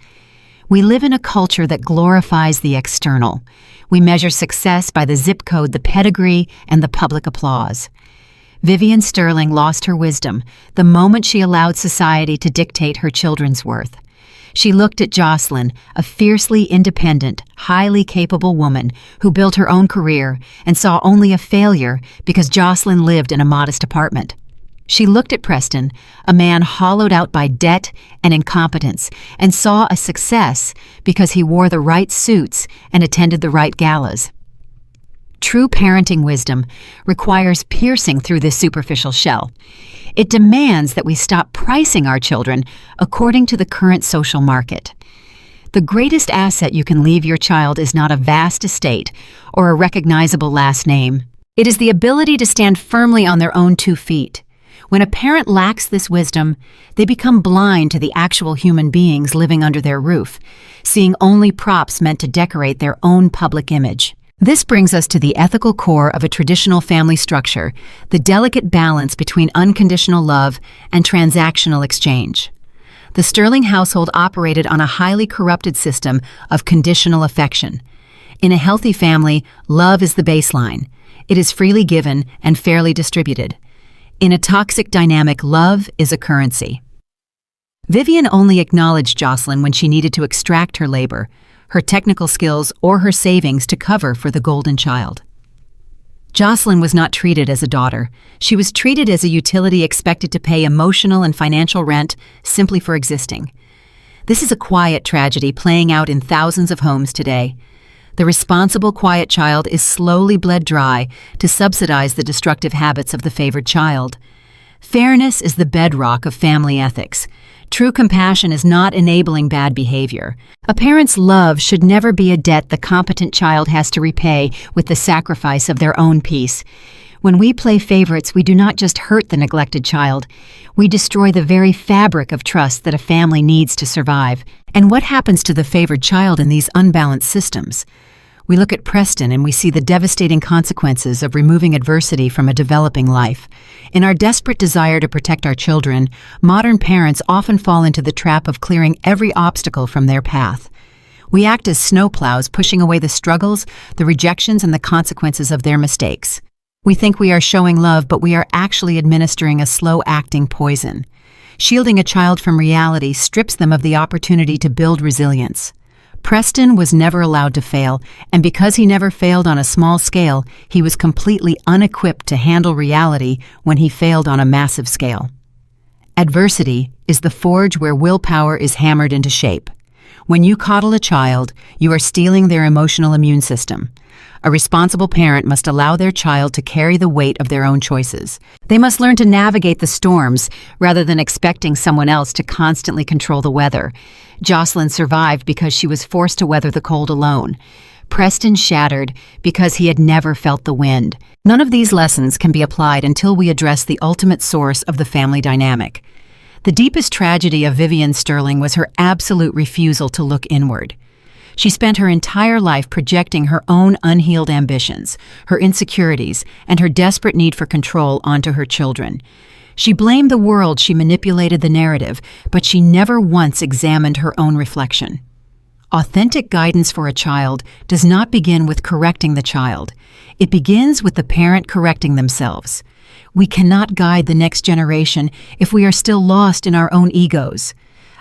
We live in a culture that glorifies the external. We measure success by the zip code, the pedigree, and the public applause. Vivian Sterling lost her wisdom the moment she allowed society to dictate her children's worth. She looked at Jocelyn, a fiercely independent, highly capable woman who built her own career and saw only a failure because Jocelyn lived in a modest apartment. She looked at Preston, a man hollowed out by debt and incompetence, and saw a success because he wore the right suits and attended the right galas. True parenting wisdom requires piercing through this superficial shell. It demands that we stop pricing our children according to the current social market. The greatest asset you can leave your child is not a vast estate or a recognizable last name. It is the ability to stand firmly on their own 2 feet. When a parent lacks this wisdom, they become blind to the actual human beings living under their roof, seeing only props meant to decorate their own public image. This brings us to the ethical core of a traditional family structure, the delicate balance between unconditional love and transactional exchange. The Sterling household operated on a highly corrupted system of conditional affection. In a healthy family, love is the baseline. It is freely given and fairly distributed. In a toxic dynamic, love is a currency. Vivian only acknowledged Jocelyn when she needed to extract her labor, her technical skills, or her savings to cover for the golden child. Jocelyn was not treated as a daughter. She was treated as a utility expected to pay emotional and financial rent simply for existing. This is a quiet tragedy playing out in thousands of homes today. The responsible, quiet child is slowly bled dry to subsidize the destructive habits of the favored child. Fairness is the bedrock of family ethics. True compassion is not enabling bad behavior. A parent's love should never be a debt the competent child has to repay with the sacrifice of their own peace. When we play favorites, we do not just hurt the neglected child. We destroy the very fabric of trust that a family needs to survive. And what happens to the favored child in these unbalanced systems? We look at Preston and we see the devastating consequences of removing adversity from a developing life. In our desperate desire to protect our children, modern parents often fall into the trap of clearing every obstacle from their path. We act as snowplows, pushing away the struggles, the rejections, and the consequences of their mistakes. We think we are showing love, but we are actually administering a slow-acting poison. Shielding a child from reality strips them of the opportunity to build resilience. Preston was never allowed to fail, and because he never failed on a small scale, he was completely unequipped to handle reality when he failed on a massive scale. Adversity is the forge where willpower is hammered into shape. When you coddle a child, you are stealing their emotional immune system. A responsible parent must allow their child to carry the weight of their own choices. They must learn to navigate the storms rather than expecting someone else to constantly control the weather. Jocelyn survived because she was forced to weather the cold alone. Preston shattered because he had never felt the wind. None of these lessons can be applied until we address the ultimate source of the family dynamic. The deepest tragedy of Vivian Sterling was her absolute refusal to look inward. She spent her entire life projecting her own unhealed ambitions, her insecurities, and her desperate need for control onto her children. She blamed the world, she manipulated the narrative, but she never once examined her own reflection. Authentic guidance for a child does not begin with correcting the child. It begins with the parent correcting themselves. We cannot guide the next generation if we are still lost in our own egos.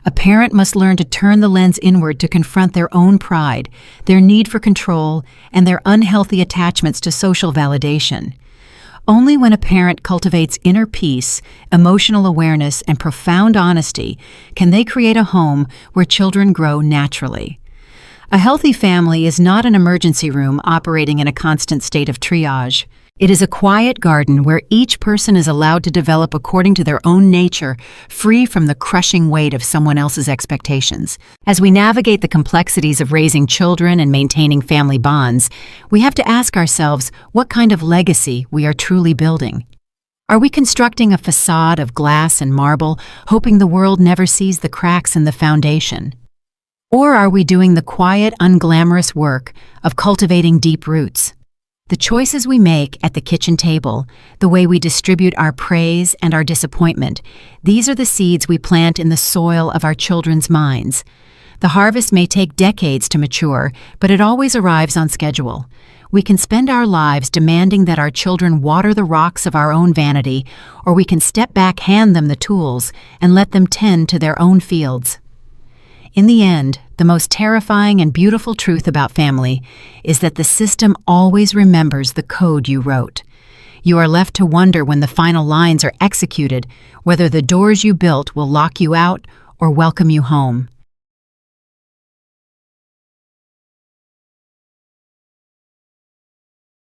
A parent must learn to turn the lens inward to confront their own pride, their need for control, and their unhealthy attachments to social validation. Only when a parent cultivates inner peace, emotional awareness, and profound honesty can they create a home where children grow naturally. A healthy family is not an emergency room operating in a constant state of triage. It is a quiet garden where each person is allowed to develop according to their own nature, free from the crushing weight of someone else's expectations. As we navigate the complexities of raising children and maintaining family bonds, we have to ask ourselves what kind of legacy we are truly building. Are we constructing a facade of glass and marble, hoping the world never sees the cracks in the foundation? Or are we doing the quiet, unglamorous work of cultivating deep roots? The choices we make at the kitchen table, the way we distribute our praise and our disappointment, these are the seeds we plant in the soil of our children's minds. The harvest may take decades to mature, but it always arrives on schedule. We can spend our lives demanding that our children water the rocks of our own vanity, or we can step back, hand them the tools, and let them tend to their own fields. In the end, the most terrifying and beautiful truth about family is that the system always remembers the code you wrote. You are left to wonder when the final lines are executed whether the doors you built will lock you out or welcome you home.